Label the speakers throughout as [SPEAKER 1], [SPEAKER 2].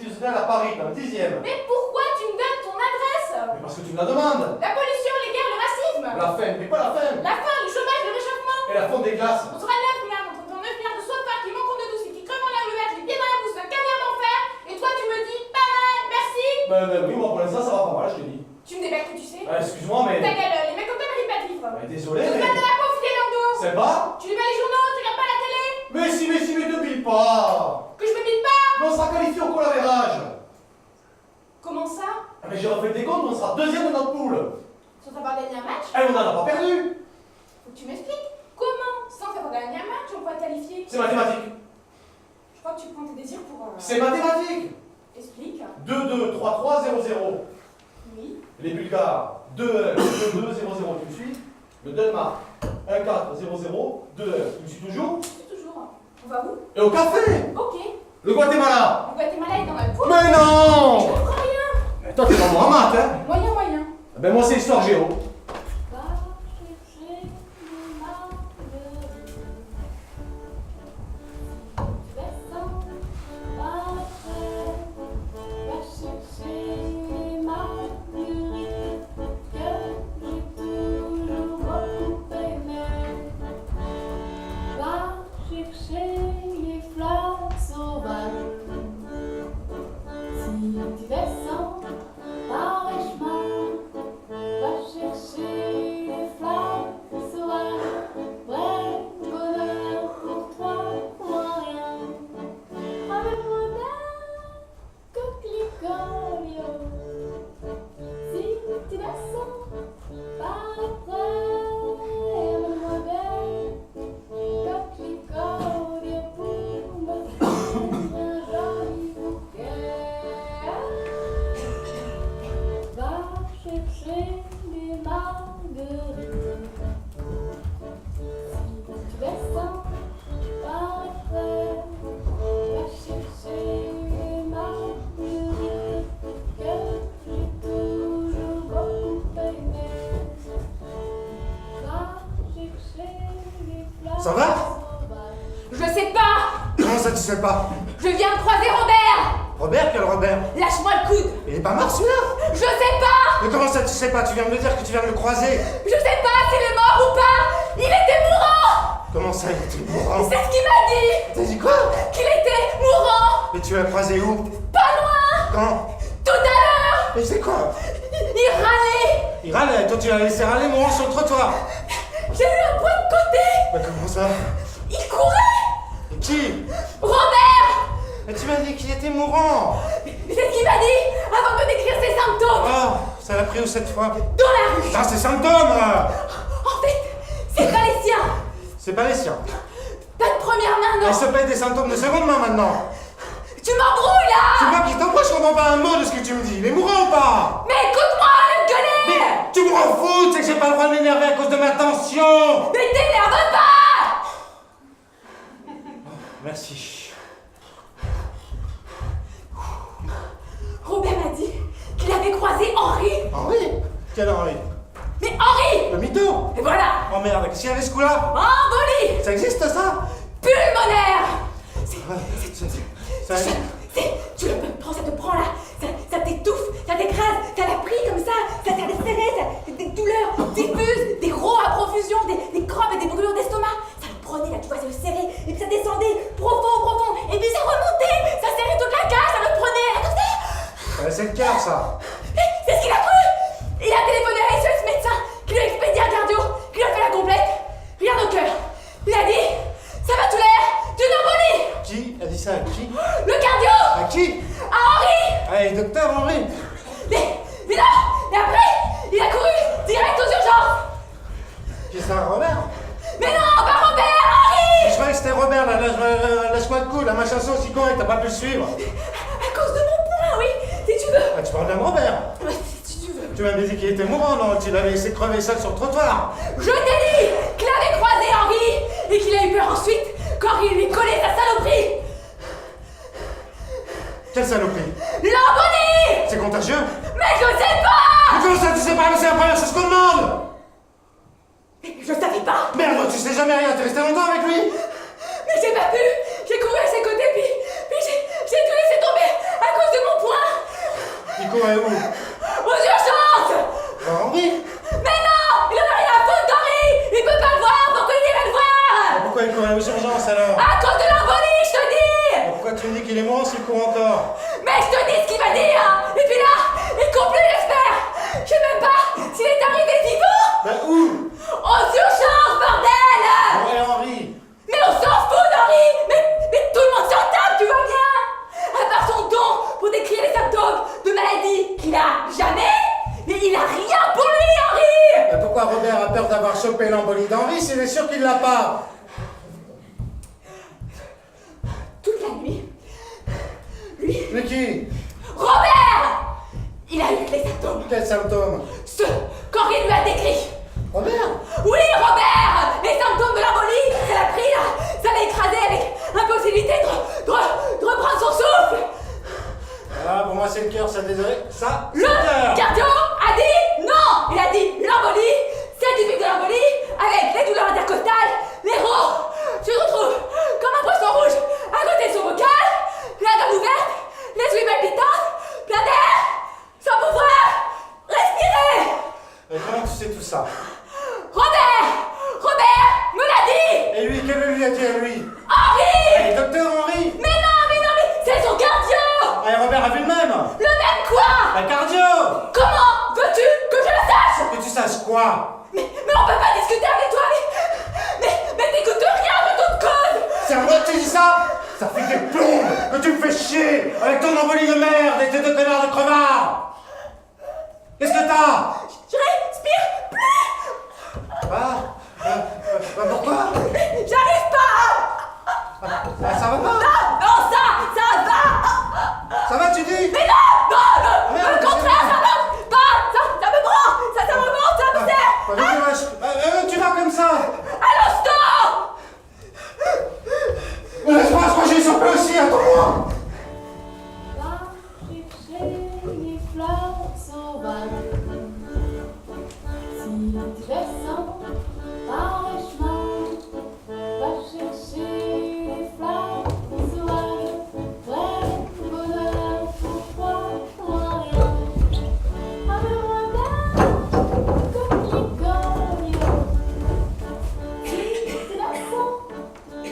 [SPEAKER 1] institutionnel à Paris, dans le 10e.
[SPEAKER 2] Mais pourquoi tu me donnes ton adresse?
[SPEAKER 1] Mais parce que tu me la demandes.
[SPEAKER 2] La pollution, les guerres, le racisme.
[SPEAKER 1] La faim, mais pas la faim.
[SPEAKER 2] La faim, le chômage, le réchauffement.
[SPEAKER 1] Et la fonte des glaces.
[SPEAKER 2] On sera 9 milliards entre ton 9 milliards de sauvegarde qui manquent de douce et qui crevent en l'air le verre, les pieds dans la bouse, un caviar d'enfer. Et toi, tu me dis pas mal, merci.
[SPEAKER 1] Oui, moi pour l'instant, ça va pas mal, je te dis.
[SPEAKER 2] Tu me débattes, tu sais.
[SPEAKER 1] Excuse-moi, mais.
[SPEAKER 2] Ta gueule, les mecs comme toi méritent pas de vivre.
[SPEAKER 1] Désolé,
[SPEAKER 2] Tu te
[SPEAKER 1] mais.
[SPEAKER 2] donnes de la peau filée dans le dos.
[SPEAKER 1] C'est pas.
[SPEAKER 2] Tu lis pas les journaux, tu regardes pas la télé.
[SPEAKER 1] Mais te bille pas.
[SPEAKER 2] Que je me bite pas.
[SPEAKER 1] Mais on sera qualifié au collavérage.
[SPEAKER 2] Comment ça?
[SPEAKER 1] Mais j'ai refait des comptes, on sera deuxième de notre poule.
[SPEAKER 2] Sans avoir gagné un match?
[SPEAKER 1] On n'en a pas perdu.
[SPEAKER 2] Faut que tu m'expliques. Comment, sans avoir gagné un match, on pourrait te qualifier?
[SPEAKER 1] C'est mathématique.
[SPEAKER 2] Je crois que tu prends tes désirs pour...
[SPEAKER 1] C'est mathématique.
[SPEAKER 2] Explique.
[SPEAKER 1] 2, 2, 3, 3, 0, 0.
[SPEAKER 2] Oui.
[SPEAKER 1] Les Bulgares, 2, 1, 2, 2, 0, 0. Tu me suis? Le Danemark, 1, 4, 0, 0, 2, 1. Tu me suis toujours?
[SPEAKER 2] Je suis toujours. On va où?
[SPEAKER 1] Et au café.
[SPEAKER 2] Ok.
[SPEAKER 1] Le Guatemala.
[SPEAKER 2] Le Guatemala est dans la poule.
[SPEAKER 1] Mais non.
[SPEAKER 2] Je comprends rien.
[SPEAKER 1] Mais toi, t'es vraiment en maths, hein?
[SPEAKER 2] Moyen.
[SPEAKER 1] Ben moi, c'est histoire géo. Ça va?
[SPEAKER 2] Je sais pas.
[SPEAKER 1] Comment ça, tu sais pas?
[SPEAKER 2] Je viens de croiser Robert.
[SPEAKER 1] Robert? Quel Robert?
[SPEAKER 2] Lâche-moi le coude.
[SPEAKER 1] Il est pas mort, celui-là?
[SPEAKER 2] Je sais pas.
[SPEAKER 1] Mais comment ça, tu sais pas? Tu viens de me dire que tu viens de le croiser.
[SPEAKER 2] Je sais pas s'il est mort ou pas. Il était mourant.
[SPEAKER 1] Comment ça, il était mourant?
[SPEAKER 2] C'est ce qu'il m'a dit.
[SPEAKER 1] T'as dit quoi?
[SPEAKER 2] Qu'il était mourant.
[SPEAKER 1] Mais tu l'as croisé où?
[SPEAKER 2] Pas loin.
[SPEAKER 1] Quand?
[SPEAKER 2] Tout à l'heure.
[SPEAKER 1] Mais c'est quoi?
[SPEAKER 2] Il râlait.
[SPEAKER 1] Il râle, toi tu l'as laissé râler mourant sur le trottoir.
[SPEAKER 2] J'ai eu un point de côté.
[SPEAKER 1] Mais comment ça?
[SPEAKER 2] Il courait.
[SPEAKER 1] Et qui?
[SPEAKER 2] Robert.
[SPEAKER 1] Mais tu m'as dit qu'il était mourant.
[SPEAKER 2] C'est ce qu'il m'a dit avant de me décrire ses symptômes.
[SPEAKER 1] Oh, ça l'a pris où cette fois?
[SPEAKER 2] Dans la rue.
[SPEAKER 1] Ah, ses symptômes là.
[SPEAKER 2] En fait, c'est pas les siens.
[SPEAKER 1] C'est pas les siens.
[SPEAKER 2] Pas de première main, non.
[SPEAKER 1] Elle se paye des symptômes de seconde main maintenant.
[SPEAKER 2] Tu m'embrouilles là.
[SPEAKER 1] C'est moi qui t'embrouille, je comprends pas un mot de ce que tu me dis. Il est mourant ou pas?
[SPEAKER 2] Mais écoute-moi, le gueuler.
[SPEAKER 1] Mais tu me rends fou, tu sais que j'ai pas le droit de m'énerver à cause de ma tension.
[SPEAKER 2] Mais t'énerve pas.
[SPEAKER 1] Merci.
[SPEAKER 2] Robert m'a dit qu'il avait croisé Henri.
[SPEAKER 1] Henri? Quel Henri?
[SPEAKER 2] Mais Henri.
[SPEAKER 1] Le mytho?
[SPEAKER 2] Et voilà.
[SPEAKER 1] Oh merde, qu'est-ce qu'il y avait ce coup-là?
[SPEAKER 2] Embolie.
[SPEAKER 1] Ça existe ça?
[SPEAKER 2] Pulmonaire. Tu le prends, ça te prend là. Ça t'étouffe, ça t'écrase, ça l'a pris comme ça serré, des douleurs diffuses, des gros à profusion, des crampes et des brûlures d'estomac. Ça le prenait là, tu vois, ça le serrait, et puis ça descendait profond, et puis ça remontait, ça serrait toute la cage, ça le prenait là comme ça.
[SPEAKER 1] C'est le cœur ça.
[SPEAKER 2] C'est ce qu'il a cru. Il a téléphoné à SOS médecin, qui lui a expédié un cardio, qui lui a fait la complète. Rien au cœur. Il a dit, ça va tout l'air, tu n'embolie.
[SPEAKER 1] Qui a dit ça? À qui?
[SPEAKER 2] Le cardio.
[SPEAKER 1] À qui?
[SPEAKER 2] À Henri.
[SPEAKER 1] Allez, docteur Henri.
[SPEAKER 2] Mais non. Et après, il a couru direct aux urgences.
[SPEAKER 1] Qui ça, Robert?
[SPEAKER 2] Mais non, pas Robert, Henri.
[SPEAKER 1] Je croyais que c'était Robert, là, lâche-moi le coup, là, ma chanson aussi correcte, t'as pas pu le suivre.
[SPEAKER 2] À cause de mon point, oui, si tu veux.
[SPEAKER 1] Ah, tu parles d'un Robert.
[SPEAKER 2] Si tu veux.
[SPEAKER 1] Tu m'avais dit qu'il était mourant, non? Tu l'avais laissé crever seul sur le trottoir.
[SPEAKER 2] Je t'ai dit qu'il avait croisé Henri et qu'il a eu peur ensuite quand il lui collait sa saloperie.
[SPEAKER 1] Quelle saloperie?
[SPEAKER 2] L'embolie.
[SPEAKER 1] C'est contagieux?
[SPEAKER 2] Mais je sais pas.
[SPEAKER 1] Mais comment ça, tu sais pas? Mais c'est la première chose qu'on demande.
[SPEAKER 2] Je savais pas.
[SPEAKER 1] Merde, tu sais jamais rien, t'es resté longtemps avec lui?
[SPEAKER 2] Mais j'ai pas pu. J'ai couru à ses côtés puis j'ai tout laissé tomber à cause de
[SPEAKER 3] courait où?
[SPEAKER 2] Aux urgences!
[SPEAKER 3] Henri?
[SPEAKER 2] Mais non! Il en a rien à foutre d'Henri! Il peut pas le voir! Pourquoi il irait le voir?
[SPEAKER 3] Pourquoi il courait aux urgences alors?
[SPEAKER 2] À cause de l'embolie, je te dis!
[SPEAKER 3] Pourquoi tu me dis qu'il est mort s'il court encore?
[SPEAKER 2] Mais je te dis ce qu'il m'a dit, hein! Et puis là, il court plus, j'espère! Je sais même pas s'il est arrivé vivant!
[SPEAKER 3] Ben où?
[SPEAKER 2] Aux urgences, bordel!
[SPEAKER 3] Bon, et Henri?
[SPEAKER 2] Mais on s'en fout d'Henri! Mais tout le monde s'en tape, tu vois bien! À part son don pour décrire les symptômes de maladie qu'il a jamais, mais il a rien pour lui, Henri!
[SPEAKER 3] Mais pourquoi Robert a peur d'avoir chopé l'embolie d'Henri s'il est sûr qu'il l'a pas?
[SPEAKER 2] Toute la nuit, lui,
[SPEAKER 3] Mais qui?
[SPEAKER 2] Robert! Il a eu les symptômes,
[SPEAKER 3] Quels symptômes?
[SPEAKER 2] ceux qu'Henri lui a décrits.
[SPEAKER 3] Robert?
[SPEAKER 2] Oui, Robert! Les symptômes de l'embolie, ça l'a pris là, ça l'a écrasé avec impossibilité de reprendre son souffle.
[SPEAKER 3] Ah, pour moi c'est le cœur, ça désolé. Ça, c'est
[SPEAKER 2] Le
[SPEAKER 3] le cœur!
[SPEAKER 2] cardio a dit non! Il a dit l'embolie, scientifique de l'embolie, avec les douleurs intercostales, les rots, se retrouve comme un poisson rouge à côté de son bocal, la gorge ouverte, les yeux palpitants, plein d'air, sans pouvoir respirer!
[SPEAKER 3] Et comment tu sais tout ça?
[SPEAKER 2] Robert me l'a dit!
[SPEAKER 3] Et lui, qu'elle lui a dit à lui?
[SPEAKER 2] Henri!
[SPEAKER 3] Et docteur Henri?
[SPEAKER 2] Mais c'est son cardio!
[SPEAKER 3] Ah, et Robert a vu le même?
[SPEAKER 2] Le même quoi?
[SPEAKER 3] La cardio!
[SPEAKER 2] Comment veux-tu que je le sache?
[SPEAKER 3] Que tu saches quoi?
[SPEAKER 2] Mais on peut pas discuter avec toi, mais t'écoutes rien de toute cause!
[SPEAKER 3] C'est à moi que tu dis ça? Ça fait des plombes que tu me fais chier avec ton embolie de merde et tes deux connards de crevards! Qu'est-ce que t'as?
[SPEAKER 2] Je respire plus!
[SPEAKER 3] Pourquoi?
[SPEAKER 2] J'arrive pas!
[SPEAKER 3] Ça va pas?
[SPEAKER 2] Non, ça va!
[SPEAKER 3] Ça va, tu dis?
[SPEAKER 2] Mais non!
[SPEAKER 3] Merde,
[SPEAKER 2] Au contraire, ça va pas! Ça me prend! Ça me remonte, ça me sert!
[SPEAKER 3] Tu vas comme ça?
[SPEAKER 2] À l'instant!
[SPEAKER 3] Laisse-moi accrocher sur peu aussi, attends-moi!
[SPEAKER 4] Va chercher les fleurs sauvages. Si tu descends par les chemins, va chercher les fleurs sauvages. Vrai bonheur pour toi, pour rien. Amène-moi d'un coquelicot. Si tu descends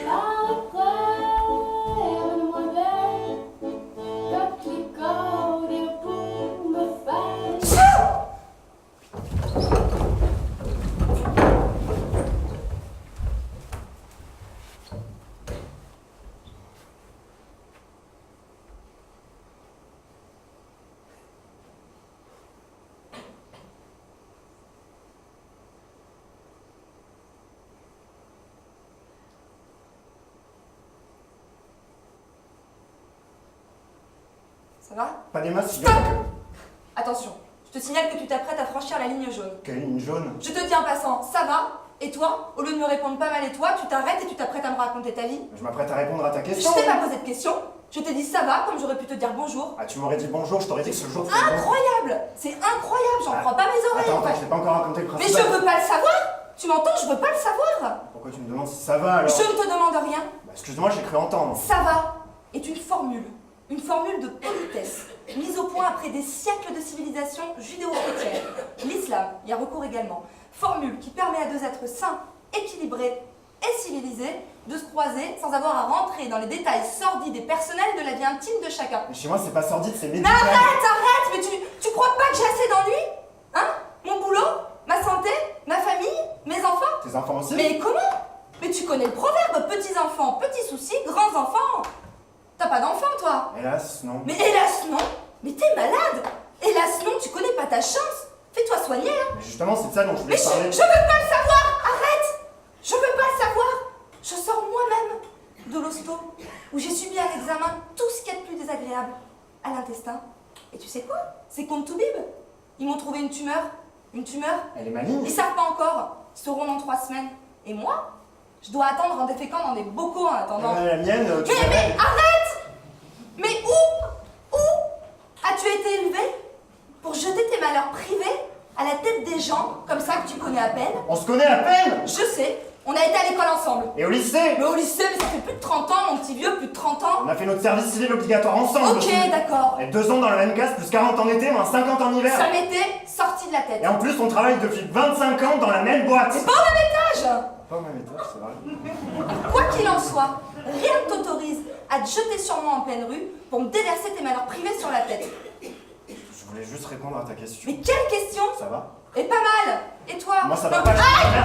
[SPEAKER 4] par les prés, amène-moi d'un coquelicot pour me faire.
[SPEAKER 2] Ça va?
[SPEAKER 3] Pas des masses,
[SPEAKER 2] Stop! Attention, je te signale que tu t'apprêtes à franchir la ligne jaune.
[SPEAKER 3] Quelle ligne jaune?
[SPEAKER 2] Je te dis en passant, ça va? Et toi, au lieu de me répondre pas mal et toi, tu t'arrêtes et tu t'apprêtes à me raconter ta vie?
[SPEAKER 3] Je m'apprête à répondre à ta question.
[SPEAKER 2] Je t'ai pas posé de question. Je t'ai dit ça va, comme j'aurais pu te dire bonjour.
[SPEAKER 3] Ah, tu m'aurais dit bonjour, je t'aurais dit que ce jour c'était bon.
[SPEAKER 2] Incroyable! C'est incroyable, j'en crois pas mes oreilles.
[SPEAKER 3] Attends,
[SPEAKER 2] en fait.
[SPEAKER 3] je t'ai pas encore raconté le
[SPEAKER 2] Mais
[SPEAKER 3] principal.
[SPEAKER 2] je veux pas le savoir! Tu m'entends? Je veux pas le savoir!
[SPEAKER 3] Pourquoi tu me demandes si ça va alors?
[SPEAKER 2] Je ne te demande rien.
[SPEAKER 3] Bah, excuse-moi, j'ai cru entendre.
[SPEAKER 2] Ça va est une formule de politesse, mise au point après des siècles de civilisation judéo-chrétienne. L'islam y a recours également. Formule qui permet à deux êtres sains, équilibrés et civilisés de se croiser sans avoir à rentrer dans les détails sordides et personnels de la vie intime de chacun.
[SPEAKER 3] Mais chez moi, c'est pas sordide, c'est
[SPEAKER 2] Mais
[SPEAKER 3] médical.
[SPEAKER 2] arrête! Mais tu crois pas que j'ai assez d'ennuis? Hein? Mon boulot? Ma santé? Ma famille? Mes enfants?
[SPEAKER 3] Tes enfants aussi?
[SPEAKER 2] Mais comment? Mais tu connais le proverbe, petits enfants, petits soucis, grands enfants. T'as pas d'enfant, toi?
[SPEAKER 3] Hélas, non.
[SPEAKER 2] Mais hélas, non. Mais t'es malade. Hélas, non, tu connais pas ta chance. Fais-toi soigner, hein.
[SPEAKER 3] Mais justement, c'est de ça dont je voulais
[SPEAKER 2] Mais je
[SPEAKER 3] parler.
[SPEAKER 2] veux pas le savoir. Arrête. Je veux pas le savoir. Je sors moi-même de l'hosto où j'ai subi à l'examen tout ce qu'il y a de plus désagréable à l'intestin. Et tu sais quoi? C'est compte tout bib. Ils m'ont trouvé une tumeur. Une tumeur.
[SPEAKER 3] Elle est maligne.
[SPEAKER 2] Ils savent pas encore. Ils sauront dans 3 semaines. Et moi, je dois attendre en déféquant dans des bocaux en attendant.
[SPEAKER 3] La mienne, tu
[SPEAKER 2] Mais
[SPEAKER 3] verrais.
[SPEAKER 2] arrête! Mais où as-tu été élevé pour jeter tes malheurs privés à la tête des gens comme ça que tu connais à peine?
[SPEAKER 3] On se connaît à peine.
[SPEAKER 2] Je sais, On a été à l'école ensemble.
[SPEAKER 3] Et au lycée?
[SPEAKER 2] Mais au lycée, mais ça fait plus de 30 ans, mon petit vieux, plus de 30 ans.
[SPEAKER 3] On a fait notre service civil obligatoire ensemble.
[SPEAKER 2] Ok,
[SPEAKER 3] aussi.
[SPEAKER 2] d'accord.
[SPEAKER 3] Et 2 ans dans la même classe, plus 40 en été, moins 50 en hiver.
[SPEAKER 2] Ça m'était sorti de la tête.
[SPEAKER 3] Et en plus, on travaille depuis 25 ans dans la même boîte.
[SPEAKER 2] C'est pas au même étage.
[SPEAKER 3] Pas au même étage, c'est vrai.
[SPEAKER 2] Quoi qu'il en soit, rien ne t'autorise à te jeter sur moi en pleine rue pour me déverser tes malheurs privés sur la tête.
[SPEAKER 3] Je voulais juste répondre à ta question.
[SPEAKER 2] Mais quelle question?
[SPEAKER 3] Ça va?
[SPEAKER 2] Et pas mal. Et toi?
[SPEAKER 3] Moi, ça va
[SPEAKER 2] Non,
[SPEAKER 3] pas.
[SPEAKER 2] Aïe!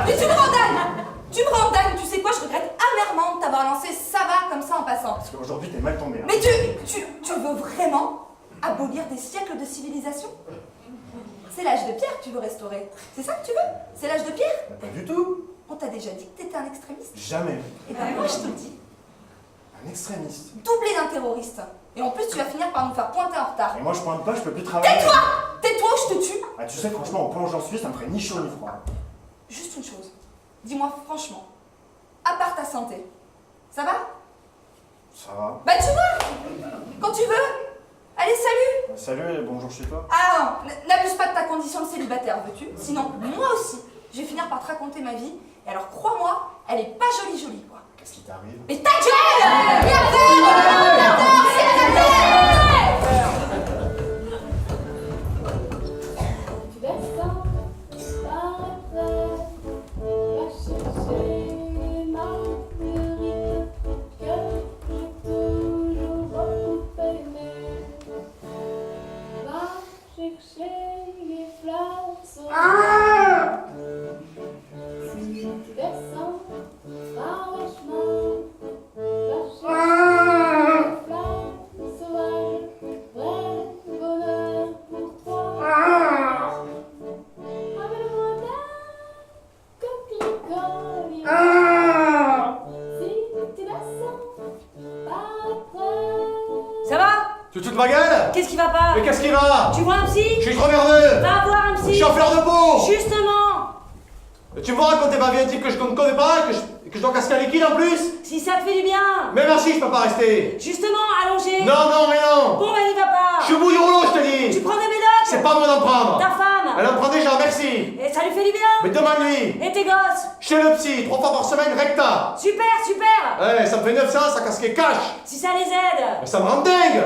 [SPEAKER 2] Mais tu me rends dingue! Tu me rends dingue. Tu sais quoi? Je regrette amèrement de t'avoir lancé ça va comme ça en passant.
[SPEAKER 3] Parce qu'aujourd'hui, t'es mal tombé. Hein.
[SPEAKER 2] Mais tu veux vraiment abolir des siècles de civilisation? C'est l'âge de pierre que tu veux restaurer. C'est ça que tu veux? C'est l'âge de pierre?
[SPEAKER 3] Bah, pas du tout.
[SPEAKER 2] On t'a déjà dit que t'étais un extrémiste?
[SPEAKER 3] Jamais.
[SPEAKER 2] Et ben moi je te le dis,
[SPEAKER 3] Un extrémiste.
[SPEAKER 2] doublé d'un terroriste. Et en plus tu vas finir par nous faire pointer en retard.
[SPEAKER 3] Et moi, je pointe pas, je peux plus travailler.
[SPEAKER 2] Tais-toi! Tais-toi ou je te tue!
[SPEAKER 3] Ah, tu sais, franchement, au point où j'en suis, ça me ferait ni chaud ni froid.
[SPEAKER 2] Juste une chose, dis-moi franchement, à part ta santé, ça va?
[SPEAKER 3] Ça va.
[SPEAKER 2] Bah tu vois! Quand tu veux! Allez, salut!
[SPEAKER 3] Salut et bonjour chez toi.
[SPEAKER 2] Ah non, n'abuse pas de ta condition de célibataire, veux-tu? Sinon, moi aussi, je vais finir par te raconter ma vie. Et alors, crois-moi, elle est pas jolie, quoi.
[SPEAKER 3] Qu'est-ce qui t'arrive?
[SPEAKER 2] Mais ta gueule! Merde!
[SPEAKER 4] Tu descends par après, va chercher Marguerite que j'ai toujours beaucoup aimée. Va chercher les fleurs sur Si tu descends par le chemin, va chercher les fleurs sauvages, vrai bonheur pour toi. Ramène-moi d'un coquelicot. Si tu descends par après.
[SPEAKER 5] Ça va?
[SPEAKER 1] Tu te fous de ma gueule?
[SPEAKER 5] Qu'est-ce qui va pas?
[SPEAKER 1] Mais qu'est-ce qui va?
[SPEAKER 5] Tu vois un psy?
[SPEAKER 1] Je suis trop nerveux!
[SPEAKER 5] Va voir un
[SPEAKER 1] Je
[SPEAKER 5] psy!
[SPEAKER 1] suis en fleur de peau!
[SPEAKER 5] Justement!
[SPEAKER 1] Tu me vois raconter ma vie intime que je ne connais pas, que je dois casquer un liquide en plus?
[SPEAKER 5] Si ça te fait du bien!
[SPEAKER 1] Mais merci, je peux pas rester!
[SPEAKER 5] Justement, allongé!
[SPEAKER 1] Non, mais non!
[SPEAKER 5] Bon, bah n'y va pas!
[SPEAKER 1] Je suis au bout du rouleau, je te
[SPEAKER 5] Tu
[SPEAKER 1] dis!
[SPEAKER 5] prends des médocs!
[SPEAKER 1] C'est pas moi d'en prendre!
[SPEAKER 5] Ta femme!
[SPEAKER 1] Elle en prend déjà, merci!
[SPEAKER 5] Et ça lui fait du bien!
[SPEAKER 1] Mais demande-lui!
[SPEAKER 5] Et tes gosses!
[SPEAKER 1] Chez le psy, 3 fois par semaine, recta!
[SPEAKER 5] Super, super!
[SPEAKER 1] Ouais, ça me fait 900, ça casquait cash!
[SPEAKER 5] Si ça les aide!
[SPEAKER 1] Mais ça me rend dingue!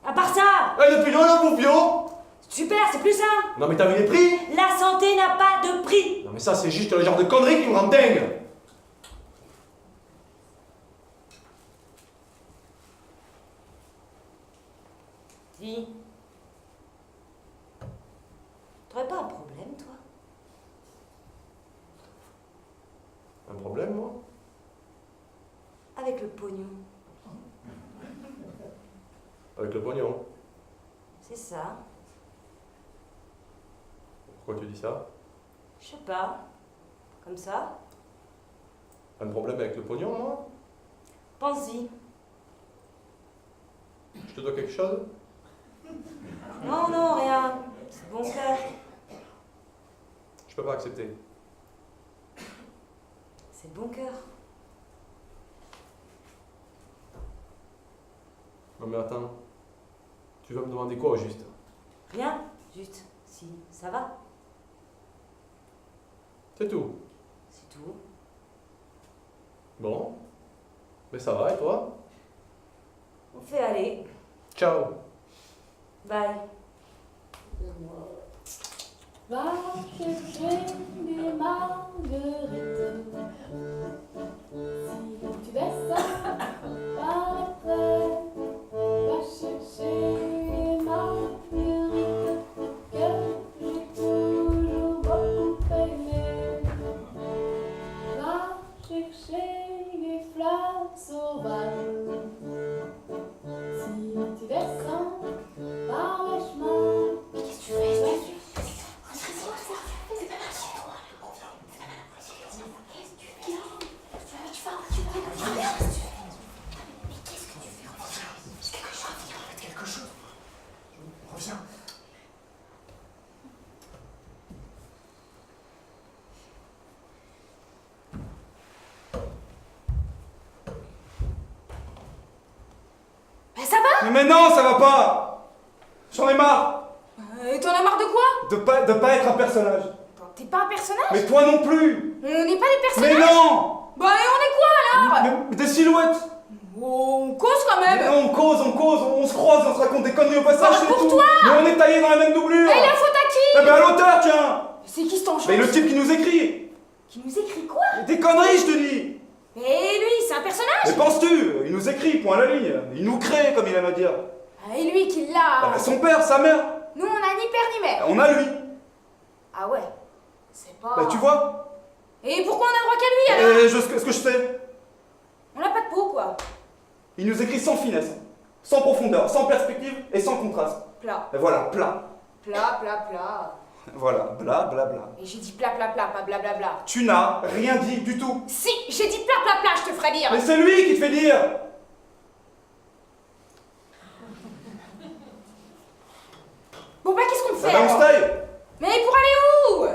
[SPEAKER 5] À part ça!
[SPEAKER 1] Et depuis là, on bouffe bio!
[SPEAKER 5] Super, c'est plus ça!
[SPEAKER 1] Non mais t'as vu les prix?
[SPEAKER 5] La santé n'a pas de prix!
[SPEAKER 1] Non mais ça c'est juste le genre de conneries qui me rend dingue!
[SPEAKER 5] Dis. T'aurais pas un problème, toi?
[SPEAKER 1] Un problème moi?
[SPEAKER 5] Avec le pognon.
[SPEAKER 1] Avec le pognon.
[SPEAKER 5] C'est ça.
[SPEAKER 1] Pourquoi tu dis ça?
[SPEAKER 5] Je sais pas. Comme ça.
[SPEAKER 1] Un problème avec le pognon moi?
[SPEAKER 5] Pense-y.
[SPEAKER 1] Je te dois quelque chose?
[SPEAKER 5] Non, non, rien. C'est bon cœur.
[SPEAKER 1] Je peux pas accepter.
[SPEAKER 5] C'est bon cœur.
[SPEAKER 1] Non mais attends. Tu vas me demander quoi au juste?
[SPEAKER 5] Rien. Juste, si ça va.
[SPEAKER 1] C'est tout.
[SPEAKER 5] C'est tout.
[SPEAKER 1] Bon. Mais ça va et toi?
[SPEAKER 5] On fait aller.
[SPEAKER 1] Ciao.
[SPEAKER 5] Bye.
[SPEAKER 4] Va chercher des marguerites. Si tu descends par après, va chercher des marguerites que j'ai toujours beaucoup aimées. Va chercher les fleurs sauvages. Si tu descends par le chemin, qu'est-ce que tu fais?
[SPEAKER 3] Reviens.
[SPEAKER 2] Bah ça va?
[SPEAKER 6] Mais non, ça va pas! J'en ai marre
[SPEAKER 2] Et t'en as marre de quoi?
[SPEAKER 6] de pas être un personnage.
[SPEAKER 2] Attends, T'es pas un personnage?
[SPEAKER 3] Mais toi non plus.
[SPEAKER 2] On n'est pas des personnages?
[SPEAKER 3] Mais non.
[SPEAKER 2] Bah et on est quoi alors?
[SPEAKER 3] Mais des silhouettes.
[SPEAKER 2] Oh, on cause quand
[SPEAKER 3] Mais
[SPEAKER 2] même!
[SPEAKER 3] non, on cause, on se croise, on se raconte des conneries au passage,
[SPEAKER 2] Bah,
[SPEAKER 3] c'est
[SPEAKER 2] pour
[SPEAKER 3] tout.
[SPEAKER 2] toi.
[SPEAKER 3] Mais on est taillés dans la même doublure.
[SPEAKER 2] Et la faute à qui?
[SPEAKER 3] Eh ben à l'auteur, tiens.
[SPEAKER 2] C'est qui cet enchant?
[SPEAKER 3] Mais le type qui nous écrit.
[SPEAKER 2] Qui nous écrit quoi?
[SPEAKER 3] Des conneries, je te dis.
[SPEAKER 2] Et lui, c'est un personnage?
[SPEAKER 3] Mais penses-tu? Il nous écrit, point à la ligne. Il nous crée, comme il aime à dire.
[SPEAKER 2] Ah, et lui qui l'a...
[SPEAKER 3] Ah, son père, sa mère.
[SPEAKER 2] Nous, on a ni père ni mère.
[SPEAKER 3] On a lui.
[SPEAKER 2] Ah ouais, c'est pas...
[SPEAKER 3] Bah tu vois.
[SPEAKER 2] Et pourquoi on a droit qu'à lui alors?
[SPEAKER 3] Et ce que je sais.
[SPEAKER 2] On n'a pas de peau quoi.
[SPEAKER 3] Il nous écrit sans finesse, sans profondeur, sans perspective et sans contraste.
[SPEAKER 2] Plat.
[SPEAKER 3] Et voilà, plat.
[SPEAKER 2] Plat, plat, plat.
[SPEAKER 3] Voilà, bla bla bla.
[SPEAKER 2] Et j'ai dit plat, plat, plat, pas bla, bla, bla.
[SPEAKER 3] Tu n'as rien dit du tout.
[SPEAKER 2] Si, j'ai dit plat, plat, plat, je te ferai dire.
[SPEAKER 3] Mais c'est lui qui te fait dire.
[SPEAKER 2] Bon bah qu'est-ce qu'on
[SPEAKER 3] Ah
[SPEAKER 2] fait
[SPEAKER 3] bah on se
[SPEAKER 2] alors?
[SPEAKER 3] taille.
[SPEAKER 2] Mais pour aller où?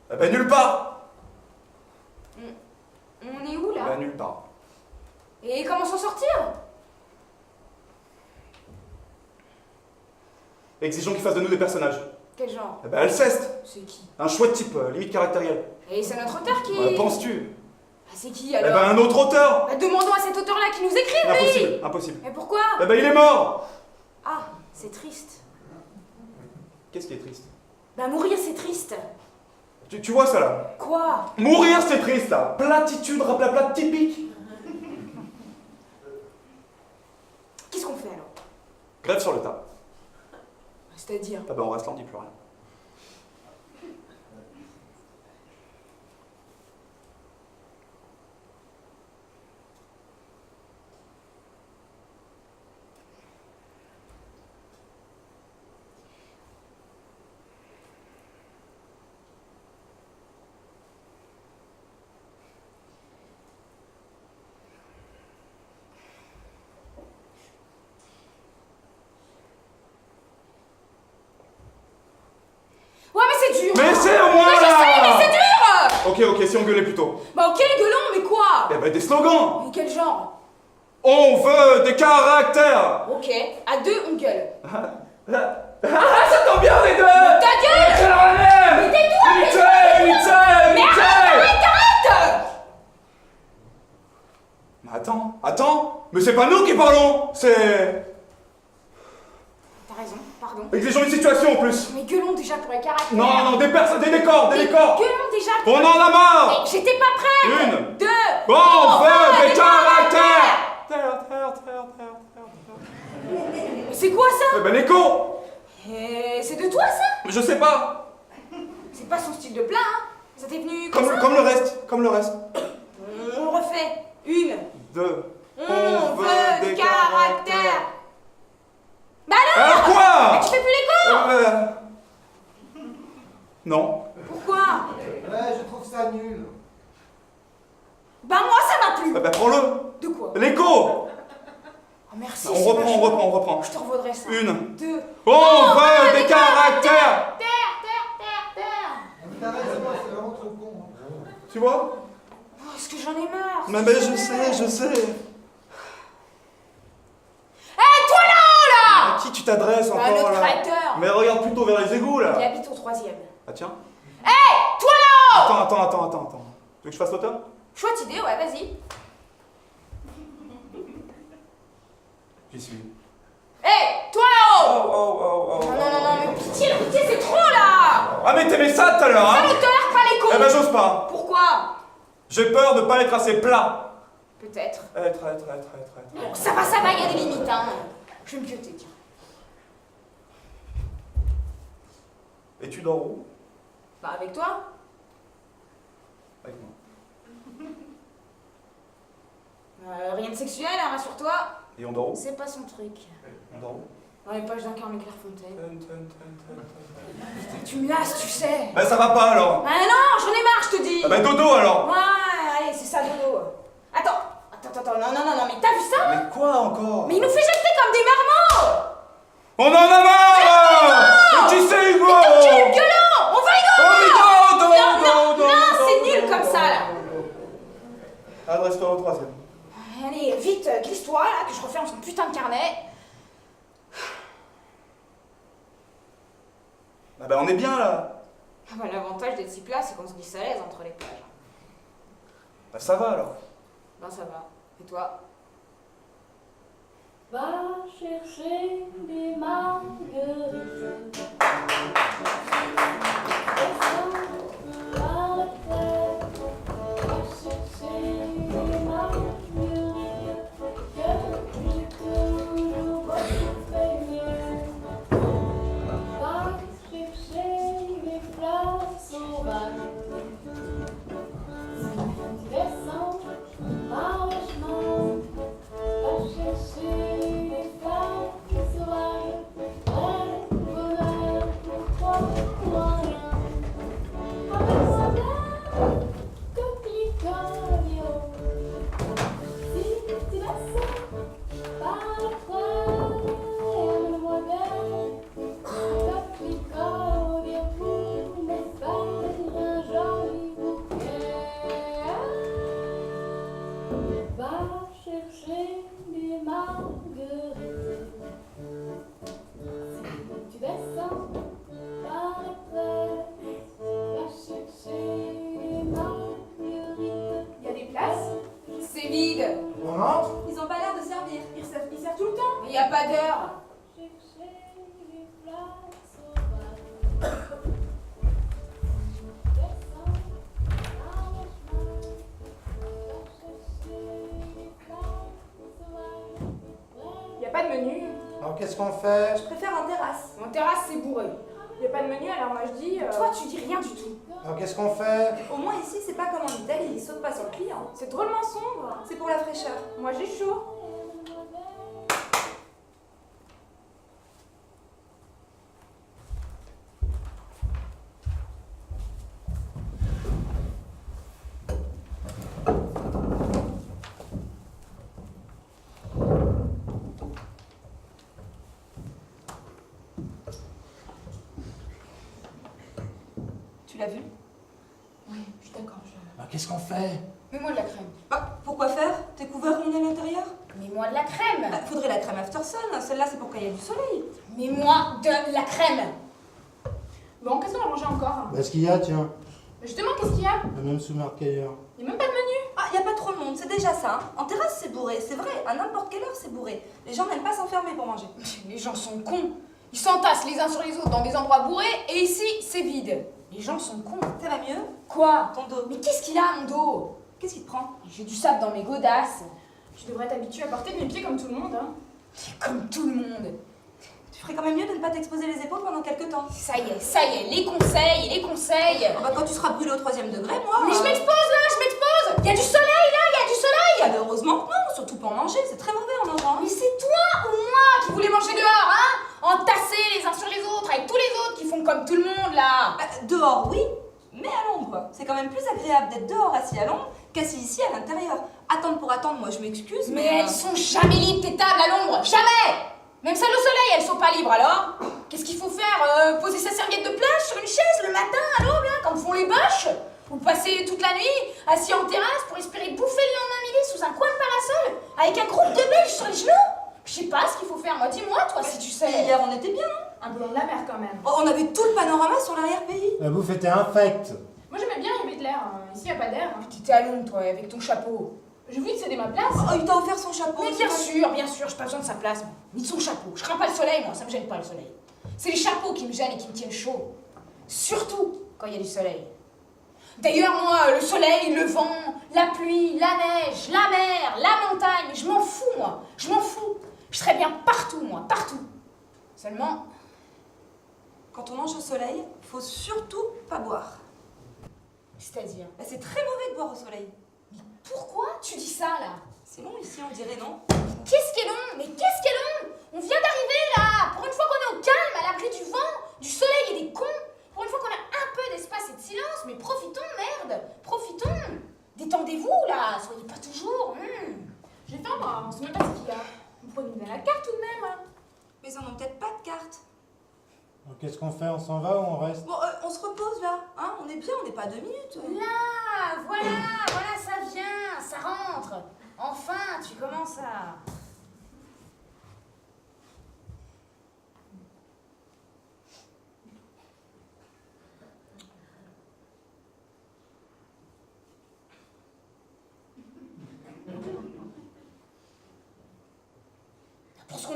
[SPEAKER 3] Ah bah nulle part.
[SPEAKER 2] On est où là?
[SPEAKER 3] Bah nulle part.
[SPEAKER 2] Et comment s'en sortir?
[SPEAKER 3] Exigeons qu'il fasse de nous des personnages.
[SPEAKER 2] Quel genre?
[SPEAKER 3] Ah bah Alceste.
[SPEAKER 2] C'est qui?
[SPEAKER 3] Un chouette type, limite caractériel.
[SPEAKER 2] Et c'est notre auteur qui...
[SPEAKER 3] Ouais, penses-tu?
[SPEAKER 2] Ah, c'est qui
[SPEAKER 3] Eh
[SPEAKER 2] alors?
[SPEAKER 3] bah un autre auteur.
[SPEAKER 2] Bah, demandons à cet auteur-là qui nous écrive, lui.
[SPEAKER 3] Impossible, impossible.
[SPEAKER 2] Mais pourquoi?
[SPEAKER 3] Eh bah il est mort.
[SPEAKER 2] Ah, c'est triste.
[SPEAKER 3] Qu'est-ce qui est triste?
[SPEAKER 2] Bah mourir c'est triste.
[SPEAKER 3] Tu vois ça là?
[SPEAKER 2] Quoi?
[SPEAKER 3] Mourir c'est triste là. Platitude, raplapla typique.
[SPEAKER 2] Qu'est-ce qu'on fait alors?
[SPEAKER 3] Grève sur le tas.
[SPEAKER 2] C'est-à-dire?
[SPEAKER 3] Ah bah on reste là, on dit plus rien.
[SPEAKER 2] Ouais mais c'est dur.
[SPEAKER 3] Mais
[SPEAKER 2] hein.
[SPEAKER 3] c'est au moins
[SPEAKER 2] Mais je
[SPEAKER 3] là.
[SPEAKER 2] sais, mais c'est dur.
[SPEAKER 3] Ok, si on gueulait plutôt.
[SPEAKER 2] Bah ok gueulons, mais quoi?
[SPEAKER 3] Eh ben des slogans.
[SPEAKER 2] Mais quel genre?
[SPEAKER 3] On veut des caractères.
[SPEAKER 2] Ok, à deux on gueule.
[SPEAKER 3] Ah, ça tombe bien les deux.
[SPEAKER 2] Ta gueule!
[SPEAKER 3] C'est la même.
[SPEAKER 2] Mais tais-toi, mais
[SPEAKER 3] Unité.
[SPEAKER 2] arrête!
[SPEAKER 3] Mais attends. Mais c'est pas nous qui parlons. C'est...
[SPEAKER 2] T'as raison, pardon.
[SPEAKER 3] Exigeons une situation en plus.
[SPEAKER 2] Mais gueulons déjà pour les caractères.
[SPEAKER 3] Non, des personnes, des décors.
[SPEAKER 2] Mais gueulons déjà pour...
[SPEAKER 3] On en a marre.
[SPEAKER 2] Mais j'étais pas prête.
[SPEAKER 3] Une.
[SPEAKER 2] Deux.
[SPEAKER 3] On veut des
[SPEAKER 2] caractères.
[SPEAKER 3] caractères.
[SPEAKER 2] Mais c'est quoi ça?
[SPEAKER 3] Eh ben l'écho.
[SPEAKER 2] Et c'est de toi ça?
[SPEAKER 3] Je sais pas.
[SPEAKER 2] C'est pas son style de plat, hein? Ça t'est venu comme ça?
[SPEAKER 3] Comme le reste.
[SPEAKER 2] On refait. Une.
[SPEAKER 3] Deux.
[SPEAKER 2] On veut des caractères. Bah alors?
[SPEAKER 3] Alors quoi?
[SPEAKER 2] Mais tu fais plus l'écho?
[SPEAKER 3] Non.
[SPEAKER 2] Pourquoi?
[SPEAKER 1] Ouais, je trouve ça nul.
[SPEAKER 2] Bah moi ça m'a plu.
[SPEAKER 3] Eh ben prends-le.
[SPEAKER 2] De quoi?
[SPEAKER 3] L'écho.
[SPEAKER 2] Oh, merci.
[SPEAKER 3] On
[SPEAKER 2] c'est
[SPEAKER 3] reprend,
[SPEAKER 2] vachement-
[SPEAKER 3] on reprend.
[SPEAKER 2] Je te revaudrai ça.
[SPEAKER 3] Une.
[SPEAKER 2] Deux.
[SPEAKER 3] On veut des caractères.
[SPEAKER 2] Terre.
[SPEAKER 1] T'as raison, c'est vraiment trop con.
[SPEAKER 3] Tu vois?
[SPEAKER 2] Oh, est-ce que j'en ai marre?
[SPEAKER 3] Mais je sais.
[SPEAKER 2] Hé, toi là!
[SPEAKER 3] À qui tu t'adresses
[SPEAKER 2] Bah,
[SPEAKER 3] encore
[SPEAKER 2] notre
[SPEAKER 3] là?
[SPEAKER 2] traiteur.
[SPEAKER 3] Mais regarde plutôt vers les égouts
[SPEAKER 2] Il
[SPEAKER 3] là.
[SPEAKER 2] habite au 3e.
[SPEAKER 3] Ah tiens.
[SPEAKER 2] Hé, toi là!
[SPEAKER 3] Attends. Tu veux que je fasse l'auteur?
[SPEAKER 2] Chouette idée, ouais, vas-y.
[SPEAKER 3] J'y suis.
[SPEAKER 2] Hé, toi là-haut!
[SPEAKER 3] Oh.
[SPEAKER 2] Non, mais pitié, c'est trop là!
[SPEAKER 3] Ah mais t'aimais ça tout à l'heure,
[SPEAKER 2] Pas
[SPEAKER 3] hein?
[SPEAKER 2] l'auteur, pas l'écho!
[SPEAKER 3] Eh ben j'ose pas.
[SPEAKER 2] Pourquoi?
[SPEAKER 3] J'ai peur de pas être assez plat.
[SPEAKER 2] Peut-être.
[SPEAKER 3] Être.
[SPEAKER 2] Bon, ça va, il y a des limites, hein. Je vais me pioter, tiens.
[SPEAKER 3] Et tu dors où?
[SPEAKER 2] Bah, avec toi?
[SPEAKER 3] Avec moi.
[SPEAKER 2] Rien de sexuel, hein, rassure-toi.
[SPEAKER 3] Et on dort où?
[SPEAKER 2] C'est pas son truc.
[SPEAKER 3] On dort où?
[SPEAKER 2] Dans les poches d'un Carmen Clairefontaine. Tu me lasses, tu sais.
[SPEAKER 3] Bah ça va pas alors.
[SPEAKER 2] Bah non, j'en ai marre, je te dis.
[SPEAKER 3] Ah bah dodo alors.
[SPEAKER 2] Ouais, allez, c'est ça, dodo. Attends, non, mais t'as vu ça?
[SPEAKER 3] Mais quoi encore?
[SPEAKER 2] Mais il nous fait jeter comme des marmots!
[SPEAKER 3] On en a marre. Et tu sais Hugo.
[SPEAKER 2] Quel gueulant! On va
[SPEAKER 3] Oh,
[SPEAKER 2] Non, c'est nul comme ça, là.
[SPEAKER 3] Adresse-toi au 3e.
[SPEAKER 2] Allez, vite, glisse-toi, là, que je referme son putain de carnet.
[SPEAKER 3] Ah bah on est bien là.
[SPEAKER 2] Ah bah, l'avantage d'être si plat, c'est qu'on se glisse à l'aise entre les plages.
[SPEAKER 1] Bah ça va alors.
[SPEAKER 2] Ben ça va. Et toi?
[SPEAKER 4] Va chercher des marguerites. Descends à la terre. Va chercher des marguerites que j'ai toujours beaucoup aimées. Va chercher les fleurs sauvages. Tu descends par le chemin. Va chercher les fleurs sauvages, le bonheur pour toi, pour rien. Avec sa mère, coquelicot, si tu descends par le frère, le moi bien, coquelicot, pour m'espérer un joli bouquet. Va chercher des marguerites. Si tu descends par la presse, va chercher des marguerites.
[SPEAKER 2] Il y a des places? C'est vide.
[SPEAKER 3] On entre?
[SPEAKER 5] Ils ont pas l'air de servir.
[SPEAKER 2] Ils servent tout le temps. Il n'y a pas d'heure.
[SPEAKER 4] Chercher les fleurs sauvages. Descends par le chemin. Va chercher les fleurs sauvages.
[SPEAKER 2] Il n'y a pas de menu.
[SPEAKER 3] Alors qu'est-ce qu'on fait?
[SPEAKER 5] Je préfère en terrasse.
[SPEAKER 2] Mon terrasse, c'est bourré. Il n'y a pas de menu, alors moi je dis. Toi, tu dis rien du tout.
[SPEAKER 3] Alors qu'est-ce qu'on fait?
[SPEAKER 5] Au moins ici, c'est pas comme en Italie, ils sautent pas sur le client.
[SPEAKER 2] C'est drôlement sombre.
[SPEAKER 5] C'est pour la fraîcheur.
[SPEAKER 2] Moi j'ai chaud.
[SPEAKER 5] Tu l'as vu?
[SPEAKER 2] Oui, je suis d'accord.
[SPEAKER 3] Alors qu'est-ce qu'on fait?
[SPEAKER 2] Mets-moi de la crème.
[SPEAKER 5] Bah, pourquoi faire? T'es couvert on est à l'intérieur?
[SPEAKER 2] Mets-moi de la crème.
[SPEAKER 5] Bah, faudrait la crème Aftersun, celle-là c'est pour qu'il y ait du soleil.
[SPEAKER 2] Mets-moi de la crème. Bon, qu'est-ce qu'on va manger encore?
[SPEAKER 3] Est-ce qu'il y a, tiens?
[SPEAKER 2] Justement, qu'est-ce qu'il y a?
[SPEAKER 3] Le même sous-marqué ailleurs.
[SPEAKER 2] Il n'y a même pas de menu.
[SPEAKER 5] Ah, y a pas trop de monde, c'est déjà ça. Hein. En terrasse c'est bourré, c'est vrai, à n'importe quelle heure c'est bourré. Les gens n'aiment pas s'enfermer pour manger.
[SPEAKER 2] Les gens sont cons. Ils s'entassent les uns sur les autres dans des endroits bourrés et ici, c'est vide. Les gens sont cons.
[SPEAKER 5] Ça va mieux?
[SPEAKER 2] Quoi?
[SPEAKER 5] Ton dos.
[SPEAKER 2] Mais qu'est-ce qu'il a, mon dos?
[SPEAKER 5] Qu'est-ce qui te prend?
[SPEAKER 2] J'ai du sable dans mes godasses. Tu devrais t'habituer à porter de mes pieds comme tout le monde, hein. Comme tout le monde.
[SPEAKER 5] Tu ferais quand même mieux de ne pas t'exposer les épaules pendant quelques temps.
[SPEAKER 2] Ça y est, les conseils, les conseils.
[SPEAKER 5] Ah bah, quand tu seras brûlé au 3e degré, moi.
[SPEAKER 2] Mais je m'expose là, je m'expose. Il y a du soleil là, il y a du soleil.
[SPEAKER 5] Ah, bah, heureusement que non, surtout pour manger, c'est très mauvais en mangeant.
[SPEAKER 2] Mais c'est toi ou moi qui voulais manger dehors, hein? Entassés les uns sur les autres, avec tous les autres qui font comme tout le monde là.
[SPEAKER 5] Bah, dehors, oui, mais à l'ombre. C'est quand même plus agréable d'être dehors assis à l'ombre qu'assis ici à l'intérieur. Attendre pour attendre, moi je m'excuse,
[SPEAKER 2] Mais elles sont jamais libres tes tables à l'ombre, jamais. Même celles au soleil, elles sont pas libres alors. Qu'est-ce qu'il faut faire? Poser sa serviette de plage sur une chaise le matin à l'aube là, comme font les boches? Ou passer toute la nuit assis en terrasse pour espérer bouffer le lendemain midi sous un coin de parasol avec un groupe de Belges sur les genoux? Je sais pas ce qu'il faut faire, moi dis-moi toi si tu sais.
[SPEAKER 5] Hier on était bien, non?
[SPEAKER 2] Un peu loin de la mer quand même.
[SPEAKER 5] Oh, on avait tout le panorama sur l'arrière-pays.
[SPEAKER 3] La bouffe était infecte.
[SPEAKER 2] Moi j'aimais bien, il y avait de l'air. Ici y a pas d'air. T'étais à l'ombre toi avec ton chapeau. Je voulais te céder ma place.
[SPEAKER 5] Oh, il t'a offert son chapeau.
[SPEAKER 2] Mais bien sûr, j'ai pas besoin de sa place, ni de son chapeau. Je crains pas le soleil, moi, ça me gêne pas le soleil. C'est les chapeaux qui me gênent et qui me tiennent chaud. Surtout quand il y a du soleil. D'ailleurs, moi, le soleil, le vent, la pluie, la neige, la mer, la montagne, je m'en fous, moi. Je m'en fous. Je serais bien partout, moi, partout. Seulement,
[SPEAKER 5] Quand on mange au soleil, faut surtout pas boire.
[SPEAKER 2] c'est-à-dire,
[SPEAKER 5] Bah, c'est très mauvais de boire au soleil.
[SPEAKER 2] pourquoi tu dis ça, là?
[SPEAKER 5] C'est long ici, on dirait, non?
[SPEAKER 2] Qu'est-ce qui est long? Mais qu'est-ce qui est long? On vient d'arriver là! Pour une fois qu'on est au calme, à l'abri du vent, du soleil et des cons, pour une fois qu'on a un peu d'espace et de silence, mais profitons, merde! Profitons! Détendez-vous là, soyez pas toujours. J'ai faim moi, on sait même pas ce qu'il y a. Vous prenez bien la carte tout de même. Hein.
[SPEAKER 5] Mais ils en ont peut-être pas de carte.
[SPEAKER 3] Alors qu'est-ce qu'on fait? On s'en va ou on reste?
[SPEAKER 5] Bon, on se repose là, hein? On est bien, on n'est pas à 2 minutes.
[SPEAKER 2] Là, voilà, ça vient, ça rentre. Enfin, tu commences à.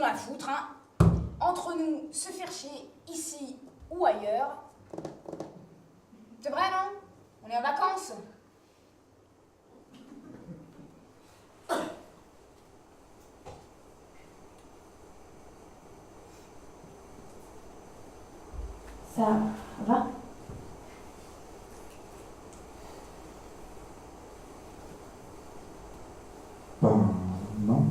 [SPEAKER 2] à foutre, hein. Entre nous, se faire chier, ici ou ailleurs. C'est vrai, non? On est en vacances.
[SPEAKER 4] Ça va?
[SPEAKER 6] Ben non.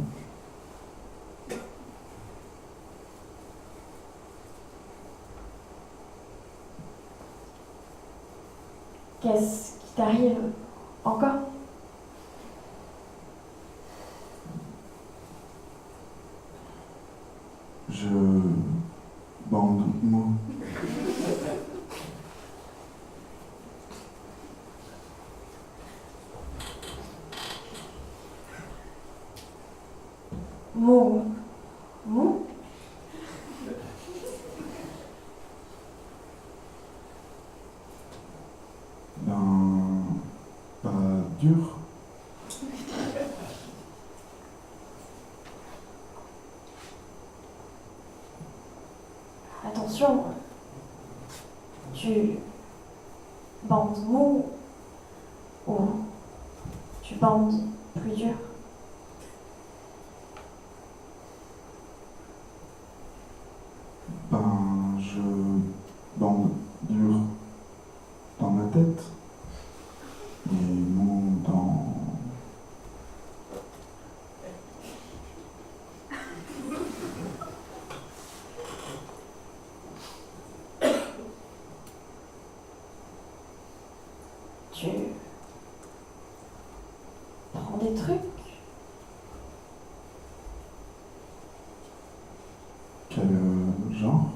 [SPEAKER 4] Qu'est-ce qui t'arrive encore?
[SPEAKER 6] Je bande mot.
[SPEAKER 4] Mou. Mou?
[SPEAKER 6] Ben pas dur.
[SPEAKER 4] Attention. Tu bandes mou ou tu bandes plus dur?
[SPEAKER 6] Ben je bande dur dans ma tête et mou dans...
[SPEAKER 4] Tu prends des trucs?
[SPEAKER 6] Quel genre?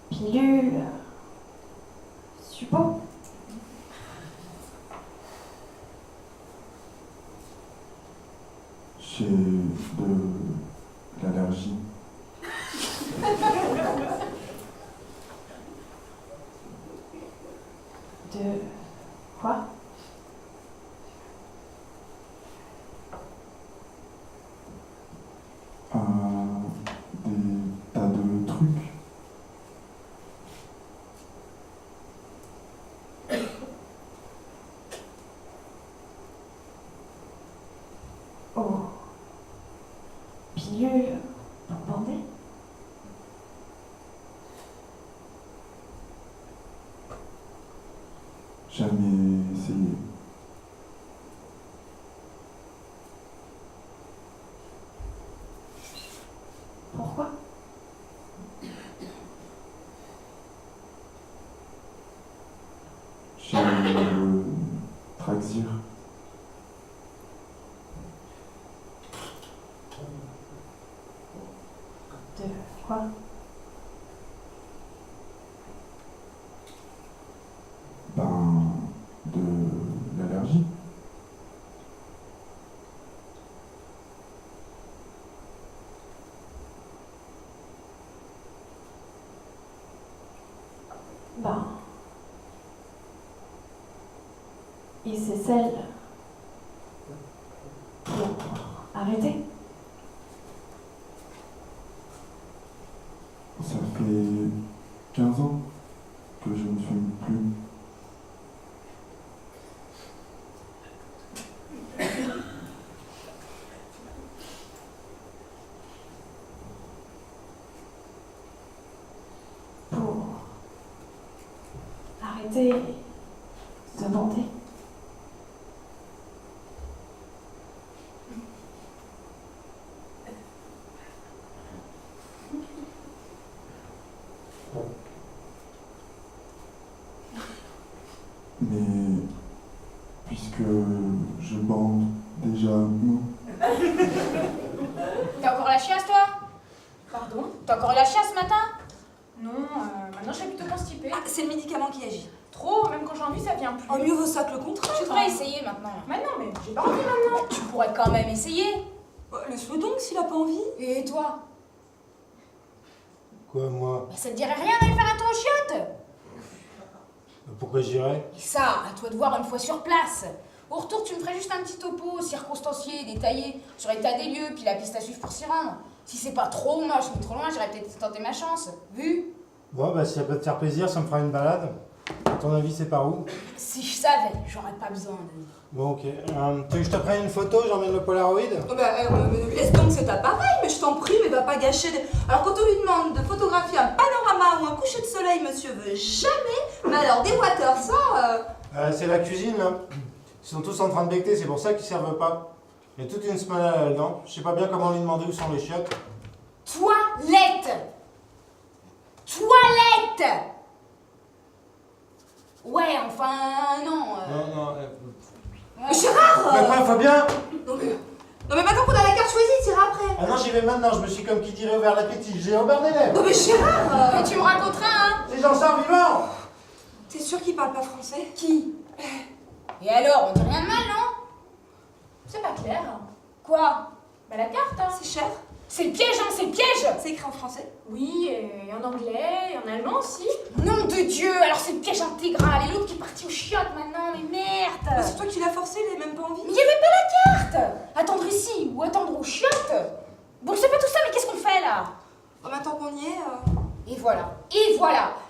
[SPEAKER 4] Pilule? Suppo?
[SPEAKER 6] J'ai de l'allergie.
[SPEAKER 4] De quoi?
[SPEAKER 6] Des tas de trucs.
[SPEAKER 4] Oh. Pilule pour bander?
[SPEAKER 6] Jamais essayé.
[SPEAKER 4] Pourquoi?
[SPEAKER 6] J'ai le Traxir.
[SPEAKER 4] De quoi?
[SPEAKER 6] Ben, de l'allergie.
[SPEAKER 4] Ben. Et c'est celle pour arrêter?
[SPEAKER 6] Ça fait 15 ans que je ne fume plus.
[SPEAKER 4] Pour arrêter de bander?
[SPEAKER 6] Mais puisque je bande déjà mou,
[SPEAKER 2] T'as encore la chiasse, toi? Pardon? T'as encore eu la chiasse ce matin? Non, maintenant je suis plutôt constipée.
[SPEAKER 5] Ah, c'est le médicament qui agit.
[SPEAKER 2] Trop, même quand j'en envie, ça vient plus.
[SPEAKER 5] Oh, mieux vaut ça que le contraire.
[SPEAKER 2] Tu devrais essayer maintenant. Maintenant, mais j'ai pas envie maintenant. Tu pourrais quand même essayer.
[SPEAKER 5] Laisse-le donc s'il a pas envie.
[SPEAKER 2] Et toi?
[SPEAKER 3] Quoi, moi?
[SPEAKER 2] Bah, ça te dirait rien d'aller faire un tour aux chiottes?
[SPEAKER 3] Pourquoi j'irais?
[SPEAKER 2] Et ça, à toi de voir une fois sur place. Au retour, tu me ferais juste un petit topo circonstancié, détaillé, sur l'état des lieux, puis la piste à suivre pour s'y rendre. Si c'est pas trop moche ni trop loin, j'irais peut-être tenter ma chance. Vu?
[SPEAKER 3] Bon, bah si ça peut te faire plaisir, ça me fera une balade. À ton avis, c'est par où?
[SPEAKER 2] Si je savais, j'aurais pas besoin de...
[SPEAKER 3] Bon, ok. Tu veux que je te prenne une photo, j'emmène le Polaroid?
[SPEAKER 5] Oh laisse donc cet appareil, mais je t'en prie, mais va pas gâcher des... Alors quand on lui demande de photographier un panorama ou un coucher de soleil, monsieur veut jamais. Mais alors des waters, ça...
[SPEAKER 3] C'est la cuisine, là. Ils sont tous en train de becter, c'est pour ça qu'ils servent pas. Il y a toute une semaine là-dedans. Je sais pas bien comment lui demander où sont les chiottes.
[SPEAKER 2] Toilette! Toilette! Ouais, enfin, non.
[SPEAKER 3] Non.
[SPEAKER 2] Ouais.
[SPEAKER 5] Gérard
[SPEAKER 3] Mais quoi, faut bien?
[SPEAKER 5] Non mais maintenant qu'on a la carte choisie, t'iras après.
[SPEAKER 3] Ah non, j'y vais maintenant, je me suis comme qui dirait ouvert l'appétit. J'ai au beurre des lèvres.
[SPEAKER 5] Non mais Gérard
[SPEAKER 2] Mais tu me raconteras, hein?
[SPEAKER 3] Si j'en sors vivant!
[SPEAKER 5] T'es sûr qu'il parle pas français?
[SPEAKER 2] Qui? Et alors, on dit rien de mal, non? C'est pas clair. Quoi? Bah la carte, hein.
[SPEAKER 5] C'est cher?
[SPEAKER 2] C'est le piège, hein, c'est le piège!
[SPEAKER 5] C'est écrit en français?
[SPEAKER 4] Oui, et en anglais, et en allemand aussi.
[SPEAKER 2] Nom de Dieu! Alors c'est le piège intégral, et l'autre qui est parti aux chiottes maintenant, mais
[SPEAKER 5] Bah,
[SPEAKER 2] merde!
[SPEAKER 5] c'est toi qui l'as forcé, il a même pas envie.
[SPEAKER 2] Mais il y avait pas la carte! Attendre ici ou attendre aux chiottes? Bon, c'est pas tout ça, mais qu'est-ce qu'on fait là?
[SPEAKER 5] Oh, maintenant qu'on y est...
[SPEAKER 2] Et voilà,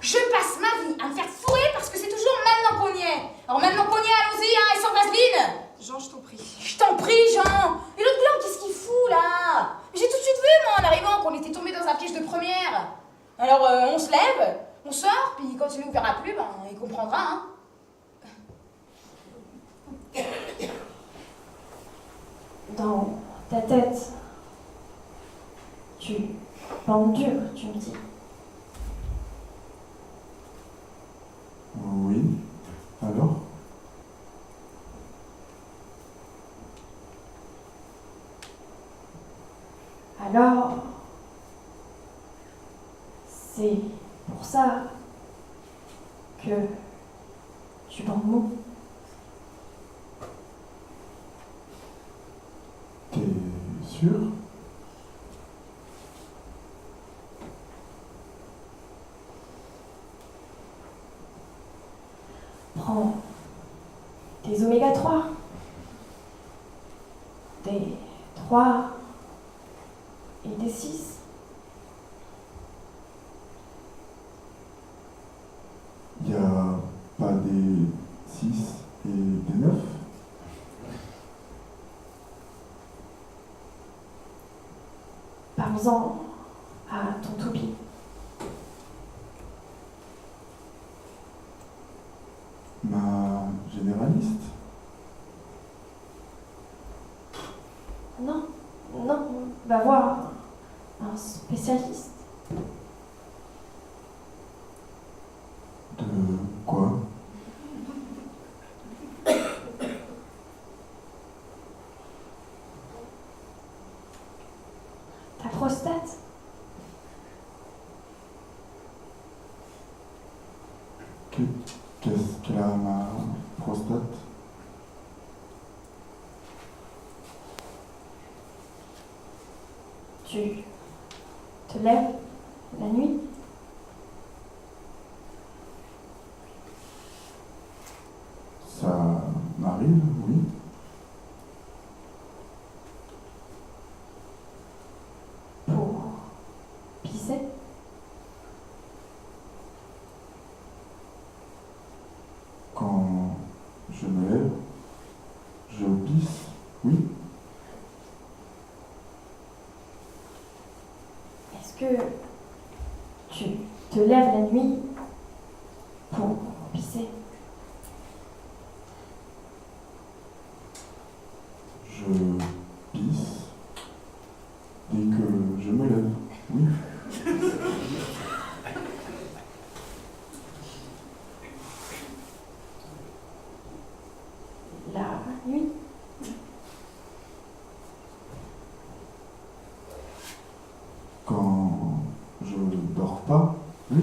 [SPEAKER 2] je passe ma vie à me faire fourrer parce que c'est toujours maintenant qu'on y est. Alors maintenant qu'on y est, allons-y, hein, et sans vaseline.
[SPEAKER 5] Jean, je t'en prie.
[SPEAKER 2] Je t'en prie, Jean. Et l'autre blanc, qu'est-ce qu'il fout là? J'ai tout de suite vu, moi, en arrivant, qu'on était tombé dans un piège de première. Alors on se lève, on sort, puis quand il nous verra plus, ben, il comprendra, hein.
[SPEAKER 4] Dans ta tête, tu penses dur, tu me dis.
[SPEAKER 6] Oui. Alors?
[SPEAKER 4] Alors, c'est pour ça que tu bandes mou.
[SPEAKER 6] T'es sûr?
[SPEAKER 4] Prends des oméga 3, des 3 et des 6.
[SPEAKER 6] Y a pas des 6 et des 9?
[SPEAKER 4] Parle-en à ton toupie.
[SPEAKER 6] Ma généraliste?
[SPEAKER 4] Non, va voir un spécialiste.
[SPEAKER 6] De quoi?
[SPEAKER 4] Ta prostate.
[SPEAKER 6] Qu'est-ce qu'elle a, ma prostate?
[SPEAKER 4] Tu te lèves la nuit.
[SPEAKER 6] Ça m'arrive, oui.
[SPEAKER 4] Pour pisser.
[SPEAKER 6] Quand je me lève, je pisse, oui.
[SPEAKER 4] Est-ce que tu te lèves la nuit pour pisser?
[SPEAKER 6] Je pisse dès que je me lève, oui.
[SPEAKER 4] La nuit.
[SPEAKER 6] Quand je dors pas, oui.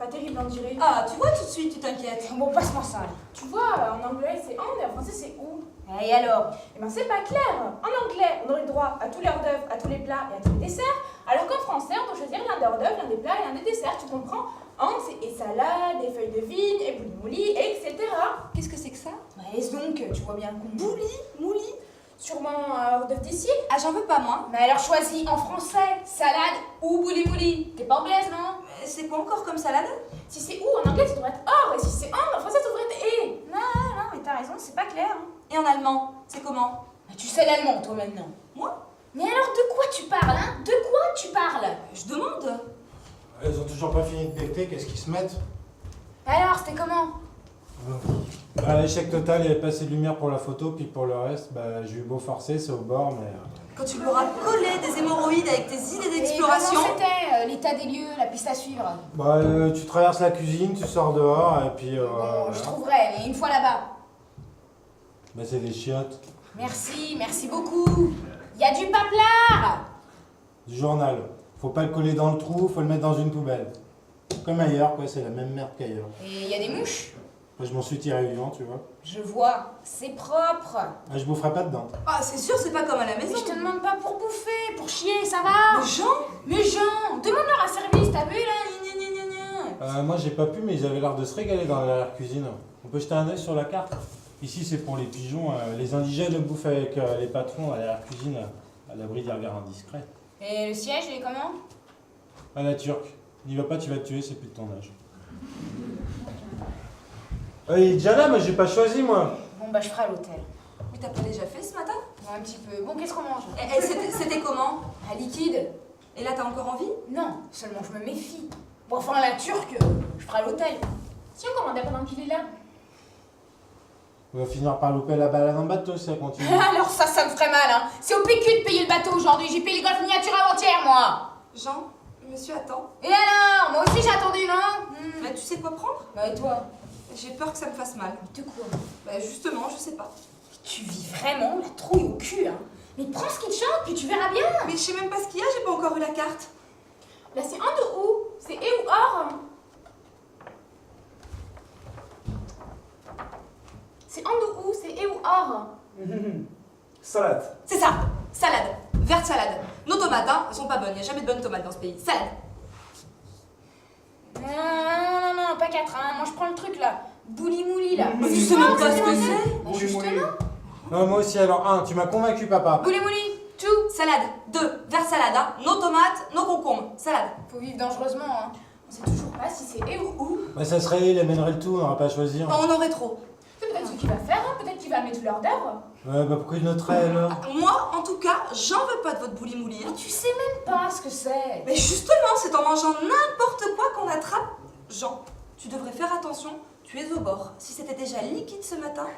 [SPEAKER 2] Pas terrible, on dirait.
[SPEAKER 5] Ah, tu vois tout de suite, tu t'inquiètes.
[SPEAKER 2] Bon, passe-moi ça. Allez. Tu vois, en anglais c'est on et en français c'est où. Et alors? Eh ben c'est pas clair. En anglais, on aurait le droit à tous les hors-d'œuvre, à tous les plats et à tous les desserts, alors qu'en français, on doit choisir l'un des hors-d'œuvre, l'un des plats et l'un des desserts. Tu comprends? On c'est et salade, et feuilles de vigne, et bouli-mouli, etc.
[SPEAKER 5] Qu'est-ce que c'est que ça?
[SPEAKER 2] Bah, laisse donc, tu vois bien qu'on.
[SPEAKER 5] Mouli.
[SPEAKER 2] Sûrement un hors-d'œuvre d'ici.
[SPEAKER 5] Ah, j'en veux pas, moi.
[SPEAKER 2] Mais alors choisis en français, salade ou bouli-mouli. T'es pas anglaise, non?
[SPEAKER 5] C'est quoi encore comme salade?
[SPEAKER 2] Si c'est ou en anglais, ça devrait être or, et si c'est en français, ça devrait être et. Non, mais t'as raison, c'est pas clair. Hein.
[SPEAKER 5] Et en allemand, c'est comment?
[SPEAKER 2] Bah, tu sais l'allemand, toi, maintenant.
[SPEAKER 5] Moi?
[SPEAKER 2] Mais alors, de quoi tu parles, hein? De quoi tu parles?
[SPEAKER 5] Je demande.
[SPEAKER 3] Elles ont toujours pas fini de péter, qu'est-ce qu'ils se mettent?
[SPEAKER 2] Alors, c'était comment?
[SPEAKER 7] Bah, l'échec total, il n'y avait pas assez de lumière pour la photo, puis pour le reste, bah, j'ai eu beau forcer, c'est au bord, mais...
[SPEAKER 5] Quand tu leur as collé des hémorroïdes avec tes idées d'exploration.
[SPEAKER 2] Et comment c'était l'état des lieux, la piste à suivre?
[SPEAKER 7] Bah, tu traverses la cuisine, tu sors dehors, et puis...
[SPEAKER 2] Bon,
[SPEAKER 7] voilà.
[SPEAKER 2] je trouverai, mais une fois là-bas.
[SPEAKER 7] Bah, c'est des chiottes.
[SPEAKER 2] Merci beaucoup. Y a du paplard.
[SPEAKER 7] Du journal. Faut pas le coller dans le trou, faut le mettre dans une poubelle. Comme ailleurs, quoi, c'est la même merde qu'ailleurs.
[SPEAKER 2] Et y a des mouches?
[SPEAKER 7] Moi, je m'en suis tiré vivant, tu vois.
[SPEAKER 2] Je vois, c'est propre.
[SPEAKER 7] Ah, je boufferai pas dedans.
[SPEAKER 5] Ah, c'est sûr, c'est pas comme à la
[SPEAKER 2] Mais
[SPEAKER 5] maison.
[SPEAKER 2] je te demande pas pour bouffer, pour chier, ça va? Mais Jean, demande-leur un service, t'as vu là? Gna, gna, gna, gna.
[SPEAKER 7] Moi, j'ai pas pu, mais ils avaient l'air de se régaler dans l'arrière-cuisine. On peut jeter un œil sur la carte. Ici, c'est pour les pigeons. Les indigènes bouffent avec les patrons à l'arrière-cuisine, à l'abri des regards indiscrets.
[SPEAKER 2] Et le siège, il est comment?
[SPEAKER 7] À la turque. N'y va pas, tu vas te tuer, c'est plus de ton âge. Il est déjà là, mais j'ai pas choisi, moi.
[SPEAKER 2] Bon bah je ferai à l'hôtel.
[SPEAKER 5] Mais t'as pas déjà fait ce matin?
[SPEAKER 2] Bon, un petit peu. Bon, qu'est-ce qu'on mange?
[SPEAKER 5] Et c'était comment?
[SPEAKER 2] Un liquide?
[SPEAKER 5] Et là, t'as encore envie?
[SPEAKER 2] Non, seulement je me méfie. Bon, enfin, la turque, je ferai à l'hôtel. Si on commandait pendant qu'il est là.
[SPEAKER 7] On va finir par louper la balade en bateau si ça continue.
[SPEAKER 2] Alors ça me ferait mal, hein. C'est au PQ de payer le bateau aujourd'hui. J'ai payé le golf miniature avant-hier, moi.
[SPEAKER 5] Jean, monsieur attend.
[SPEAKER 2] Et alors? Moi aussi j'ai attendu, non?
[SPEAKER 5] Bah, tu sais quoi prendre?
[SPEAKER 2] Bah, et toi?
[SPEAKER 5] J'ai peur que ça me fasse mal.
[SPEAKER 2] De quoi?
[SPEAKER 5] Bah, justement, je sais pas.
[SPEAKER 2] Tu vis vraiment la trouille au cul, hein. Mais prends ce qui te chante, puis tu verras bien.
[SPEAKER 5] Mais je sais même pas ce qu'il y a, j'ai pas encore eu la carte.
[SPEAKER 2] Là, c'est en de où? C'est et ou or? C'est en de où? C'est et ou or?
[SPEAKER 1] Salade.
[SPEAKER 5] C'est ça, salade. Verte salade. Nos tomates, hein, elles sont pas bonnes, y a jamais de bonnes tomates dans ce pays. Salade.
[SPEAKER 2] Non, pas 4, hein. Moi, je prends le truc, là. Bouli-mouli, là.
[SPEAKER 5] Mais tu sais même pas ce que c'est.
[SPEAKER 2] Bah, justement.
[SPEAKER 7] Non, moi aussi, alors, 1, tu m'as convaincu, papa.
[SPEAKER 2] Bouli-mouli, tout.
[SPEAKER 5] Salade. 2, verte salade, hein. Nos tomates, nos concombres. Salade.
[SPEAKER 2] Faut vivre dangereusement, hein. On sait toujours pas si c'est et ou où.
[SPEAKER 7] Bah, ça serait, il amènerait le tout, on n'aura pas à choisir.
[SPEAKER 5] On aurait trop.
[SPEAKER 2] C'est peut-être ce qu'il va faire, hein. Peut-être qu'il va amener tout l'heure d'œuvre.
[SPEAKER 7] Ouais, bah pourquoi il noterait alors?
[SPEAKER 5] Moi, en tout cas, j'en veux pas de votre bouli-mouli. Hein.
[SPEAKER 2] Mais tu sais même pas ce que c'est.
[SPEAKER 5] Mais justement, c'est en mangeant n'importe quoi qu'on attrape. Jean, tu devrais faire attention, tu es au bord. Si c'était déjà liquide ce matin.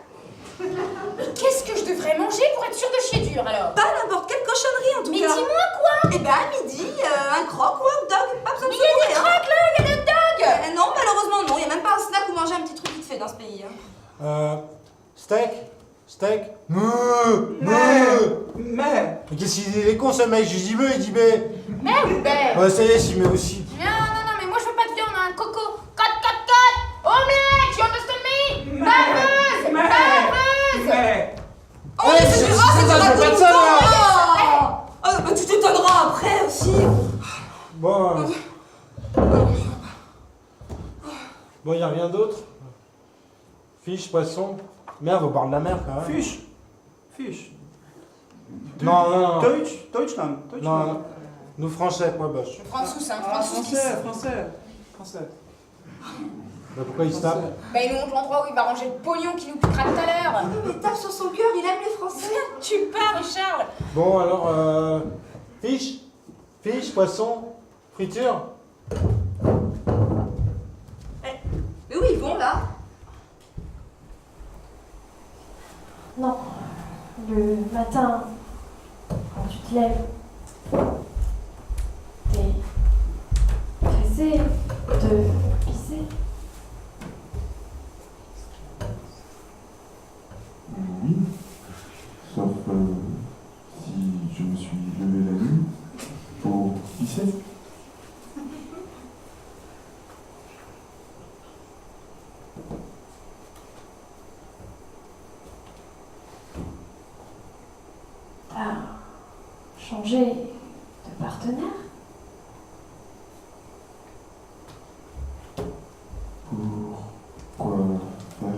[SPEAKER 2] Mais qu'est-ce que je devrais manger pour être sûre de chier dur, alors?
[SPEAKER 5] Pas n'importe quelle cochonnerie en tout
[SPEAKER 2] Mais
[SPEAKER 5] cas.
[SPEAKER 2] dis-moi quoi?
[SPEAKER 5] Eh ben à midi, un croque ou un hot dog. Pas besoin de
[SPEAKER 2] Mais il y a des
[SPEAKER 5] se mourir, hein.
[SPEAKER 2] crocs, là, il y a des hot dogs.
[SPEAKER 5] Non, malheureusement non, il n'y a même pas un snack ou manger un petit truc vite fait dans ce pays. Hein.
[SPEAKER 7] Steak?
[SPEAKER 3] Mais
[SPEAKER 7] Mais qu'est-ce qu'il est con ce mec? Je dis il dit B.
[SPEAKER 2] Mais ou ben?
[SPEAKER 7] Ouais, ça y est, s'y met aussi.
[SPEAKER 2] Non, mais moi je veux pas de viande, hein. Coco. Cote. Omelette, you understand me? Baveuse.
[SPEAKER 5] Oh, mais c'est du
[SPEAKER 7] ça, je veux pas de ça, moi.
[SPEAKER 5] bah, tu t'étonneras après aussi.
[SPEAKER 7] Bon. Bon, y a rien d'autre? Fiche, poisson. Merde, au bord de la mer quand même.
[SPEAKER 3] Fisch.
[SPEAKER 7] Non.
[SPEAKER 3] Deutschland.
[SPEAKER 7] Non, nous français, quoi, boche.
[SPEAKER 2] Français, hein.
[SPEAKER 3] Ah,
[SPEAKER 2] Français.
[SPEAKER 3] français.
[SPEAKER 7] Bah, pourquoi il se tape?
[SPEAKER 2] Bah, il nous montre l'endroit où il va ranger le pognon qui nous piquera tout à l'heure.
[SPEAKER 5] Mais tape sur son cœur, il aime les Français.
[SPEAKER 2] Tu parles, Charles.
[SPEAKER 7] Bon, alors, fiche, poisson, friture.
[SPEAKER 5] Mais où ils vont là?
[SPEAKER 4] Non, le matin, quand tu te lèves, t'es pressé de pisser.
[SPEAKER 6] Oui, sauf si je me suis levé la nuit pour pisser.
[SPEAKER 4] changer de partenaire?
[SPEAKER 6] Pourquoi faire?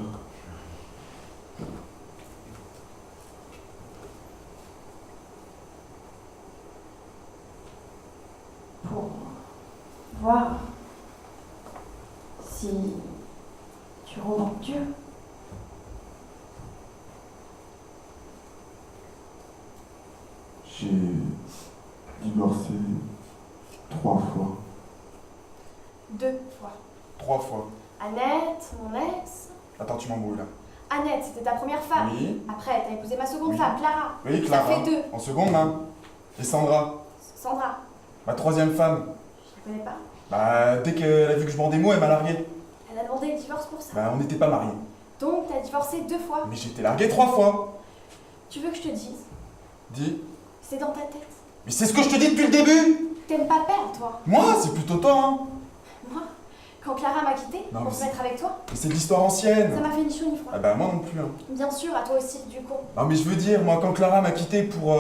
[SPEAKER 4] Pour voir si tu rencontres Dieu.
[SPEAKER 6] J'ai divorcé 3 fois.
[SPEAKER 2] 2 fois.
[SPEAKER 8] 3 fois.
[SPEAKER 2] Annette, mon ex.
[SPEAKER 8] Attends, tu m'embrouilles là.
[SPEAKER 2] Annette, c'était ta première femme.
[SPEAKER 8] Oui.
[SPEAKER 2] Après, t'as épousé ma seconde
[SPEAKER 8] Oui.
[SPEAKER 2] femme, Clara.
[SPEAKER 8] Oui, Clara.
[SPEAKER 2] Ça fait 2.
[SPEAKER 8] En seconde main. Et Sandra,
[SPEAKER 2] Sandra,
[SPEAKER 8] ma 3e femme.
[SPEAKER 2] je la connais pas.
[SPEAKER 8] Bah, dès qu'elle a vu que je vendais mots, elle m'a largué.
[SPEAKER 2] Elle a demandé le divorce pour ça.
[SPEAKER 8] Bah, on n'était pas mariés.
[SPEAKER 2] Donc, t'as divorcé 2 fois.
[SPEAKER 8] Mais j'étais largué 3 fois.
[SPEAKER 2] Tu veux que je te dise?
[SPEAKER 8] Dis.
[SPEAKER 2] C'est dans ta tête.
[SPEAKER 8] Mais c'est ce que je te dis depuis le début.
[SPEAKER 2] T'aimes pas perdre, toi.
[SPEAKER 8] Moi, c'est plutôt toi, hein.
[SPEAKER 2] Moi, quand Clara m'a quitté
[SPEAKER 8] Non,
[SPEAKER 2] pour
[SPEAKER 8] mais
[SPEAKER 2] se mettre avec toi,
[SPEAKER 8] Mais c'est de l'histoire
[SPEAKER 2] ça
[SPEAKER 8] ancienne.
[SPEAKER 2] m'a fait ni chaud ni froid.
[SPEAKER 8] Ah bah, moi non plus, hein.
[SPEAKER 2] Bien sûr, à toi aussi, du con.
[SPEAKER 8] Non, mais je veux dire, moi, quand Clara m'a quitté pour,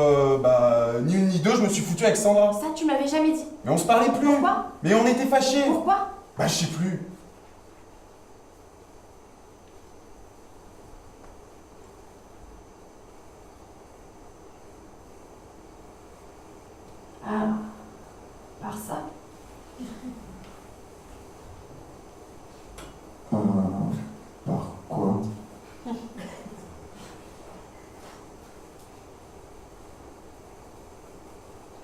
[SPEAKER 8] ni une ni deux, je me suis foutu avec Sandra.
[SPEAKER 2] Ça, tu m'avais jamais dit.
[SPEAKER 8] Mais on se parlait plus.
[SPEAKER 2] Pourquoi?
[SPEAKER 8] Mais on était fâchés.
[SPEAKER 2] Pourquoi?
[SPEAKER 8] Bah, je sais plus.
[SPEAKER 4] Ah, par ça.
[SPEAKER 6] Par quoi?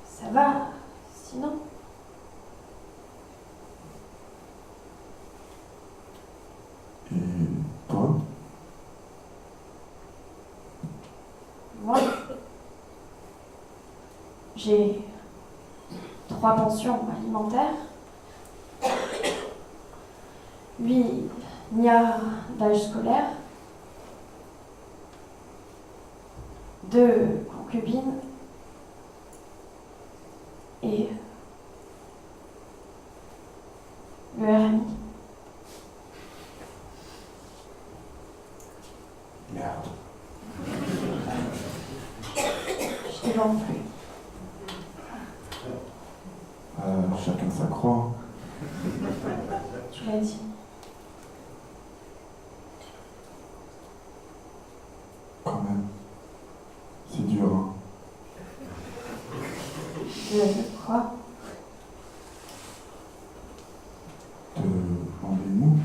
[SPEAKER 4] Ça va, sinon.
[SPEAKER 6] Et toi?
[SPEAKER 4] Moi, j'ai 3 pensions alimentaires, 8 niards d'âge scolaire, 2 concubines et le RMI.
[SPEAKER 3] Merde.
[SPEAKER 4] Je ne vends plus.
[SPEAKER 6] Chacun sa croix.
[SPEAKER 4] Tu l'as dit.
[SPEAKER 6] Quand même. C'est dur, hein.
[SPEAKER 4] De quoi?
[SPEAKER 6] De enlever le mou.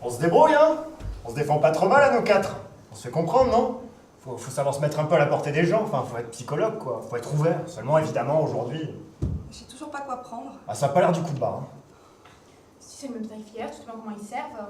[SPEAKER 3] On se débrouille, hein? On se défend pas trop mal à nos 4. On se fait comprendre, non? Faut savoir se mettre un peu à la portée des gens, enfin, faut être psychologue, quoi. Faut être ouvert. Seulement, évidemment, aujourd'hui,
[SPEAKER 5] Je sais toujours pas quoi prendre.
[SPEAKER 3] bah, ça a pas l'air du coup de barre, hein.
[SPEAKER 2] Si c'est le même tarifière, tu sais pas comment ils servent.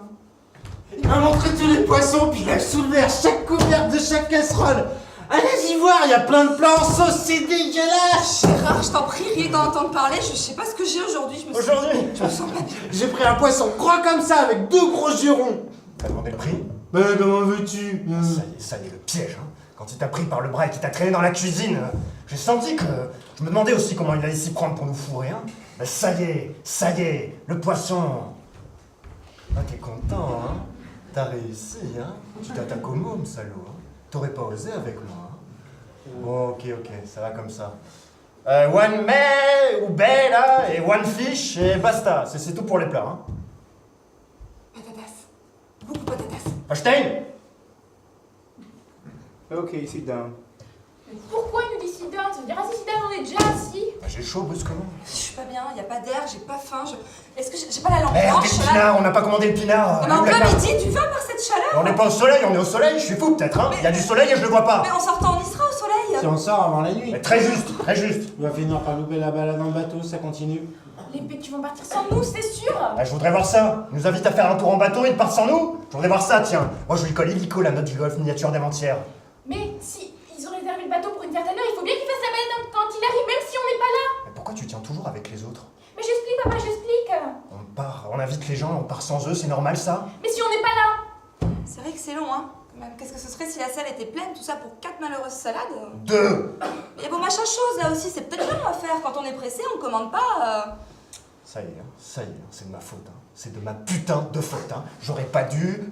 [SPEAKER 9] Il m'a montré tous les poissons, puis il a soulevé à chaque couvercle de chaque casserole. Allez-y voir, il y a plein de plats en sauce, c'est dégueulasse.
[SPEAKER 5] Gérard, je t'en prie, rien d'en entendre parler, je sais pas ce que j'ai aujourd'hui, je me sens pas bien.
[SPEAKER 9] J'ai pris un poisson gras comme ça, avec 2 gros jurons.
[SPEAKER 3] T'as demandé le prix?
[SPEAKER 9] Ben comment veux-tu?
[SPEAKER 3] Ça y est, le piège, hein. Quand il t'a pris par le bras et qu'il t'a traîné dans la cuisine, j'ai senti que... Je me demandais aussi comment il allait s'y prendre pour nous fourrer, hein. Ben ça y est, le poisson. Ah, t'es content, hein? T'as réussi, hein? Tu t'attaques au môme, salaud, hein? T'aurais pas osé avec moi, hein? Bon, ok, ça va comme ça. One mets ou baie, là, et one fish, et basta. C'est tout pour les plats, hein?
[SPEAKER 5] Patatas. Beaucoup patatas.
[SPEAKER 3] Einstein!
[SPEAKER 9] Ok, sit down.
[SPEAKER 2] Mais pourquoi il nous dit sit down? Ça veut dire assis, sit down, on est déjà assis.
[SPEAKER 3] Bah, j'ai chaud brusquement.
[SPEAKER 5] Je suis pas bien, y a pas d'air, j'ai pas faim, Est-ce que j'ai pas la lampe
[SPEAKER 3] Merde,
[SPEAKER 5] blanche
[SPEAKER 3] des
[SPEAKER 5] là?
[SPEAKER 3] pinards, on n'a pas commandé le pinard.
[SPEAKER 5] Non, mais en
[SPEAKER 3] Où la
[SPEAKER 5] plein
[SPEAKER 3] carte?
[SPEAKER 5] midi, du vin par cette chaleur?
[SPEAKER 3] On n'est pas au soleil, on est au soleil, je suis fou peut-être, hein? Il y a du soleil et je le vois pas.
[SPEAKER 5] Mais en sortant, on y sera au soleil.
[SPEAKER 7] Si on sort avant la nuit,
[SPEAKER 3] Mais très juste, très juste.
[SPEAKER 7] on va finir par louper la balade en bateau, ça continue.
[SPEAKER 2] Les pétus vont partir sans nous, c'est sûr.
[SPEAKER 3] Ah, je voudrais voir ça. Il nous invite à faire un tour en bateau, il part sans nous. Je voudrais voir ça, tiens. Moi, je lui colle illico la note du golf miniature d'avant-hier.
[SPEAKER 2] Mais si ils ont réservé le bateau pour une certaine heure, il faut bien qu'ils fassent la balade quand il arrive, même si on n'est pas là.
[SPEAKER 3] Mais pourquoi tu tiens toujours avec les autres?
[SPEAKER 2] Mais j'explique, papa, j'explique.
[SPEAKER 3] On part, on invite les gens, on part sans eux, c'est normal ça?
[SPEAKER 2] Mais si on n'est pas là.
[SPEAKER 5] C'est vrai que c'est long, hein. Quand même, qu'est-ce que ce serait si la salle était pleine, tout ça pour 4 malheureuses salades?
[SPEAKER 3] 2.
[SPEAKER 5] Il y a beau machin chose là aussi, c'est peut-être bien à faire. Quand on est pressé, on commande pas.
[SPEAKER 3] Ça y est, c'est de ma faute, hein. C'est de ma putain de faute, hein. J'aurais pas dû.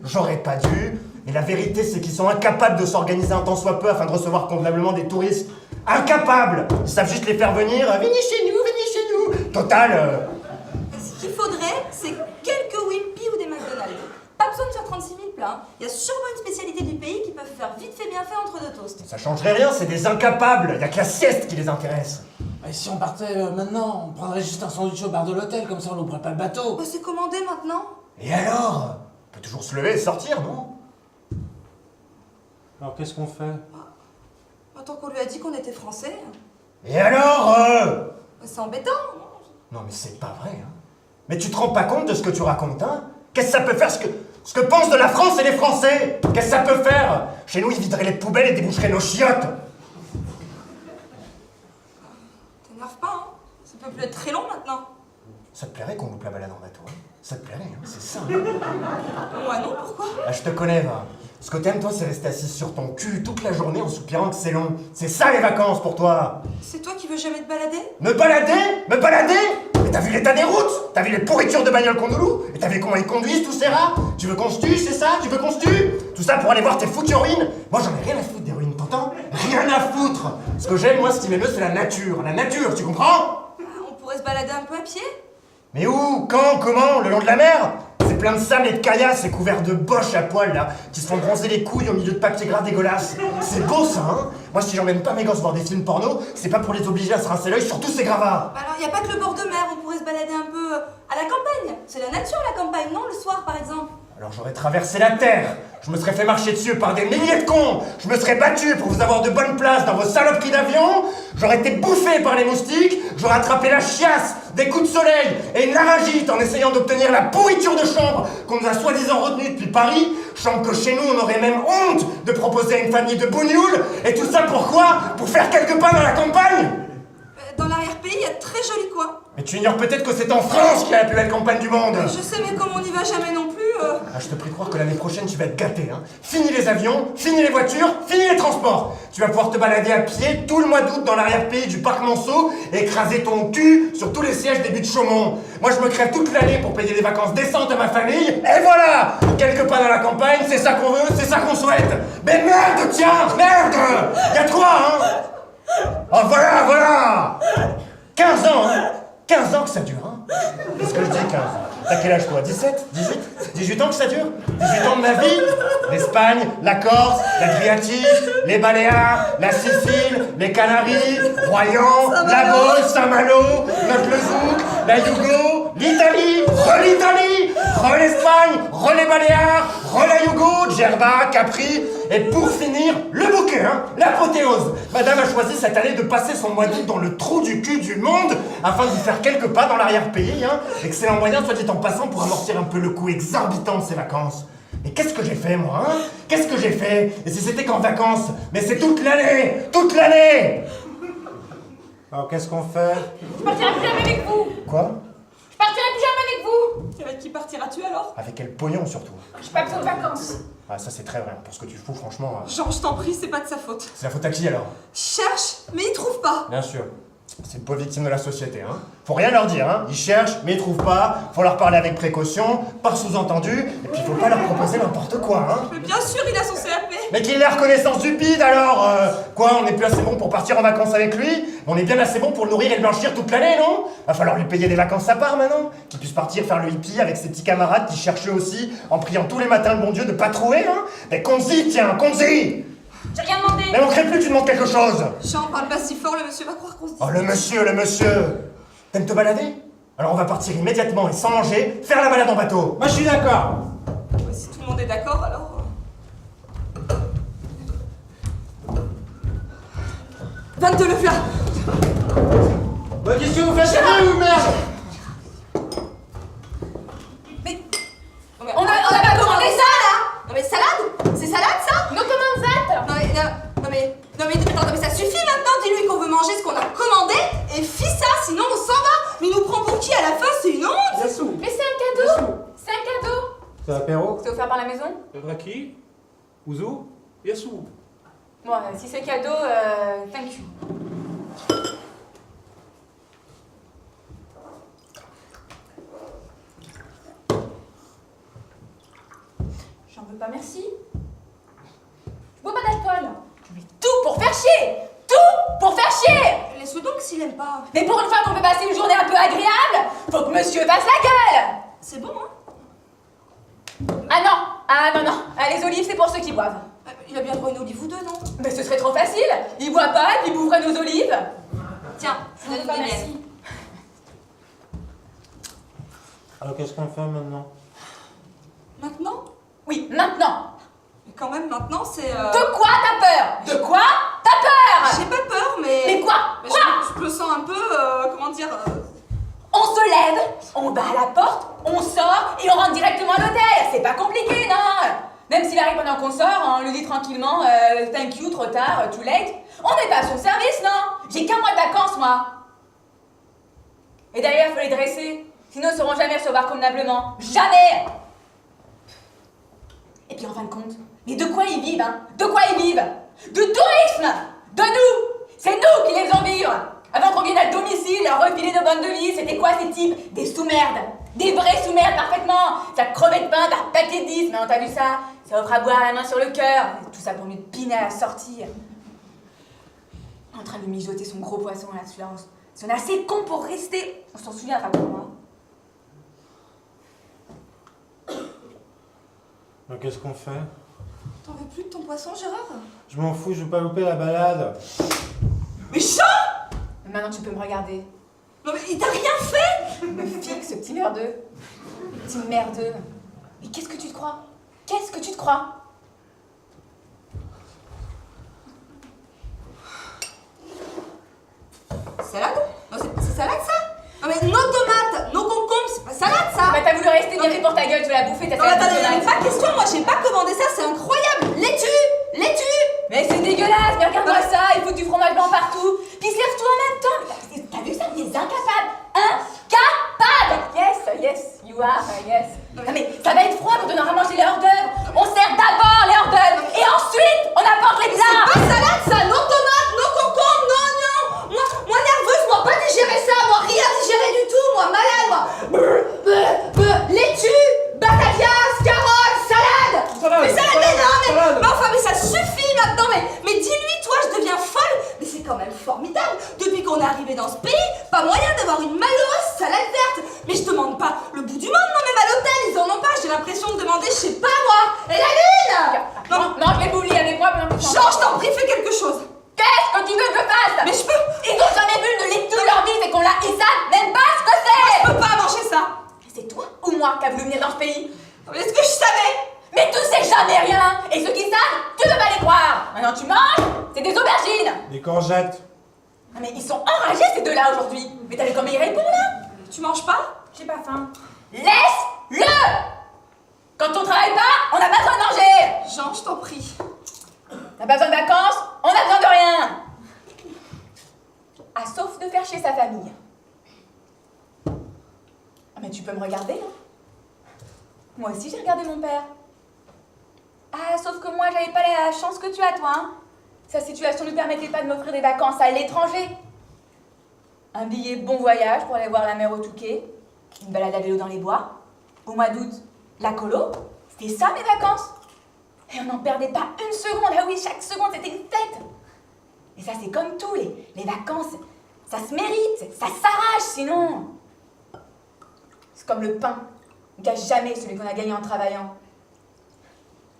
[SPEAKER 3] Et la vérité, c'est qu'ils sont incapables de s'organiser un tant soit peu afin de recevoir convenablement des touristes. Incapables. Ils savent juste les faire venir. Venez chez nous. Total.
[SPEAKER 5] Ce qu'il faudrait, c'est quelques Wimpy ou des McDonald's. Pas besoin de faire 36 000 plats. Il y a sûrement une spécialité du pays qui peuvent faire vite fait bien fait entre deux toasts.
[SPEAKER 3] Ça changerait rien, c'est des incapables. Il y a que la sieste qui les intéresse.
[SPEAKER 9] Et si on partait maintenant, on prendrait juste un sandwich au bar de l'hôtel, comme ça on n'ouvrait pas le bateau.
[SPEAKER 5] Bah, c'est commandé maintenant.
[SPEAKER 3] Et alors? On peut toujours se lever et sortir, non?
[SPEAKER 7] Alors qu'est-ce qu'on fait?
[SPEAKER 5] Tant qu'on lui a dit qu'on était français.
[SPEAKER 3] Et alors
[SPEAKER 5] C'est embêtant.
[SPEAKER 3] Non mais c'est pas vrai, hein. Mais tu te rends pas compte de ce que tu racontes, hein? Qu'est-ce que ça peut faire ce que pensent de la France et les Français? Qu'est-ce que ça peut faire? Chez nous, ils videraient les poubelles et déboucheraient nos chiottes.
[SPEAKER 5] T'énerve pas, hein. Ça peut plus être très long maintenant.
[SPEAKER 3] Ça te plairait qu'on loupe la balade en bateau, hein? Ça te plairait, hein? C'est ça.
[SPEAKER 5] Moi non, pourquoi?
[SPEAKER 3] Ah, je te connais, va. Ce que t'aimes, toi, c'est rester assis sur ton cul toute la journée en soupirant que c'est long. C'est ça, les vacances, pour toi.
[SPEAKER 5] C'est toi qui veux jamais te balader?
[SPEAKER 3] Me balader? Me balader? Mais t'as vu l'état des routes? T'as vu les pourritures de bagnoles qu'on nous loue? Et t'as vu comment ils conduisent, tous ces rats? Tu veux qu'on se tue, c'est ça? Tu veux qu'on se tue? Tout ça pour aller voir tes foutues ruines? Moi, j'en ai rien à foutre des ruines, t'entends? Rien à foutre! Ce que j'aime, moi, ce qui m'émeut, c'est la nature. La nature, tu comprends?
[SPEAKER 5] On pourrait se balader un peu à pied?
[SPEAKER 3] Mais où? Quand? Comment? Le long de la mer? C'est plein de sable et de caillasse, c'est couvert de boches à poil, là, qui se font bronzer les couilles au milieu de papier gras dégueulasse. C'est beau, ça, hein? Moi, si j'emmène pas mes gosses voir des films porno, c'est pas pour les obliger à se rincer l'œil sur tous ces gravats.
[SPEAKER 5] Bah alors, y a pas que le bord de mer, on pourrait se balader un peu à la campagne. C'est la nature, la campagne, non? Le soir, par exemple.
[SPEAKER 3] Alors j'aurais traversé la terre, je me serais fait marcher dessus par des milliers de cons, je me serais battu pour vous avoir de bonnes places dans vos saloperies d'avion, j'aurais été bouffé par les moustiques, j'aurais attrapé la chiasse, des coups de soleil et une laryngite en essayant d'obtenir la pourriture de chambre qu'on nous a soi-disant retenue depuis Paris, chambre que chez nous on aurait même honte de proposer à une famille de bougnoules, et tout ça pourquoi? Pour faire quelques pas dans la campagne?
[SPEAKER 5] Dans l'arrière-pays, il y a de très jolis coins.
[SPEAKER 3] Mais tu ignores peut-être que c'est en France qu'il y a la plus belle campagne du monde.
[SPEAKER 5] Je sais, mais comme on n'y va jamais non plus...
[SPEAKER 3] Ah, je te prie de croire que l'année prochaine tu vas être gâté, hein. Fini les avions, fini les voitures, fini les transports. Tu vas pouvoir te balader à pied tout le mois d'août dans l'arrière-pays du parc Monceau et écraser ton cul sur tous les sièges des buts de Chaumont. Moi je me crève toute l'année pour payer des vacances décentes à ma famille, et voilà! Quelques pas dans la campagne, c'est ça qu'on veut, c'est ça qu'on souhaite. Mais merde, tiens, merde! Y'a de quoi, hein? Oh voilà! 15 ans, hein? 15 ans que ça dure, hein? Qu'est-ce que je dis, 15 ans? T'as quel âge, toi? 17? 18? 18 ans que ça dure? 18 ans de ma vie? L'Espagne, la Corse, l'Adriatique, les Baléares, la Sicile, les Canaries, Royan, la Beauce, Saint-Malo, Note-le-Zouk, la Yougo, l'Italie, l'Espagne, les Baléares, la Yougo, Djerba, Capri, et pour finir, le bouquet, hein, l'apothéose. Madame a choisi cette année de passer son mois d'août dans le trou du cul du monde afin de faire quelques pas dans l'arrière-pays, hein. Excellent moyen, soit dit en passant, pour amortir un peu le coût exorbitant de ses vacances. Mais qu'est-ce que j'ai fait, moi, hein? Qu'est-ce que j'ai fait? Et si c'était qu'en vacances? Mais c'est toute l'année! Toute l'année!
[SPEAKER 7] Alors qu'est-ce qu'on fait?
[SPEAKER 2] Je partirai plus jamais avec vous.
[SPEAKER 3] Quoi?
[SPEAKER 2] Je partirai plus jamais avec vous.
[SPEAKER 5] Avec qui partiras-tu alors?
[SPEAKER 3] Avec quel pognon, surtout?
[SPEAKER 2] J'ai pas besoin de vacances.
[SPEAKER 3] Ah, ça c'est très vrai, pour ce que tu fous, franchement...
[SPEAKER 5] Jean, je t'en prie, c'est pas de sa faute.
[SPEAKER 3] C'est la faute à qui, alors?
[SPEAKER 5] Cherche, mais il trouve pas.
[SPEAKER 3] Bien sûr. C'est une pauvre victime de la société, hein. Faut rien leur dire, hein. Ils cherchent, mais ils trouvent pas. Faut leur parler avec précaution, par sous-entendu, et puis faut pas leur proposer n'importe quoi, hein.
[SPEAKER 5] Mais bien sûr, il a son CAP.
[SPEAKER 3] Mais qu'il ait la reconnaissance du bide, alors quoi, on est plus assez bon pour partir en vacances avec lui? On est bien assez bon pour le nourrir et le blanchir toute l'année, non? Va falloir lui payer des vacances à part, maintenant. Qu'il puisse partir faire le hippie avec ses petits camarades qui cherchent eux aussi, en priant tous les matins le bon Dieu de pas trouver, hein. Mais compte-y, tiens, compte-y!
[SPEAKER 2] J'ai rien demandé.
[SPEAKER 3] Mais manquerait plus que tu demandes quelque chose!
[SPEAKER 5] Jean, parle pas si fort, le monsieur va croire qu'on se dit.
[SPEAKER 3] Oh, le monsieur! T'aimes te balader? Alors on va partir immédiatement et sans manger, faire la balade en bateau!
[SPEAKER 9] Moi je suis d'accord.
[SPEAKER 5] Ouais, si tout le monde est d'accord, alors... Vingt-deux le plat.
[SPEAKER 9] Bah qu'est-ce que vous faites là, ou merde?
[SPEAKER 5] Mais...
[SPEAKER 2] On a pas commandé ça là.
[SPEAKER 5] Non mais salade? C'est salade ça?
[SPEAKER 2] Nos commandes ZAT.
[SPEAKER 5] Non mais ça suffit maintenant, dis-lui qu'on veut manger ce qu'on a commandé et fis ça, sinon on s'en va. Mais il nous prend pour qui à la fin, c'est une honte.
[SPEAKER 9] Yassou.
[SPEAKER 2] Mais c'est un cadeau. C'est un cadeau.
[SPEAKER 7] C'est l'apéro?
[SPEAKER 2] C'est offert par la maison.
[SPEAKER 10] Raki, Ouzou, Yassou.
[SPEAKER 2] Bon, si c'est cadeau, thank you. J'en veux pas, merci. Je bois pas d'alcool. Je mets tout pour faire chier. Tout pour faire chier!
[SPEAKER 5] Laisse-le donc s'il aime pas.
[SPEAKER 2] Mais pour une fois qu'on peut passer une journée un peu agréable, faut que monsieur fasse la gueule!
[SPEAKER 5] C'est bon, hein?
[SPEAKER 2] Ah non, ah, les olives c'est pour ceux qui boivent.
[SPEAKER 5] Il a bien droit à une olive ou deux, non?
[SPEAKER 2] Mais ce serait trop facile, il boit pas et puis il boufferait nos olives.
[SPEAKER 5] Tiens, je te donne des miennes.
[SPEAKER 7] Alors qu'est-ce qu'on fait maintenant?
[SPEAKER 5] Maintenant?
[SPEAKER 2] Oui, maintenant.
[SPEAKER 5] Mais quand même, maintenant, c'est...
[SPEAKER 2] De quoi t'as peur? De quoi t'as peur?
[SPEAKER 5] J'ai pas peur, mais...
[SPEAKER 2] Mais quoi?
[SPEAKER 5] Mais
[SPEAKER 2] Quoi?
[SPEAKER 5] je me sens un peu... comment dire...
[SPEAKER 2] On se lève, on bat à la porte, on sort et on rentre directement à l'hôtel. C'est pas compliqué, non? Même s'il arrive pendant qu'on sort, on lui dit tranquillement thank you, trop tard, too late. On n'est pas à son service, non? J'ai qu'un mois de vacances, moi. Et d'ailleurs, il faut les dresser. Sinon, ils ne sauront jamais recevoir convenablement. Jamais! Et puis en fin de compte, mais de quoi ils vivent, hein? De quoi ils vivent? Du tourisme! De nous! C'est nous qui les faisons vivre! Avant qu'on vienne à domicile, leur refiler nos bandes de lit, c'était quoi ces types? Des sous-merdes! Des vrais sous-merdes parfaitement! Ça crevait de faim par paquet de 10, mais on t'a vu ça? Ça offre à boire la main sur le cœur. Tout ça pour lui piner à la sortie. En train de mijoter son gros poisson là, celui-là. On est assez con pour rester. On s'en souviendra pour moi.
[SPEAKER 7] Alors qu'est-ce qu'on fait?
[SPEAKER 5] T'en veux plus de ton poisson, Gérard?
[SPEAKER 7] Je m'en fous, je veux pas louper la balade.
[SPEAKER 5] Mais chat!
[SPEAKER 2] Maintenant tu peux me regarder.
[SPEAKER 5] Non mais il t'a rien fait!
[SPEAKER 2] Me fixe, ce petit merdeux. Petit merdeux. Mais qu'est-ce que tu te crois? Qu'est-ce que tu te crois?
[SPEAKER 5] Salade? Non, c'est salade ça? Non mais nos tomates, nos concombres, c'est pas salade ça!
[SPEAKER 2] Bah t'as voulu rester garé pour ta gueule, tu l'as bouffé, t'as
[SPEAKER 5] Non
[SPEAKER 2] fait
[SPEAKER 5] mais
[SPEAKER 2] la
[SPEAKER 5] attendez,
[SPEAKER 2] tomate.
[SPEAKER 5] pas question, moi j'ai pas commandé ça, c'est incroyable! Laitue! Laitue!
[SPEAKER 2] Mais c'est dégueulasse, mais regarde-moi ça, il faut du fromage blanc partout. Puis serve tout en même temps. Mais t'as vu ça? Il est incapable. Incapable! Yes, you are, yes. Non mais ça va être froid quand on aura mangé les hors d'œuvre. On sert d'abord les hors d'œuvre et ensuite on apporte les plats.
[SPEAKER 5] C'est pas salade ça! Nos tomates, nos concombres, nos oignons! Moi nerveuse, moi pas digérer ça, moi rien digérer du tout, moi malade, moi! Laitue! Batavias, carottes, salade! Mais salade, mais non, mais enfin, mais ça suffit maintenant, mais dis-lui, toi, je deviens folle! Mais c'est quand même formidable! Depuis qu'on est arrivé dans ce pays, pas moyen d'avoir une malheureuse salade verte! Mais je demande pas le bout du monde, non, même à l'hôtel, ils en ont pas, j'ai l'impression de demander, je sais pas moi! Et la lune!
[SPEAKER 2] Non, je vais bouillir avec moi pendant que tu
[SPEAKER 5] Jean, je t'en prie, fais quelque chose!
[SPEAKER 2] Qu'est-ce que tu veux que je fasse?
[SPEAKER 5] Mais je peux!
[SPEAKER 2] Ils ont jamais vu de lecture leur vie, c'est qu'on l'a, ils savent même pas ce que c'est!
[SPEAKER 5] Je peux pas manger ça!
[SPEAKER 2] C'est toi ou moi qui a voulu venir dans ce pays?
[SPEAKER 5] Est-ce que je savais?
[SPEAKER 2] Mais tu sais jamais rien! Et ceux qui savent, tu peux pas les croire! Maintenant tu manges, c'est des aubergines!
[SPEAKER 7] Des courgettes.
[SPEAKER 2] Ah mais ils sont enragés ces deux-là aujourd'hui! Mais t'as vu comment ils répondent là?
[SPEAKER 5] Tu manges pas?
[SPEAKER 2] J'ai pas faim. Laisse-le! Quand on travaille pas, on n'a pas besoin de manger!
[SPEAKER 5] Jean, je t'en prie.
[SPEAKER 2] T'as pas besoin de vacances, on a besoin de rien! Ah, sauf de faire chez sa famille. Ah mais tu peux me regarder, hein? Moi aussi j'ai regardé mon père. Ah, sauf que moi j'avais pas la chance que tu as toi, hein? Sa situation ne lui permettait pas de m'offrir des vacances à l'étranger. Un billet bon voyage pour aller voir la mer au Touquet, une balade à vélo dans les bois. Au mois d'août, la colo, c'était ça mes vacances. Et on n'en perdait pas une seconde, ah oui, chaque seconde c'était une fête. Et ça c'est comme tout, les vacances, ça se mérite, ça s'arrache sinon. C'est comme le pain, on gâche jamais celui qu'on a gagné en travaillant.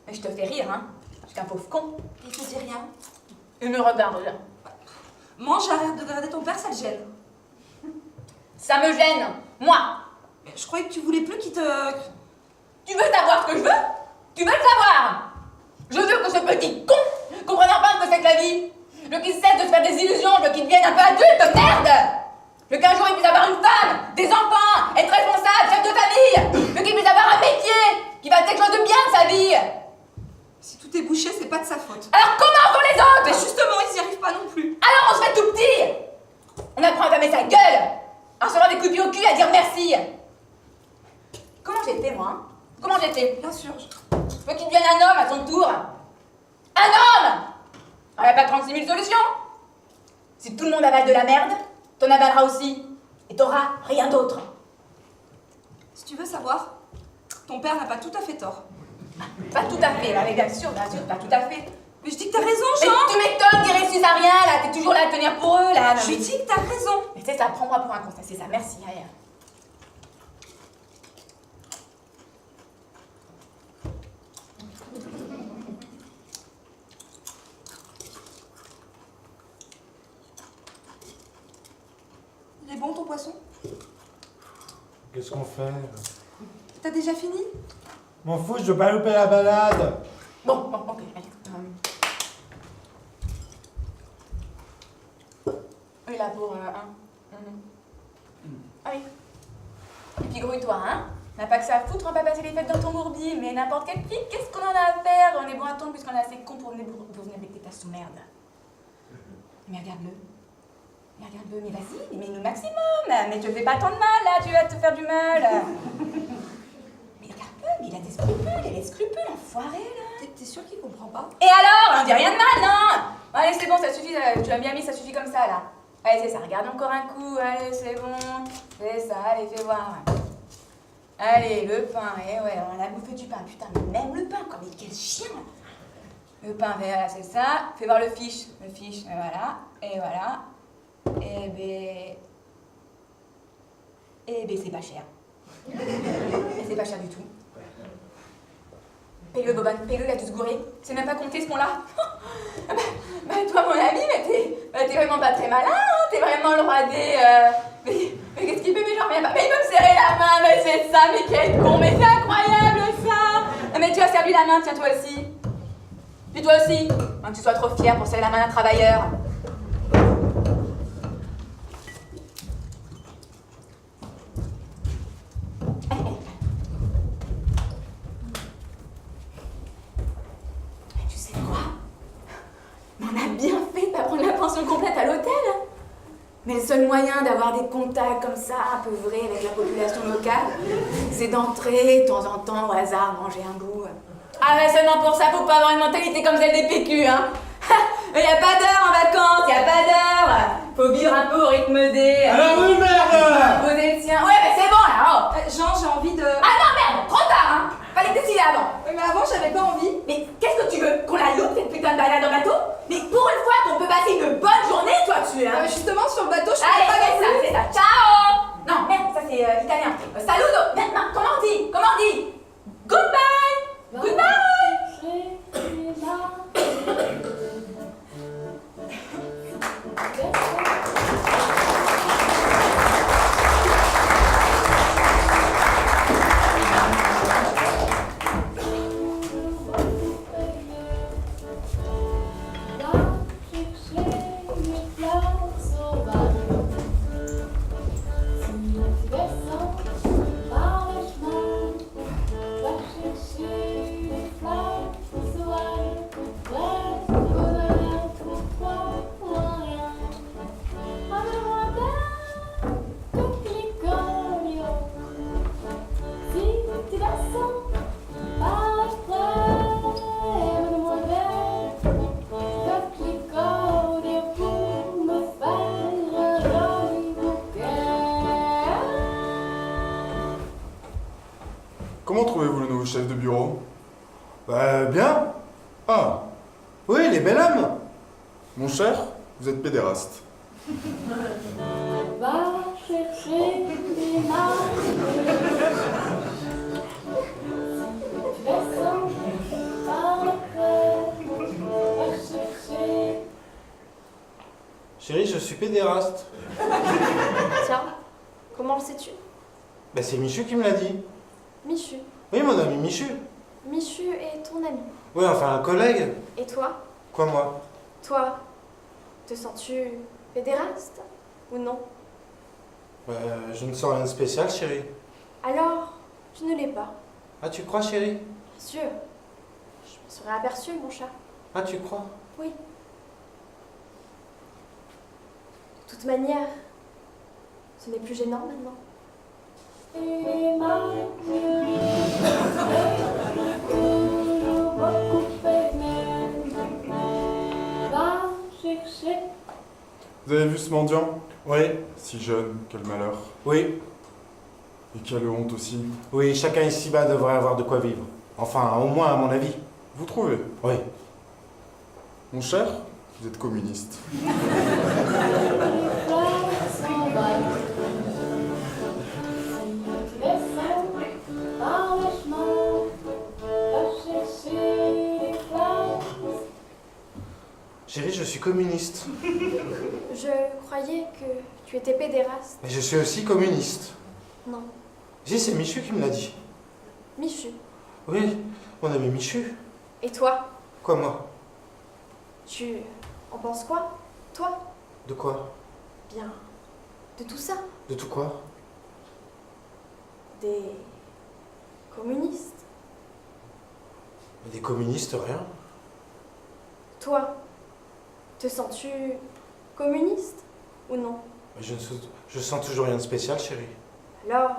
[SPEAKER 2] Mais je te fais rire, hein, je suis un pauvre con.
[SPEAKER 5] Il te dit rien.
[SPEAKER 2] Il me regarde là.
[SPEAKER 5] Mange, arrête de regarder ton père, ça te gêne.
[SPEAKER 2] Ça me gêne, moi.
[SPEAKER 5] Mais je croyais que tu voulais plus qu'il te...
[SPEAKER 2] Tu veux savoir ce que je veux? Tu veux le savoir? Je veux que ce petit con comprenne enfin ce que c'est que la vie. Je veux qu'il cesse de se faire des illusions, je veux qu'il devienne un peu adulte, merde. Je veux qu'un jour il puisse avoir une femme, des enfants, être responsable, chef de famille. Je veux qu'il puisse avoir un métier qui va être quelque chose de bien de sa vie.
[SPEAKER 5] Si tout est bouché, c'est pas de sa faute.
[SPEAKER 2] Alors comment font les autres?
[SPEAKER 5] Mais justement, ils y arrivent pas non plus.
[SPEAKER 2] Alors on se fait tout petit. On apprend à fermer sa gueule, en se rend des coups de pied au cul, à dire merci. Comment j'ai fait moi, hein? Comment j'ai fait?
[SPEAKER 5] Bien sûr.
[SPEAKER 2] Je veux qu'il devienne un homme à son tour. Un homme! Il n'y a pas 36 000 solutions. Si tout le monde avale de la merde, t'en avaleras aussi. Et t'auras rien d'autre.
[SPEAKER 5] Si tu veux savoir, ton père n'a pas tout à fait tort.
[SPEAKER 2] Pas tout à fait, mais bien sûr, pas tout à fait.
[SPEAKER 5] Mais je dis que t'as raison,
[SPEAKER 2] Mais
[SPEAKER 5] Jean.
[SPEAKER 2] tu m'étonnes qu'ils réussissent à rien, là. T'es toujours là à tenir pour eux, là. Non,
[SPEAKER 5] Je lui
[SPEAKER 2] mais-
[SPEAKER 5] dis que t'as raison.
[SPEAKER 2] Mais c'est ça, prends-moi pour un constat, c'est ça. Merci, allez.
[SPEAKER 5] Il est bon ton poisson?
[SPEAKER 7] Qu'est-ce qu'on fait?
[SPEAKER 5] T'as déjà fini?
[SPEAKER 7] M'en fous, je veux pas louper la balade.
[SPEAKER 2] Bon, ok, allez. Oui, là, pour un. Ah oui. Et puis grouille-toi, hein. On n'a pas que ça à foutre, on va pas passer les fêtes dans ton bourbier, mais n'importe quel prix, qu'est-ce qu'on en a à faire? On est bon à attendre puisqu'on est assez con pour venir avec tes tasses sous merde. Mais regarde-le. Mais regarde-le, mais vas-y, mets-nous le maximum. Mais te fais pas tant de mal, là, tu vas te faire du mal. Mais regarde-le, mais il a des scrupules, l'enfoiré, là.
[SPEAKER 5] T'es sûr qu'il comprend pas?
[SPEAKER 2] Et alors? On dit rien de mal, non? Allez, c'est bon, ça suffit, tu l'as bien mis, ça suffit comme ça, là. Allez, c'est ça, regarde encore un coup, allez, c'est bon. C'est ça, allez, fais voir. Allez, le pain, et ouais, on a bouffé du pain, putain, mais même le pain, quoi, mais quel chien! Le pain, voilà, c'est ça. Fais voir le fiche, et voilà, et voilà. C'est pas cher. C'est pas cher du tout. Paye-le, Boban, paye-le, il a dû se gourer. C'est même pas compté ce qu'on-là. Bah, toi, mon ami, t'es vraiment pas très malin, hein. T'es vraiment le roi des. Mais qu'est-ce qu'il fait? Mais j'en reviens pas. Mais il peut me serrer la main, mais c'est ça, mais quel con, mais c'est incroyable ça! Mais tu vas serrer lui la main, tiens, toi aussi. Puis toi aussi, hein, que tu sois trop fier pour serrer la main d'un travailleur. Tu sais quoi? On a bien fait de pas prendre la pension complète à l'hôtel. Mais le seul moyen d'avoir des contacts comme ça, un peu vrais avec la population locale, c'est d'entrer de temps en temps au hasard manger un bout. Ah mais seulement pour ça, faut pas avoir une mentalité comme celle des PQ, hein. Y a pas d'heure en vacances, y a pas d'heure. Faut vivre un peu au rythme des...
[SPEAKER 9] Alors oui, merde!
[SPEAKER 2] Poser le sien. Ouais mais c'est bon là, oh.
[SPEAKER 5] Jean, j'ai envie de...
[SPEAKER 2] Ah non merde, trop tard, hein. Fallait décider avant.
[SPEAKER 5] Oui, mais avant, j'avais pas envie.
[SPEAKER 2] Mais qu'est-ce que tu veux? Qu'on la loupe cette putain de balade en bateau? Mais pour une fois qu'on peut passer une bonne journée, toi tu hein.
[SPEAKER 5] Justement, sur le bateau, je
[SPEAKER 2] Allez,
[SPEAKER 5] peux pas non plus.
[SPEAKER 2] c'est ça. Ciao! Non, merde, ça c'est italien. Saludo! Merde, non, comment on dit? Comment on dit? Goodbye! Goodbye!
[SPEAKER 8] Comment trouvez-vous le nouveau chef de bureau?
[SPEAKER 3] Bien.
[SPEAKER 8] Ah,
[SPEAKER 3] Oui, il est bel homme.
[SPEAKER 8] mon cher, vous êtes pédéraste.
[SPEAKER 4] Va chercher des marques. Descends par le creux. Va chercher.
[SPEAKER 7] Chérie, je suis pédéraste.
[SPEAKER 11] Tiens, comment le sais-tu?
[SPEAKER 7] Bah c'est Michu qui me l'a dit.
[SPEAKER 11] Michu.
[SPEAKER 7] Oui, mon ami Michu.
[SPEAKER 11] Michu est ton ami.
[SPEAKER 7] Oui, enfin un collègue.
[SPEAKER 11] Et toi?
[SPEAKER 7] Quoi moi?
[SPEAKER 11] Toi, te sens-tu pédéraste ou non?
[SPEAKER 7] Je ne sens rien de spécial, chérie.
[SPEAKER 11] Alors, tu ne l'es pas.
[SPEAKER 7] Ah, tu crois, chérie?
[SPEAKER 11] Bien sûr. Je m'en serais aperçue, mon chat.
[SPEAKER 7] Ah, tu crois?
[SPEAKER 11] Oui. De toute manière, ce n'est plus gênant maintenant.
[SPEAKER 4] Et Marguerite est toujours beaucoup aimée. Va chercher.
[SPEAKER 8] Vous avez vu ce mendiant?
[SPEAKER 7] Oui.
[SPEAKER 8] Si jeune, quel malheur.
[SPEAKER 7] Oui.
[SPEAKER 8] Et quelle honte aussi.
[SPEAKER 7] Oui, chacun ici-bas devrait avoir de quoi vivre. Enfin, au moins à mon avis.
[SPEAKER 8] Vous trouvez?
[SPEAKER 7] Oui.
[SPEAKER 8] Mon cher, vous êtes communiste.
[SPEAKER 4] Les fleurs s'envolent. Si tu descends par le chemin, va chercher les fleurs.
[SPEAKER 9] Chérie, je suis communiste.
[SPEAKER 11] Je croyais que tu étais pédéraste.
[SPEAKER 9] Mais je suis aussi communiste.
[SPEAKER 11] Non.
[SPEAKER 9] Si, c'est Michu qui me l'a dit.
[SPEAKER 11] Michu.
[SPEAKER 9] Oui, mon ami Michu.
[SPEAKER 11] Et toi?
[SPEAKER 9] Quoi, moi?
[SPEAKER 11] Tu en penses quoi? Toi?
[SPEAKER 9] De quoi?
[SPEAKER 11] Bien. De tout ça?
[SPEAKER 9] De tout quoi?
[SPEAKER 11] Des communistes.
[SPEAKER 9] Mais des communistes, rien.
[SPEAKER 11] Toi, te sens-tu communiste ou non?
[SPEAKER 9] Mais je sens toujours rien de spécial, chérie.
[SPEAKER 11] Alors,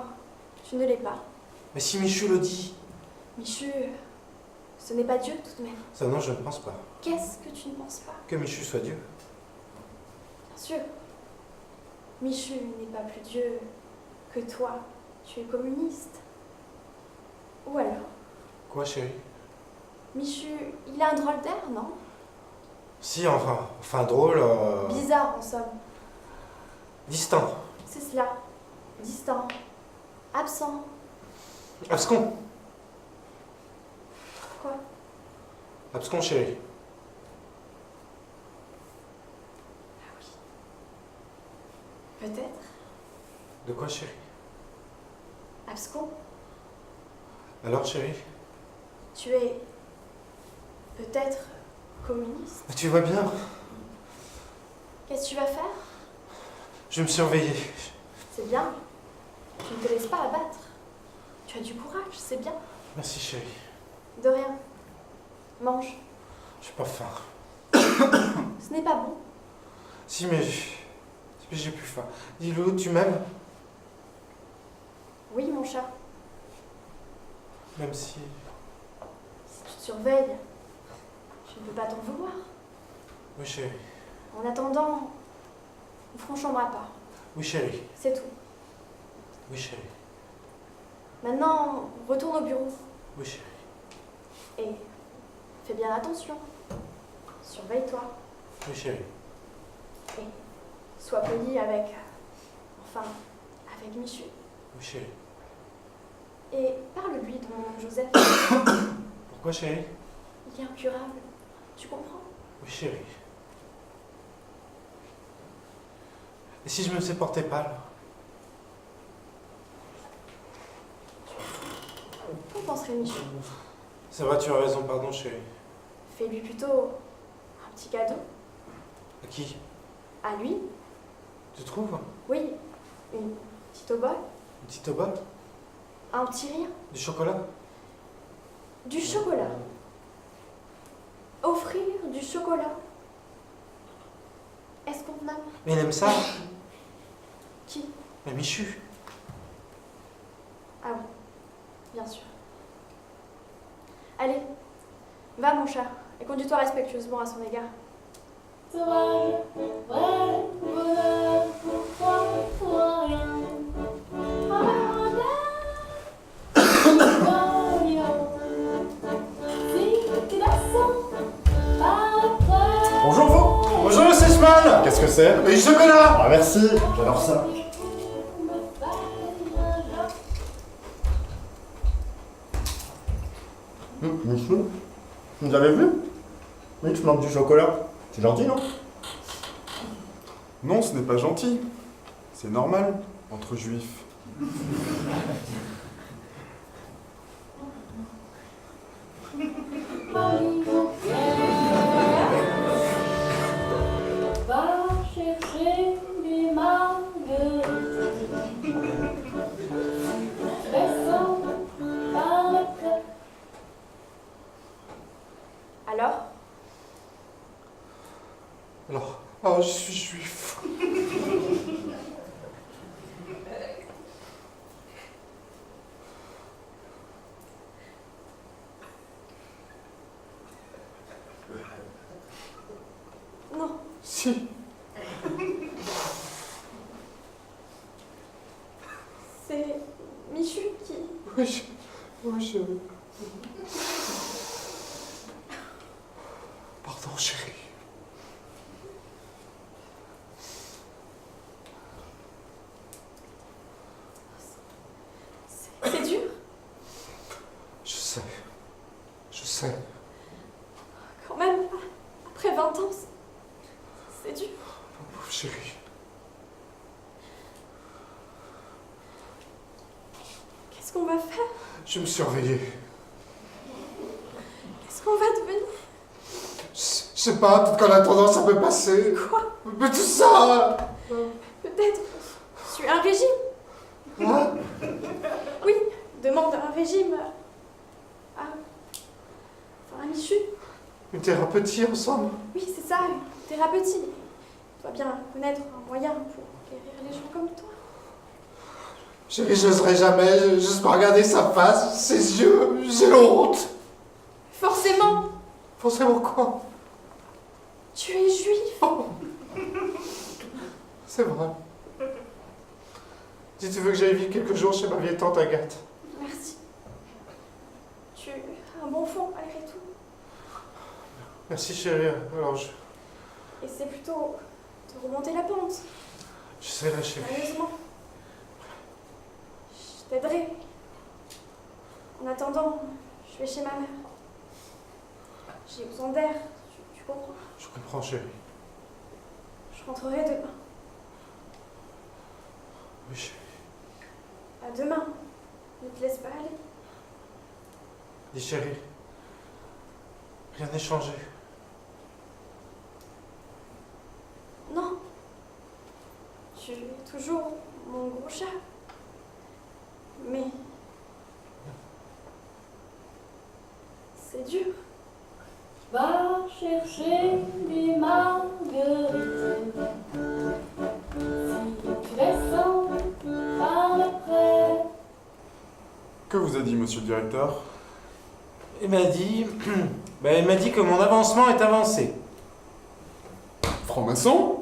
[SPEAKER 11] tu ne l'es pas.
[SPEAKER 9] Mais si Michu le dit.
[SPEAKER 11] Michu, ce n'est pas Dieu tout de même.
[SPEAKER 9] Ça, non, je ne pense pas.
[SPEAKER 11] Qu'est-ce que tu ne penses pas?
[SPEAKER 9] Que Michu soit Dieu.
[SPEAKER 11] Bien sûr. Michu n'est pas plus Dieu que toi. Tu es communiste. Ou alors,
[SPEAKER 9] Quoi, chérie?
[SPEAKER 11] Michu, il a un drôle d'air, non?
[SPEAKER 9] Si, enfin drôle.
[SPEAKER 11] Bizarre en somme.
[SPEAKER 9] Distant.
[SPEAKER 11] C'est cela. Distant. Absent.
[SPEAKER 9] Abscon.
[SPEAKER 11] Quoi?
[SPEAKER 9] Abscon, chérie.
[SPEAKER 11] Peut-être.
[SPEAKER 9] De quoi, chérie?
[SPEAKER 11] Abscon.
[SPEAKER 9] Alors, chérie?
[SPEAKER 11] Tu es peut-être communiste.
[SPEAKER 9] Mais tu vois bien,
[SPEAKER 11] Qu'est-ce que tu vas faire?
[SPEAKER 9] je vais me surveiller.
[SPEAKER 11] C'est bien. Tu ne te laisses pas abattre. Tu as du courage, c'est bien.
[SPEAKER 9] Merci, chérie.
[SPEAKER 11] De rien. Mange.
[SPEAKER 9] J'ai pas faim.
[SPEAKER 11] Ce n'est pas bon.
[SPEAKER 9] Si, mais j'ai plus faim. Dis-le, tu m'aimes?
[SPEAKER 11] Oui, mon chat.
[SPEAKER 9] Même si...
[SPEAKER 11] Si tu te surveilles, je ne peux pas t'en vouloir.
[SPEAKER 9] Oui, chérie.
[SPEAKER 11] En attendant, ne franchira pas.
[SPEAKER 9] Oui, chérie.
[SPEAKER 11] C'est tout.
[SPEAKER 9] Oui, chérie.
[SPEAKER 11] Maintenant, retourne au bureau.
[SPEAKER 9] Oui, chérie.
[SPEAKER 11] Et fais bien attention. Surveille-toi.
[SPEAKER 9] Oui, chérie.
[SPEAKER 11] Et sois poli avec... Enfin, avec Michu.
[SPEAKER 9] Oui, chérie.
[SPEAKER 11] Et parle-lui de mon oncle Joseph.
[SPEAKER 9] Pourquoi, chérie?
[SPEAKER 11] Il est incurable. Tu comprends?
[SPEAKER 9] Oui, chérie. Et si je me faisais porter pâle?
[SPEAKER 11] Qu'en penserait Michu?
[SPEAKER 9] Ça va, tu as raison, pardon, chérie.
[SPEAKER 11] Fais-lui plutôt un petit cadeau.
[SPEAKER 9] À qui?
[SPEAKER 11] À lui?
[SPEAKER 9] Tu trouves?
[SPEAKER 11] Oui. Une petite obole.
[SPEAKER 9] Une petite obole?
[SPEAKER 11] Un petit rien.
[SPEAKER 9] Du chocolat?
[SPEAKER 11] Du chocolat. Offrir du chocolat. Est-ce convenable?
[SPEAKER 9] Mais il aime ça?
[SPEAKER 11] Qui?
[SPEAKER 9] Mais Michu.
[SPEAKER 11] Ah oui, bien sûr. Allez, va mon chat, et conduis-toi respectueusement à son égard.
[SPEAKER 4] Sauvage, vrai, bonheur, pour toi, pour rien.
[SPEAKER 3] Bonjour vous!
[SPEAKER 8] Bonjour, c'est Smal.
[SPEAKER 3] Qu'est-ce que c'est?
[SPEAKER 8] Et du chocolat.
[SPEAKER 3] Ah merci, j'adore ça. Monsieur, vous avez vu? Oui, je manque du chocolat. C'est gentil, non?
[SPEAKER 8] Non, ce n'est pas gentil. C'est normal, entre juifs.
[SPEAKER 4] Va chercher des marguerites. Descends par le pré.
[SPEAKER 11] Alors?
[SPEAKER 9] Alors, oh, je suis juif.
[SPEAKER 11] Non.
[SPEAKER 9] Si.
[SPEAKER 11] C'est Michu qui...
[SPEAKER 9] Oui, oui, je... Pardon, chéri.
[SPEAKER 11] C'est dur.
[SPEAKER 9] Je sais. Je sais.
[SPEAKER 11] Quand même, après 20 ans, c'est dur.
[SPEAKER 9] Pauvre chéri.
[SPEAKER 11] Qu'est-ce qu'on va faire?
[SPEAKER 9] Je vais me surveiller.
[SPEAKER 11] Qu'est-ce qu'on va devenir?
[SPEAKER 9] Je sais pas, peut-être qu'en attendant ça peut passer.
[SPEAKER 11] Quoi?
[SPEAKER 9] Mais tout ça.
[SPEAKER 11] Peut-être suivre un régime.
[SPEAKER 9] Hein?
[SPEAKER 11] Oui, demande un régime à Michu.
[SPEAKER 9] Une thérapeutie ensemble.
[SPEAKER 11] Oui, c'est ça, une thérapeutie. Tu dois bien connaître un moyen pour guérir les gens comme toi.
[SPEAKER 9] Chérie, j'oserais jamais, j'ose pas regarder sa face, ses yeux, j'ai honte.
[SPEAKER 11] Forcément,
[SPEAKER 9] Forcément quoi?
[SPEAKER 11] tu es juif.
[SPEAKER 9] C'est vrai. Si tu veux que j'aille vivre quelques jours chez ma vieille tante Agathe.
[SPEAKER 11] Merci. Tu as un bon fond malgré tout.
[SPEAKER 9] Merci chérie, alors je
[SPEAKER 11] Et c'est plutôt de remonter la pente,
[SPEAKER 9] serai là chérie.
[SPEAKER 11] sérieusement. Je t'aiderai. En attendant, je vais chez ma mère. J'ai besoin d'air, tu comprends?
[SPEAKER 9] Je comprends chérie.
[SPEAKER 11] Je rentrerai demain.
[SPEAKER 9] Oui chérie.
[SPEAKER 11] À demain. Ne te laisse pas aller.
[SPEAKER 9] Dis chérie. Rien n'est changé.
[SPEAKER 11] Non. Tu es toujours mon gros chat. Mais... c'est dur.
[SPEAKER 4] Va chercher des marguerites. Si tu descends par le pré.
[SPEAKER 8] Que vous a dit, monsieur le directeur?
[SPEAKER 7] Il m'a dit... il m'a dit que mon avancement est avancé.
[SPEAKER 8] Franc-maçon?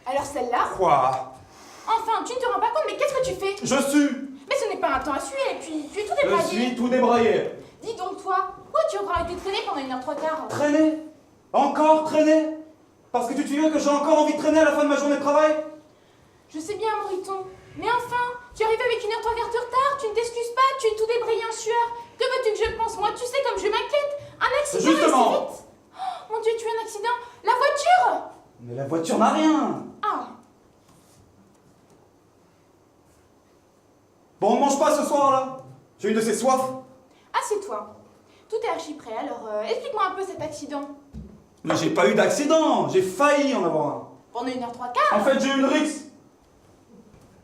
[SPEAKER 2] Alors celle-là?
[SPEAKER 9] Quoi?
[SPEAKER 2] Enfin, tu ne te rends pas compte, mais qu'est-ce que tu fais?
[SPEAKER 1] Je suis.
[SPEAKER 2] Mais ce n'est pas un temps à suer, et puis tu es tout
[SPEAKER 1] Je
[SPEAKER 2] débraillé.
[SPEAKER 1] suis tout débraillé.
[SPEAKER 2] Dis donc toi, pourquoi tu as encore été traîné pendant 1h03?
[SPEAKER 12] Traîner? Encore traîner? Parce que tu te souviens que j'ai encore envie de traîner à la fin de ma journée de travail?
[SPEAKER 2] Je sais bien, Moriton. Mais enfin, tu arrives avec 1h03 de retard, tu ne t'excuses pas, tu es tout débrayé en sueur. Que veux-tu que je pense? Moi, tu sais comme je m'inquiète. Un accident
[SPEAKER 12] Justement.
[SPEAKER 2] et si vite. Oh, mon Dieu, tu as un accident. La voiture!
[SPEAKER 12] Mais la voiture n'a rien!
[SPEAKER 2] Ah,
[SPEAKER 12] Bon, on mange pas ce soir là? J'ai une de ces soifs.
[SPEAKER 2] assieds-toi. Tout est archi prêt, alors explique-moi un peu cet accident.
[SPEAKER 12] Mais j'ai pas eu d'accident, j'ai failli en avoir un.
[SPEAKER 2] Pendant 1h03.
[SPEAKER 12] En fait, j'ai eu une rixe.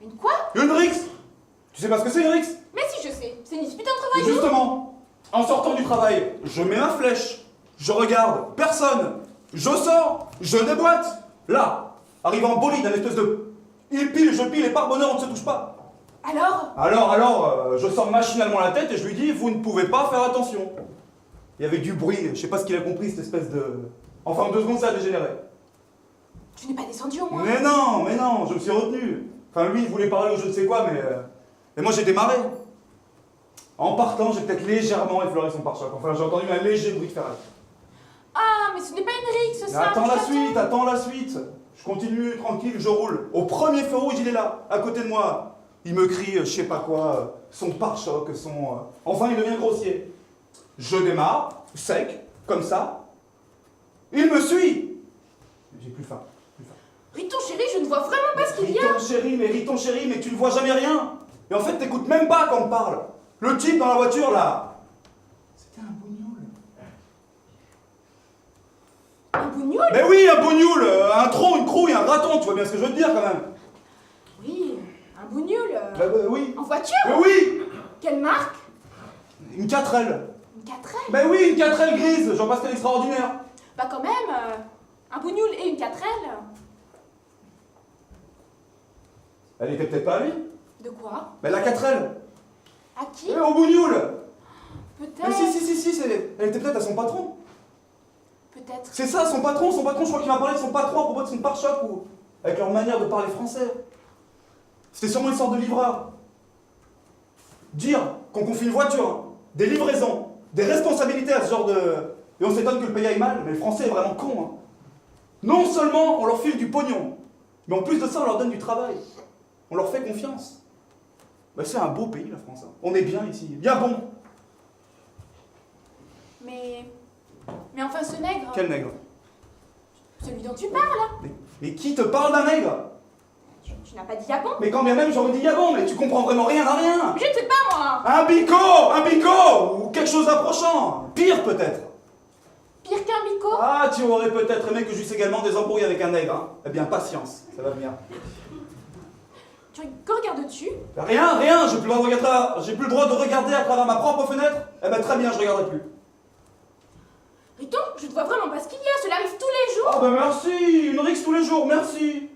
[SPEAKER 5] Une quoi?
[SPEAKER 8] Une rixe. Tu sais pas ce que c'est une rixe?
[SPEAKER 5] Mais si je sais, c'est une dispute entre voyous.
[SPEAKER 8] Justement, en sortant du travail, je mets ma flèche, je regarde, personne, je sors, je déboîte. Là, arrive en bolide, un espèce de... Il pile, je pile, et par bonheur, on ne se touche pas.
[SPEAKER 5] Alors?
[SPEAKER 8] Je sors machinalement la tête et je lui dis, vous ne pouvez pas faire attention. Il y avait du bruit, je sais pas ce qu'il a compris, cette espèce de... Enfin, en 2 secondes, ça a dégénéré.
[SPEAKER 5] Tu n'es pas descendu au moins?
[SPEAKER 8] Mais non, je me suis retenu. Enfin, lui, il voulait parler ou je ne sais quoi, mais moi, j'ai démarré. En partant, j'ai peut-être légèrement effleuré son pare-choc. Enfin, j'ai entendu un léger bruit de ferraille.
[SPEAKER 5] Ah, mais ce n'est pas une rixe, ça.
[SPEAKER 8] Attends la suite. Je continue, tranquille, je roule. Au premier feu rouge, il est là, à côté de moi. Il me crie, je sais pas quoi, son pare-choc, son... Enfin, il devient grossier. Je démarre, sec, comme ça. Il me suit. J'ai plus faim.
[SPEAKER 5] Riton chéri, je ne vois vraiment pas ce qu'il y a.
[SPEAKER 8] Riton chéri, mais tu ne vois jamais rien. Et en fait, t'écoutes même pas quand on te parle. Le type dans la voiture, là, c'était un bougnoul.
[SPEAKER 5] Un bougnoul?
[SPEAKER 8] Mais oui, un bougnoul, un tronc, une crouille, un raton, tu vois bien ce que je veux te dire quand même.
[SPEAKER 5] Oui, un bougnoul.
[SPEAKER 8] Oui.
[SPEAKER 5] En voiture?
[SPEAKER 8] Mais oui.
[SPEAKER 5] Quelle marque?
[SPEAKER 8] Une 4L.
[SPEAKER 5] Une 4L?
[SPEAKER 8] Mais oui, une 4L grise, Jean-Pascal extraordinaire.
[SPEAKER 5] Bah quand même, un bougnoul et une 4L.
[SPEAKER 8] Elle était peut-être pas à lui.
[SPEAKER 5] De quoi?
[SPEAKER 8] Mais la 4L.
[SPEAKER 5] À qui?
[SPEAKER 8] Au bougnoul.
[SPEAKER 5] Peut-être.
[SPEAKER 8] Mais si, elle était peut-être à son patron.
[SPEAKER 5] Peut-être.
[SPEAKER 8] C'est ça, son patron, je crois qu'il m'a parlé de son patron à propos de son pare-choc ou avec leur manière de parler français. C'était sûrement une sorte de livreur. Dire qu'on confie une voiture, hein, des livraisons, des responsabilités à ce genre de... Et on s'étonne que le pays aille mal, mais le français est vraiment con. Hein. Non seulement on leur file du pognon, mais en plus de ça on leur donne du travail. On leur fait confiance. Bah, c'est un beau pays la France. Hein. On est bien ici, bien bon.
[SPEAKER 5] Mais enfin ce nègre...
[SPEAKER 8] Quel nègre?
[SPEAKER 5] Celui dont tu parles.
[SPEAKER 8] Mais qui te parle d'un nègre?
[SPEAKER 5] Tu n'as pas dit Yabon?
[SPEAKER 8] Mais quand bien même j'aurais dit Yabon, mais tu comprends vraiment rien à rien.
[SPEAKER 5] Je ne sais pas moi.
[SPEAKER 8] Un bico, ou quelque chose d'approchant. Pire peut-être.
[SPEAKER 5] Pire qu'un bico?
[SPEAKER 8] Ah, tu aurais peut-être aimé que j'eusse également des embrouilles avec un nègre. Hein. Eh bien, patience, ça va venir.
[SPEAKER 5] Que regardes-tu?
[SPEAKER 8] Rien, j'ai plus le droit de regarder à travers ma propre fenêtre. Eh ben très bien, je regarderai plus.
[SPEAKER 5] Riton, je ne vois vraiment pas ce qu'il y a, cela arrive tous les jours.
[SPEAKER 8] Oh ben merci, une rixe tous les jours, merci.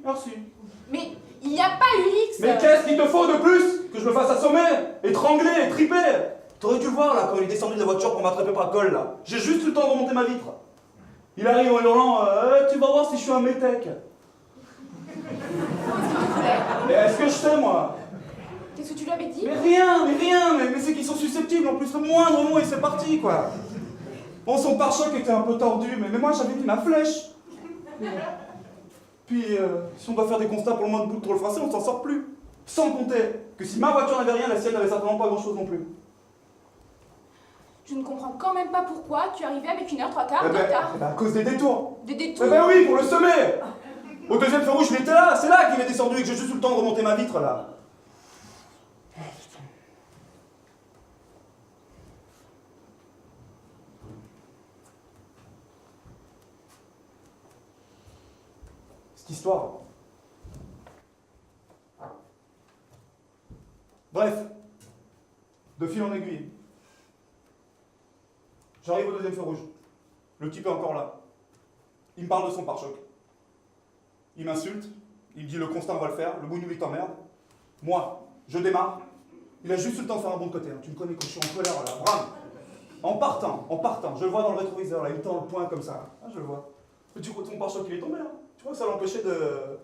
[SPEAKER 5] Mais il n'y a pas eu rixe.
[SPEAKER 8] Mais qu'est-ce qu'il te faut de plus? Que je me fasse assommer, étrangler, triper? T'aurais dû le voir là, quand il est descendu de la voiture pour m'attraper par le col là. J'ai juste eu le temps de remonter ma vitre. Il arrive en hurlant, tu vas voir si je suis un métèque. Mais est-ce que je sais moi?
[SPEAKER 5] Qu'est-ce que tu lui avais dit?
[SPEAKER 8] Mais rien, mais c'est qu'ils sont susceptibles, en plus le moindre mot et c'est parti quoi. Bon, son pare-choc était un peu tordu, mais moi j'avais mis ma flèche. Puis, si on doit faire des constats pour le moins de bout de trop le français, on s'en sort plus. Sans compter que si ma voiture n'avait rien, la sienne n'avait certainement pas grand-chose non plus.
[SPEAKER 5] Je ne comprends quand même pas pourquoi tu es arrivé avec 1h, 3 quarts de retard.
[SPEAKER 8] À cause des détours.
[SPEAKER 5] Des détours?
[SPEAKER 8] Eh ben oui, pour le semer. Au deuxième feu rouge, il était là, c'est là qu'il est descendu et que j'ai juste eu le temps de remonter ma vitre là. Cette histoire. Bref, de fil en aiguille. J'arrive au deuxième feu rouge. Le type est encore là. Il me parle de son pare-choc. Il m'insulte. Il me dit le constat on va le faire. Le bougnoul il t'emmerde. Moi, je démarre. Il a juste eu le temps de faire un bon de côté. Hein. Tu me connais quand je suis en colère là. Bram. En partant. Je le vois dans le rétroviseur là. Il me tend le poing comme ça. Ah, je le vois. Mais du coup, ton pare-choc il est tombé là. Tu vois que ça l'empêchait de...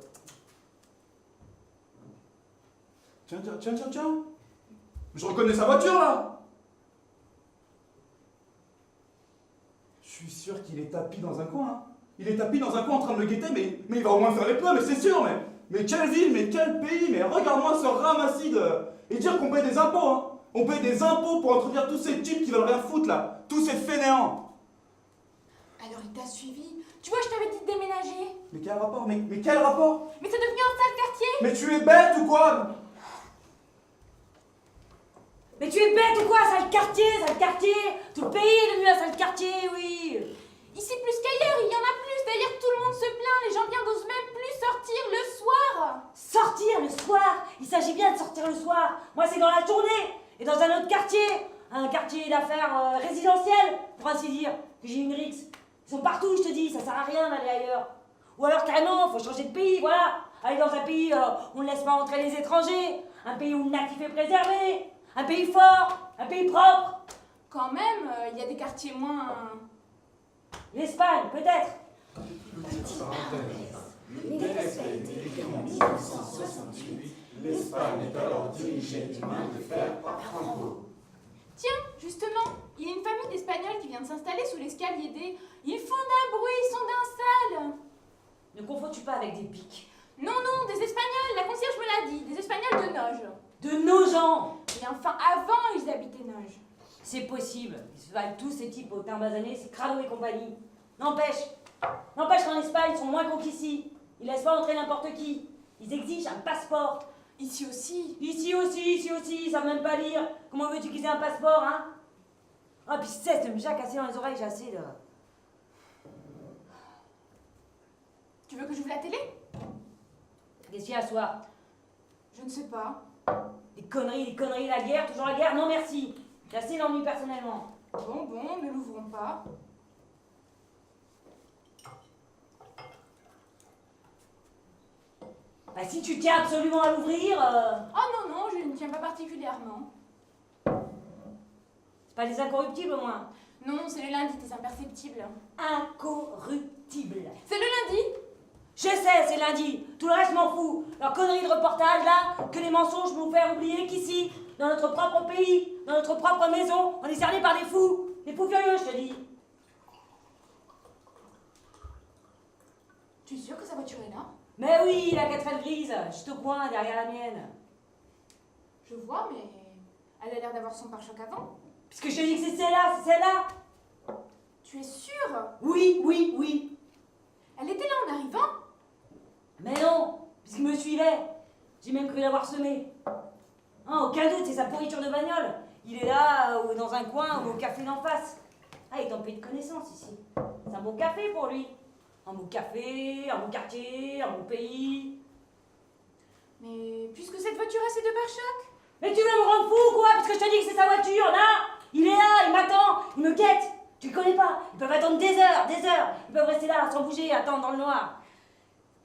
[SPEAKER 8] Tiens. Je reconnais sa voiture là. Je suis sûr qu'il est tapis dans un coin. Hein. Il est tapis dans un coin en train de me guetter, mais il va au moins faire les pneus, mais c'est sûr, mais quelle ville, mais quel pays, mais regarde-moi ce ramassis de... Et dire qu'on paye des impôts, hein. On paye des impôts pour introduire tous ces types qui veulent rien foutre là, tous ces fainéants.
[SPEAKER 5] Alors il t'a suivi. Tu vois, je t'avais dit de déménager.
[SPEAKER 8] Mais quel rapport? Mais quel rapport?
[SPEAKER 5] Mais c'est devenu un sale quartier.
[SPEAKER 8] Mais tu es bête ou quoi?
[SPEAKER 2] Mais tu es bête ou quoi, sale quartier? Tout le pays est devenu un sale quartier, oui.
[SPEAKER 5] Ici plus qu'ailleurs, il y en a plus. D'ailleurs, tout le monde se plaint. Les gens bien n'osent même plus sortir le soir.
[SPEAKER 2] Sortir le soir? Il s'agit
[SPEAKER 13] passer dans la journée et dans un autre quartier, un quartier d'affaires résidentiel, pour ainsi dire, que j'ai une rixe. Ils sont partout, je te dis, ça sert à rien d'aller ailleurs. Ou alors carrément, faut changer de pays, voilà. Aller dans un pays où on ne laisse pas entrer les étrangers, un pays où le natif est préservé, un pays fort, un pays propre.
[SPEAKER 2] Quand même, il y a des quartiers moins...
[SPEAKER 13] L'Espagne, peut-être.
[SPEAKER 1] L'Espagne est alors dirigée d'une main de fer par Franco.
[SPEAKER 2] Tiens, justement, il y a une famille d'Espagnols qui vient de s'installer sous l'escalier des... Ils font d'un bruit, ils sont d'un sale.
[SPEAKER 13] Ne confonds-tu pas avec des pics.
[SPEAKER 2] Non, non, des Espagnols, la concierge me l'a dit, des Espagnols de Noge.
[SPEAKER 13] De nos gens.
[SPEAKER 2] Et enfin, avant, ils habitaient Noge.
[SPEAKER 13] C'est possible. Ils se valent tous ces types au teint basané, c'est Crado et compagnie. N'empêche qu'en Espagne, ils sont moins cons qu'ici. Ils laissent pas entrer n'importe qui. Ils exigent un passeport.
[SPEAKER 2] Ici aussi.
[SPEAKER 13] Ici aussi, ils savent même pas lire. Comment veux-tu qu'ils aient un passeport, hein? Ah, puis cesse de me jacasser dans les oreilles, j'ai assez de...
[SPEAKER 2] Tu veux que j'ouvre la télé?
[SPEAKER 13] Qu'est-ce qu'il y a à soir?
[SPEAKER 2] Je ne sais pas.
[SPEAKER 13] Des conneries, la guerre, toujours la guerre, non merci. J'ai assez d'ennui personnellement.
[SPEAKER 2] Bon, ne l'ouvrons pas.
[SPEAKER 13] Bah si tu tiens absolument à l'ouvrir...
[SPEAKER 2] Oh non, je ne tiens pas particulièrement.
[SPEAKER 13] C'est pas des incorruptibles au moins?
[SPEAKER 2] Non, c'est le lundi des imperceptibles.
[SPEAKER 13] Incorruptibles.
[SPEAKER 2] C'est le lundi?
[SPEAKER 13] Je sais, c'est lundi. Tout le reste, je m'en fous. Leur connerie de reportage, là, que les mensonges vont faire oublier qu'ici, dans notre propre pays, dans notre propre maison, on est cerné par des fous. Des fous furieux, je te dis.
[SPEAKER 2] Tu es sûr que sa voiture est là?
[SPEAKER 13] Mais oui, la 4L grise, juste au coin, derrière la mienne.
[SPEAKER 2] Je vois, mais elle a l'air d'avoir son pare-choc avant.
[SPEAKER 13] Puisque je te dis que c'est celle-là.
[SPEAKER 2] Tu es sûre?
[SPEAKER 13] Oui.
[SPEAKER 2] Elle était là en arrivant?
[SPEAKER 13] Mais non, puisqu'il me suivait. J'ai même cru l'avoir semé. Hein, aucun doute, c'est sa pourriture de bagnole. Il est là, ou dans un coin, ou au café d'en face. Ah, il est en pays de connaissance ici. C'est un bon café pour lui. Un bon café, un bon quartier, un bon pays.
[SPEAKER 2] Mais puisque cette voiture a ses deux pare-chocs?
[SPEAKER 13] Mais tu veux me rendre fou ou quoi? Parce que je te dis que c'est sa voiture, là. Il est là, il m'attend, il me guette. Tu le connais pas? Ils peuvent attendre des heures. Ils peuvent rester là, sans bouger, attendre dans le noir.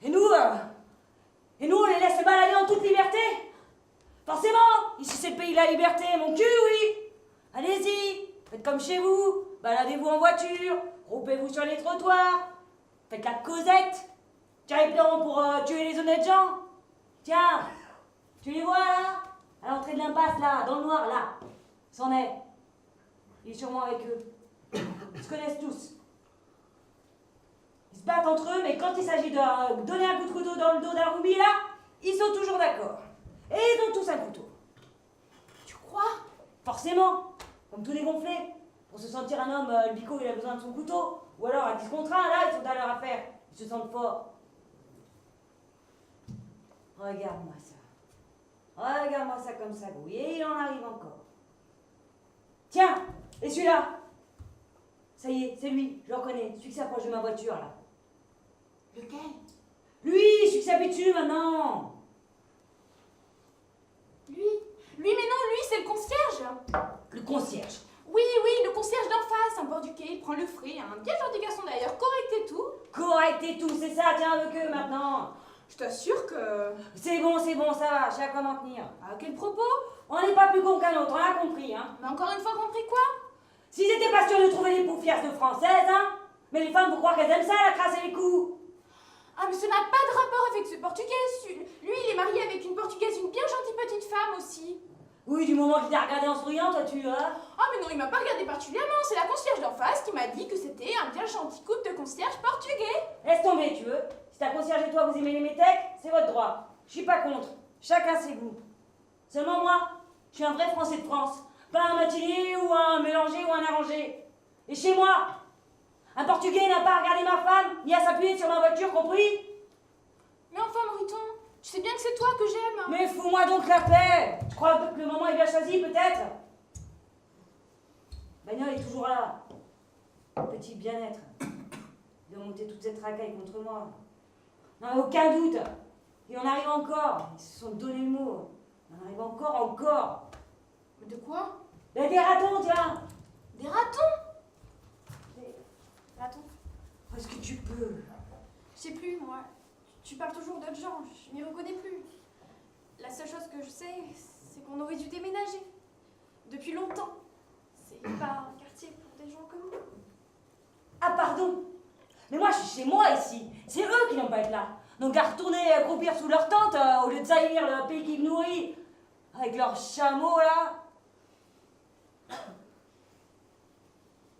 [SPEAKER 13] Et nous, on les laisse se balader en toute liberté. Forcément, ici c'est le pays de la liberté, mon cul, oui. Allez-y, faites comme chez vous. Baladez-vous en voiture, groupez-vous sur les trottoirs. Faites la causette. Tiens les plans pour tuer les honnêtes gens. Tiens, tu les vois là? À l'entrée de l'impasse, là, dans le noir, là. C'en est. Il est sûrement avec eux. Ils se connaissent tous. Ils se battent entre eux, mais quand il s'agit de donner un coup de couteau dans le dos d'un roubis, là, ils sont toujours d'accord. Et ils ont tous un couteau.
[SPEAKER 2] Tu crois?
[SPEAKER 13] Forcément. Comme tous les gonflés. Pour se sentir un homme, le bico, il a besoin de son couteau. Ou alors, à 10 contre 1, là, ils sont à leur affaire. Ils se sentent forts. Regarde-moi ça. Regarde-moi ça comme ça, Gouille. Et il en arrive encore. Tiens, et celui-là. Ça y est, c'est lui, je le reconnais. Celui qui s'approche de ma voiture, là.
[SPEAKER 2] Lequel?
[SPEAKER 13] Lui, celui qui s'appuie dessus, maintenant.
[SPEAKER 2] Lui, mais non, lui, c'est le concierge.
[SPEAKER 13] Le concierge.
[SPEAKER 2] Oui, le concierge d'en face, un bord du quai, il prend le frais. Un bien gentil garçon d'ailleurs, correct et tout.
[SPEAKER 13] Correct et tout, c'est ça, tiens, avec eux, maintenant.
[SPEAKER 2] Je t'assure que...
[SPEAKER 13] C'est bon, ça va, je sais à quoi m'en tenir.
[SPEAKER 2] À quel propos?
[SPEAKER 13] On n'est pas plus con qu'un autre, on l'a compris, hein.
[SPEAKER 2] Mais encore une fois, compris quoi?
[SPEAKER 13] S'ils étaient pas sûrs de trouver des poufiasses de françaises, hein. Mais les femmes, vous croire qu'elles aiment ça, la crasse et les coups?
[SPEAKER 2] Ah, mais ça n'a pas de rapport avec ce portugais. Lui, il est marié avec une portugaise, une bien gentille petite femme aussi.
[SPEAKER 13] Oui, du moment qu'il t'a regardé en souriant, toi, tu...
[SPEAKER 2] Ah, mais non, il m'a pas regardé particulièrement. C'est la concierge d'en face qui m'a dit que c'était un bien gentil couple de concierges portugais.
[SPEAKER 13] Laisse tomber, tu veux. Si ta concierge et toi, vous aimez les métèques, c'est votre droit. Je suis pas contre. Chacun ses goûts. Seulement moi, je suis un vrai Français de France. Pas un matinier ou un mélangé ou un arrangé. Et chez moi, un Portugais n'a pas à regarder ma femme, ni à s'appuyer sur ma voiture, compris?
[SPEAKER 2] Mais enfin, Mariton, tu sais bien que c'est toi que j'aime.
[SPEAKER 13] Mais fous-moi donc la paix. Tu crois que le moment est bien choisi, peut-être? Bagnole est toujours là. Petit bien-être. Il doit monter toute cette racaille contre moi. Non, aucun doute. Il en arrive encore. Ils se sont donné le mot. On arrive encore.
[SPEAKER 2] De quoi?
[SPEAKER 13] Ben, des ratons, tiens.
[SPEAKER 2] Des ratons? Des ratons?
[SPEAKER 13] Est-ce que tu peux?
[SPEAKER 11] Je sais plus, moi. Tu parles toujours d'autres gens, je m'y reconnais plus. La seule chose que je sais, c'est qu'on aurait dû déménager. Depuis longtemps. C'est pas un quartier pour des gens comme nous.
[SPEAKER 13] Ah, pardon. Mais moi, je suis chez moi ici. C'est eux qui n'ont pas être là. Donc à retourner croupir sous leur tente au lieu de saillir le pays qui me nourrit avec leurs chameaux là.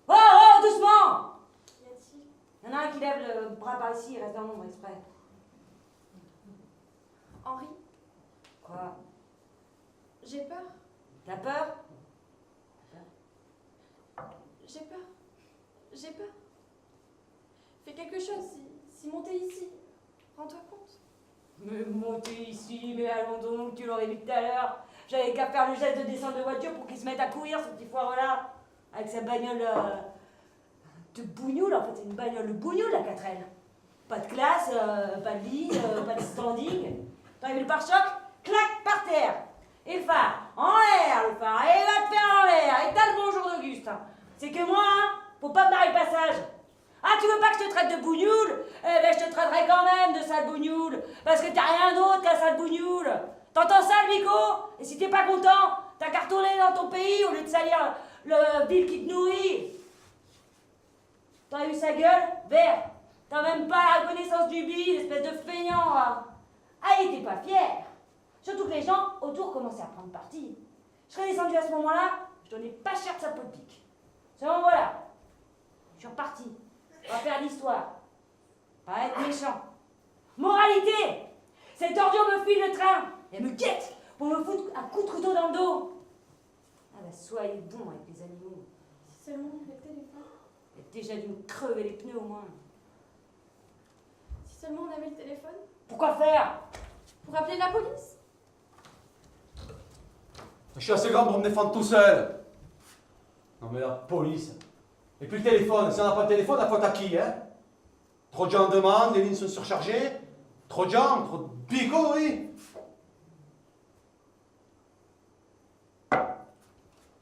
[SPEAKER 13] Oh, oh, doucement!
[SPEAKER 11] Y a-t-il?
[SPEAKER 13] Il y en a un qui lève le bras par ici, il reste dans l'ombre exprès.
[SPEAKER 11] Henri,
[SPEAKER 13] Quoi?
[SPEAKER 11] j'ai peur.
[SPEAKER 13] T'as peur?
[SPEAKER 11] J'ai peur. J'ai peur. Fais quelque chose si monter ici. Rends-toi compte.
[SPEAKER 13] Mais monter ici, mais allons donc, tu l'aurais vu tout à l'heure. J'avais qu'à faire le geste de descendre de voiture pour qu'il se mette à courir, ce petit foireux-là. Avec sa bagnole de bougnoule, en fait, c'est une bagnole de bougnoule, la 4L. Pas de classe, pas de lit, pas de standing. T'as vu le pare-choc? Clac, par terre. Et le phare, en l'air, le phare, et va te faire en l'air. Et t'as le bonjour d'Auguste. C'est que moi, hein, faut pas me barrer le passage. Ah, tu veux pas que je te traite de bougnoule? Eh ben, je te traiterai quand même de sale bougnoule. Parce que t'as rien d'autre qu'un sale bougnoule. T'entends ça, le Bico? Et si t'es pas content, t'as qu'à retourner dans ton pays au lieu de salir le ville qui te nourrit. T'as eu sa gueule? Vert. T'as même pas la reconnaissance du bide, espèce de feignant, là. Ah, il était pas fier. Surtout que les gens autour commençaient à prendre parti. Je serais descendu à ce moment-là, je donnais pas cher de sa peau de pique. Seulement voilà. Je suis reparti. On va faire l'histoire. Pas être méchant. Moralité! Cette ordure me file le train. Elle me guette pour me foutre un coup de couteau dans le dos. Ah bah soyez bons avec les animaux.
[SPEAKER 11] Si seulement on avait le téléphone.
[SPEAKER 13] Elle a déjà dû me crever les pneus au moins.
[SPEAKER 11] Si seulement on avait le téléphone.
[SPEAKER 13] Pourquoi faire?
[SPEAKER 11] Pour appeler la police.
[SPEAKER 1] Je suis assez grand pour me défendre tout seul. Non mais la police. Et puis le téléphone, si on n'a pas de téléphone, la faute à qui, hein? Trop de gens en demandent, les lignes sont surchargées. Trop de gens, trop de bigots, oui.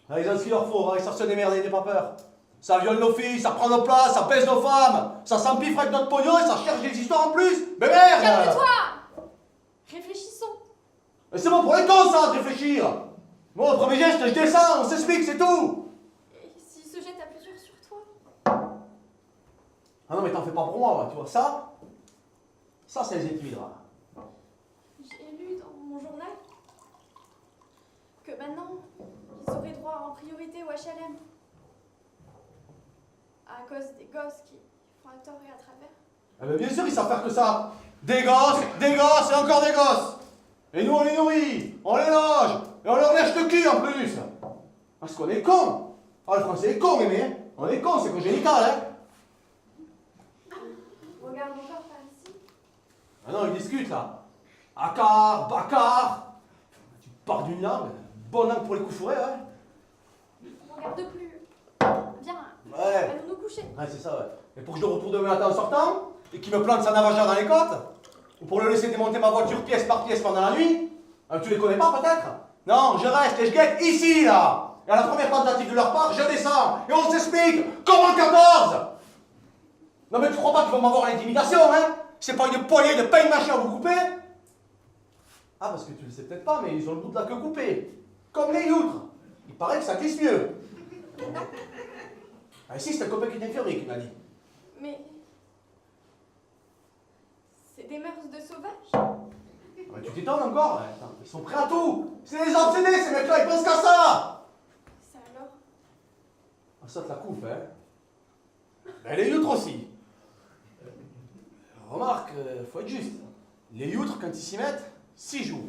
[SPEAKER 1] Allez, ils ont ce qu'il leur faut, ils sortent se démerder, n'aie pas peur. Ça viole nos filles, ça prend nos places, ça baisse nos femmes, ça s'empiffre avec notre pognon et ça cherche des histoires en plus. Mais merde!
[SPEAKER 11] Calme-toi! Réfléchissons.
[SPEAKER 1] Mais c'est bon pour les cons, ça, de réfléchir. Bon, au premier geste, je descends, on s'explique, c'est tout.
[SPEAKER 11] Et s'il se jette à plusieurs sur toi?
[SPEAKER 1] Ah non, mais t'en fais pas pour moi, tu vois, ça les intimidera.
[SPEAKER 11] J'ai lu dans mon journal que maintenant, ils auraient droit en priorité au HLM. À cause des gosses qui font un tort et à travers.
[SPEAKER 1] Ah ben bien sûr, ils savent faire que ça. Des gosses et encore des gosses. Et nous, on les nourrit, on les loge, et on leur lèche le cul en plus. Parce qu'on est cons. Ah, le français est con, mais on est cons, c'est congénital, hein.
[SPEAKER 11] Regarde encore par ici.
[SPEAKER 1] Ah non, ils discutent là. Accar, baccar. Tu pars d'une langue, bonne langue pour les coups fourrés, ouais.
[SPEAKER 11] Regarde plus. Viens,
[SPEAKER 1] Ouais.
[SPEAKER 11] allons nous coucher.
[SPEAKER 1] Ouais, c'est ça, ouais. Et pour que je le retourne demain matin en sortant, et qu'il me plante sa navagère dans les côtes, ou pour le laisser démonter ma voiture pièce par pièce pendant la nuit, tu les connais pas peut-être? Non, je reste et je guette ici, là. Et à la première tentative de leur part, je descends, et on s'explique, comme en 14. Non mais tu crois pas qu'ils vont m'avoir l'intimidation, hein? C'est pas une poignée de pain machin à vous couper? Ah, parce que tu le sais peut-être pas, mais ils ont le bout de la queue coupée. Comme les loutres. Il paraît que ça glisse mieux. Ah, ici, c'est un copain qui est infirmier qui m'a dit.
[SPEAKER 11] Mais. C'est des mœurs de sauvages.
[SPEAKER 1] Ah, mais tu t'étonnes encore? Attends, ils sont prêts à tout. C'est des obsédés, ces mecs-là, ils pensent qu'à ça.
[SPEAKER 11] Ça alors?
[SPEAKER 1] Ah, ça te la coupe, hein? Ben, les loutres aussi. Remarque, faut être juste. Les youtres, quand ils s'y mettent, 6 jours.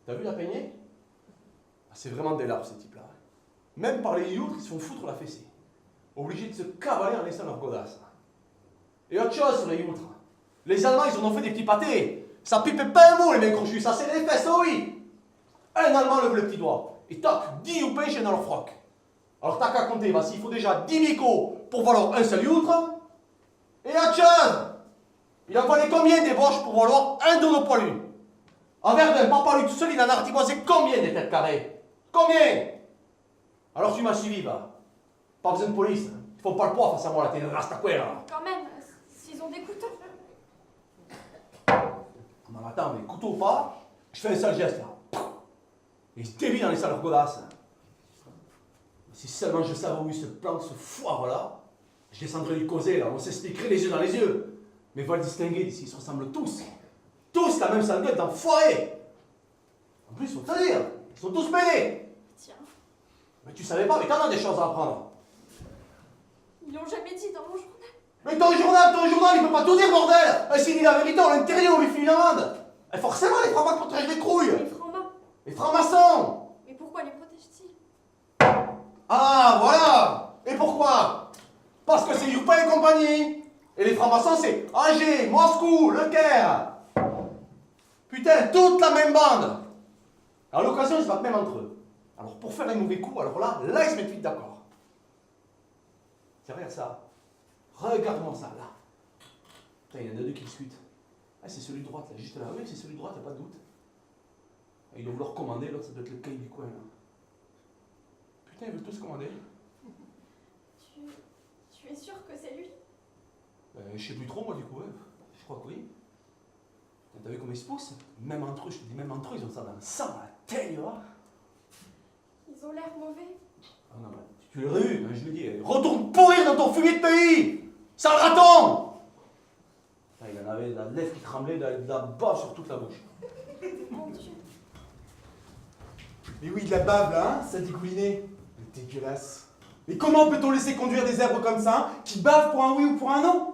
[SPEAKER 1] T'as vu la peignée? Ah, c'est vraiment des larves, ces types-là. Même par les youtres, ils se font foutre la fessée. Obligés de se cavaler en laissant leur godasse. Et autre chose sur les youtres. Les Allemands, ils en ont fait des petits pâtés. Ça pipait pas un mot, les mecs crochus. Ça, c'est les fesses, oh oui. Un Allemand lève le petit doigt. Et toc, 10 ou pêches dans leur froc. Alors t'as qu'à compter, voici, il faut déjà 10 micos pour valoir un seul youtre. Et autre chose. Il en fallait combien des broches pour valoir un de nos poilus? À Verdun, papa lui tout seul, il en a ratiboisé combien des têtes carrées? Combien? Alors tu m'as suivi, va. Pas besoin de police. Ils font pas le poids face à moi, là, t'es une rastaquera.
[SPEAKER 11] Quand même, s'ils ont des couteaux.
[SPEAKER 1] Mais attends, mais couteau ou pas, je fais un sale geste, là. Et il se dévie dans les salles godasses. Si seulement je savais où il se plante ce foire-là, je descendrais lui causer, là, on s'expliquerait les yeux dans les yeux. Mais va le distinguer d'ici, ils se ressemblent tous. Tous la même sale gueule d'enfoiré. En plus, faut te dire, ils sont tous mêlés.
[SPEAKER 11] Tiens,
[SPEAKER 1] Mais tu savais pas, mais t'en as des choses à apprendre.
[SPEAKER 11] ils l'ont jamais dit dans mon journal.
[SPEAKER 1] Mais ton journal, il peut pas tout dire, bordel. S'il dit la vérité, on l'interdit, on lui file une amende. Et forcément, les francs-maçons protègent les couilles.
[SPEAKER 11] Les francs-maçons.
[SPEAKER 1] Les francs-maçons.
[SPEAKER 11] Mais pourquoi les protège-t-il?
[SPEAKER 1] Ah, voilà. Et pourquoi? Parce que c'est Youpin et compagnie. Et les francs-maçons, c'est Alger, Moscou, Le Caire. Putain, toute la même bande. À l'occasion, ils se battent même entre eux. Alors, pour faire un mauvais coup, alors là, ils se mettent vite d'accord. Tiens, regarde ça. Regarde-moi ça, là. Putain, il y en a deux qui discutent. Ah, c'est celui de droite, là, juste là. Oui, c'est celui de droite, y'a pas de doute. Ah, ils doivent vouloir commander, l'autre, ça doit être le caïd du coin, là. Putain, ils veulent tous commander.
[SPEAKER 11] Tu es sûr que c'est lui?
[SPEAKER 1] Je sais plus trop, moi, du coup, ouais. Je crois que oui. T'as vu comment ils se poussent? Même entre eux, je te dis, même entre eux, ils ont ça dans le sang, dans la tête, là.
[SPEAKER 11] Ils ont l'air mauvais.
[SPEAKER 1] Ah non, mais tu l'aurais eu, hein, je le dis. Retourne pourrir dans ton fumier de pays! Sale raton! Ah, il en avait la lèvre qui tremblait, de la bave sur toute la bouche.
[SPEAKER 11] Mon Dieu.
[SPEAKER 8] Mais oui, de la bave là, hein, ça dégoulinait. Mais dégueulasse. Mais comment peut-on laisser conduire des zèbres comme ça, hein, qui bavent pour un oui ou pour un non?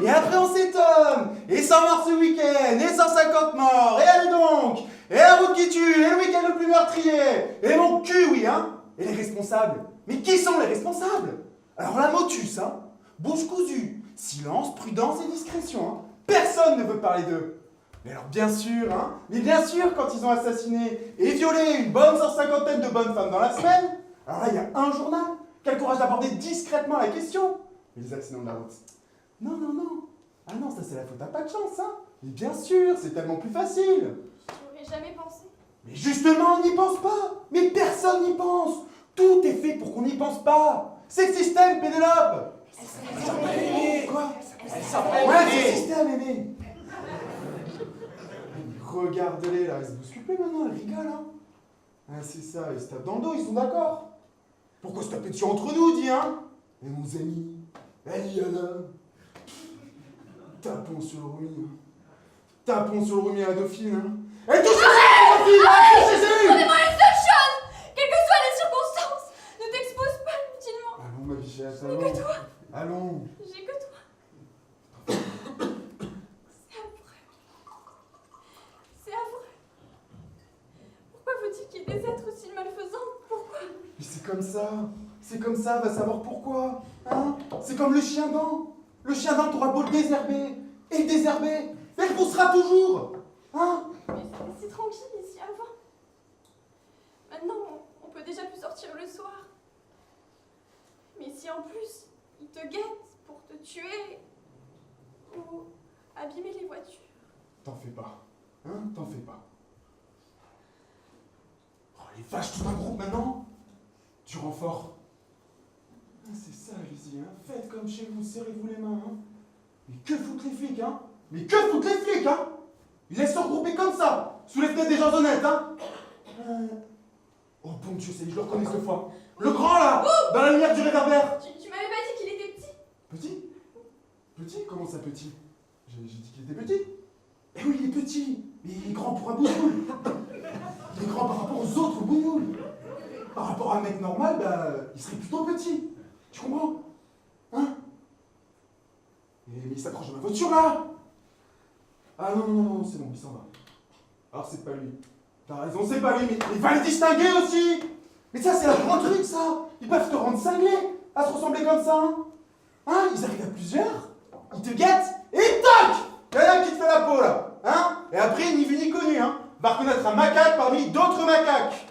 [SPEAKER 8] Et après on s'étonne, et 100 morts ce week-end, et 150 morts, et allez donc, et la route qui tue, et le week-end le plus meurtrier, et mon cul, oui, hein? Et les responsables? Mais qui sont les responsables? Alors la motus, hein? Bouche cousue, silence, prudence et discrétion, hein? Personne ne veut parler d'eux. Mais alors bien sûr, hein? Mais bien sûr, quand ils ont assassiné et violé une bonne 150aine de bonnes femmes dans la semaine, alors là il y a un journal qui a le courage d'aborder discrètement la question. Et les accidents de la route? Non, non, non. Ah non, ça c'est la faute à pas de chance, hein. Mais bien sûr, c'est tellement plus facile.
[SPEAKER 11] J'aurais jamais pensé.
[SPEAKER 8] Mais justement, on n'y pense pas. Mais personne n'y pense. Tout est fait pour qu'on n'y pense pas. C'est le système, Pénélope. Quoi? Ouais, c'est le système, aimé. Regarde-les là, ils se bousculent plus maintenant, ils rigolent, hein. Ah, c'est ça, ils se tapent dans le dos, ils sont d'accord. Pourquoi se taper dessus entre nous, dis, hein? Et mon amis, allez, là. Tapons sur le rhume. Tapons sur le rhume à la dauphine, hein. Et touchez la dauphine, hein, touchez-y!
[SPEAKER 11] Donnez-moi une seule chose! Quelles que soient les circonstances! Ne t'expose pas inutilement!
[SPEAKER 8] Allons, ma bichette,
[SPEAKER 11] J'ai
[SPEAKER 8] allons.
[SPEAKER 11] que toi!
[SPEAKER 8] Allons.
[SPEAKER 11] J'ai que toi! C'est affreux! C'est affreux! Pourquoi faut-il qu'il y ait des êtres aussi malfaisants? Pourquoi?
[SPEAKER 8] Mais c'est comme ça, va savoir pourquoi, hein? C'est comme le chien dent. Le chien dent, t'auras beau le désherber, et le désherber, il repoussera toujours, hein?
[SPEAKER 11] Mais c'est tranquille ici avant. Maintenant, on peut déjà plus sortir le soir. Mais si en plus, ils te guettent pour te tuer ou abîmer les voitures.
[SPEAKER 8] T'en fais pas, hein? T'en fais pas. Oh les vaches, tout un groupe maintenant? Du renfort. Ah, c'est ça, allez-y, hein? Faites comme chez vous, serrez-vous les mains, hein? Mais que foutent les flics, hein? Mais que foutent les flics, hein? Ils laissent se regrouper comme ça, sous les fenêtres des gens honnêtes, hein? Oh bon Dieu, c'est je le reconnais cette fois. Le grand là, dans la lumière du réverbère.
[SPEAKER 11] Tu m'avais pas dit qu'il était petit?
[SPEAKER 8] Petit? Petit? Comment ça petit? J'ai dit qu'il était petit. Eh oui, il est petit, mais il est grand pour un bougnoul. Il est grand par rapport aux autres bougnoules. Par rapport à un mec normal, bah, il serait plutôt petit. Tu comprends? Hein? Mais il s'accroche à ma voiture là! Ah non, non, non, c'est bon, il s'en va. Alors c'est pas lui. T'as raison, c'est pas lui, mais il va le distinguer aussi! Mais ça, c'est un grand truc, ça! Ils peuvent te rendre cinglé à se ressembler comme ça, hein? Hein? Ils arrivent à plusieurs, ils te guettent, et tac! Y'en a un qui te fait la peau là, hein? Et après, ni vu ni connu, hein? Va reconnaître un macaque parmi d'autres macaques.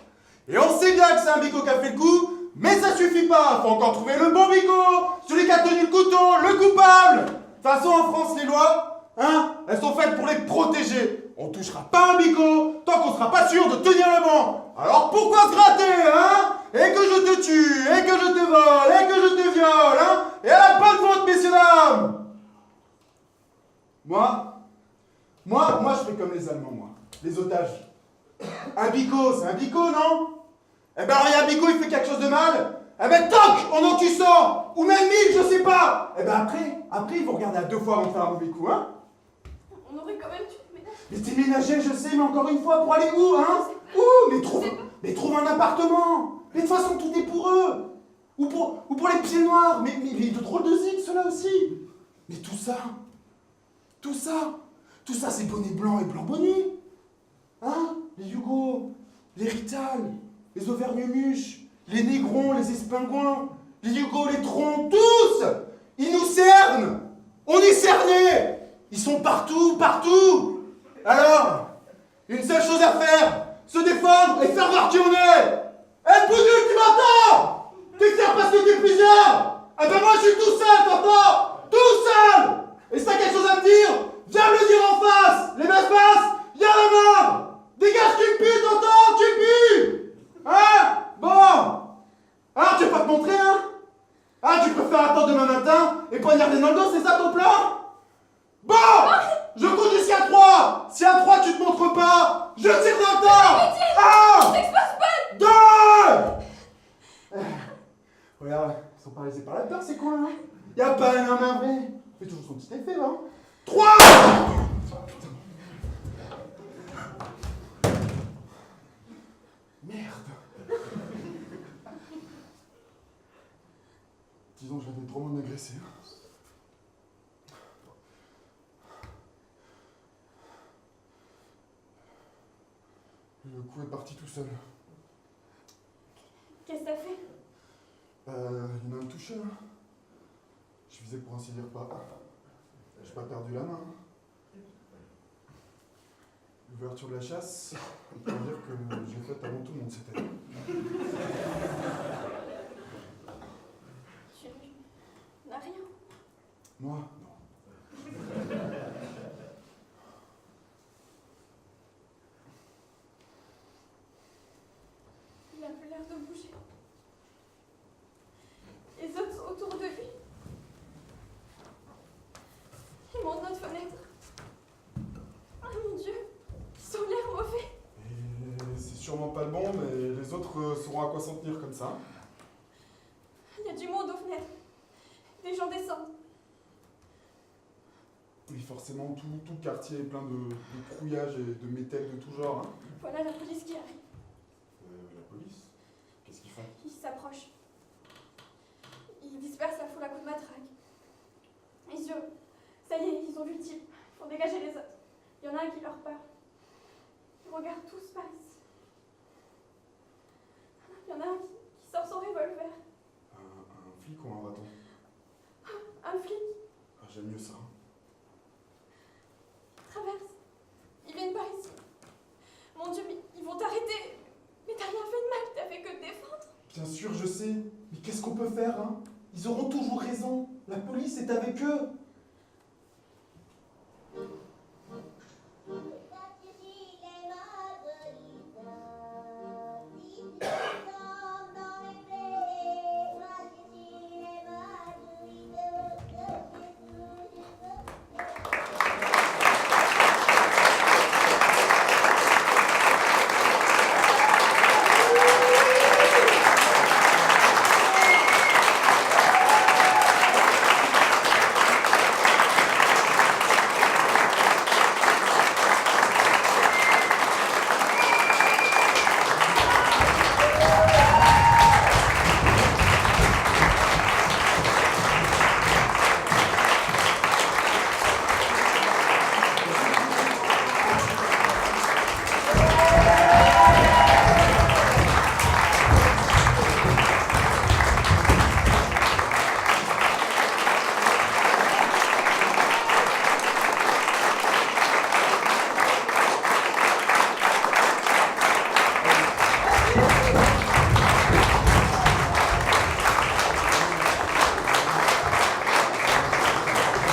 [SPEAKER 8] Et on sait bien que c'est un bigot qui a fait le coup, mais ça suffit pas, faut encore trouver le bon bigot, celui qui a tenu le couteau, le coupable. De toute façon, en France, les lois, hein, elles sont faites pour les protéger. On touchera pas un bigot on sera pas sûr de tenir le banc. Alors pourquoi se gratter, hein? Et que je te tue, et que je te vole, et que je te viole, hein? Et à la bonne vente, messieurs dames! Moi, je fais comme les Allemands, moi. Les otages. Un bico, c'est un bico, non? Eh ben, rien, un bico, il fait quelque chose de mal. Eh ben, toc, on en tue 100, ou même 1000, je sais pas. Eh ben, après, il faut regarder à 2 fois avant de faire un mauvais coup, hein?
[SPEAKER 11] On aurait quand même tué le ménage.
[SPEAKER 8] Mais t'es ménager, je sais, mais encore une fois, pour aller où, hein? Où? Mais trouve un appartement. Mais de toute façon, tout est pour eux. Ou pour les pieds noirs. Mais de drôles de zig, ceux-là aussi. Mais tout ça, c'est bonnet blanc et blanc bonnet. Hein? Les Hugo, les Rital, les Auvergne-Muches, les Négrons, les Espingouins, les Hugo, les Troncs, tous! Ils nous cernent! On est cernés! Ils sont partout, partout! Alors, une seule chose à faire, se défendre et faire voir qui on est! Eh, Poudule, tu m'entends? T'es fier parce que t'es plusieurs? Eh ben moi je suis tout seul, t'entends? Tout seul! Et si t'as quelque chose à me dire, viens me le dire en face! Les messes basses, y'a la marre! Dégage, tu pues, t'entends? Tu pues! Hein? Bon! Alors tu veux pas te montrer, hein? Ah, tu préfères attendre demain matin et poignarder dans le dos, c'est ça ton plan? Bon! Je compte jusqu'à 3! Si à 3 tu te montres pas, je tire dans le temps! 1! 2! Regarde, ils sont paralysés par la peur, ces cons-là. Y'a pas un homme vrai. Fait toujours son petit effet, là. 3! Merde. Disons que j'avais trop mal agressé. Le coup est parti tout seul.
[SPEAKER 11] Qu'est-ce que t'as fait?
[SPEAKER 8] Il y en a un touché, hein. Je visais pour ainsi dire pas. J'ai pas perdu la main. L'ouverture de la chasse, on peut dire que j'ai faite avant tout le monde cette année.
[SPEAKER 11] Tu n'as rien.
[SPEAKER 8] Moi, non.
[SPEAKER 11] Il a plus l'air de bouger. Les autres sont autour de lui. Ils montent notre fenêtre. Ah mon Dieu, ils ont l'air mauvais.
[SPEAKER 8] Et c'est sûrement pas le bon, mais les autres sauront à quoi s'en tenir comme ça.
[SPEAKER 11] Il y a du monde aux fenêtres. Des gens descendent.
[SPEAKER 8] Oui, forcément, tout le quartier est plein de crouillages et de métèques de tout genre. Hein.
[SPEAKER 11] Voilà la police qui arrive.
[SPEAKER 8] La police? Qu'est-ce qu'ils font?
[SPEAKER 11] Ils s'approchent. Ils dispersent la foule à coups de matraque. Les yeux, ça y est, ils ont vu le type. Il faut dégager les autres. Il y en a un qui leur parle. Ils regardent tous par ici. Il y en a un qui sort son revolver.
[SPEAKER 8] Un flic ou un bâton?
[SPEAKER 11] Un flic.
[SPEAKER 8] Ah, j'aime mieux ça.
[SPEAKER 11] Ils traversent. Ils viennent par ici. Mon Dieu, mais ils vont t'arrêter. Mais t'as rien fait de mal, t'as fait que te défendre.
[SPEAKER 8] Bien sûr, je sais. Mais qu'est-ce qu'on peut faire, hein? Ils auront toujours raison. La police est avec eux.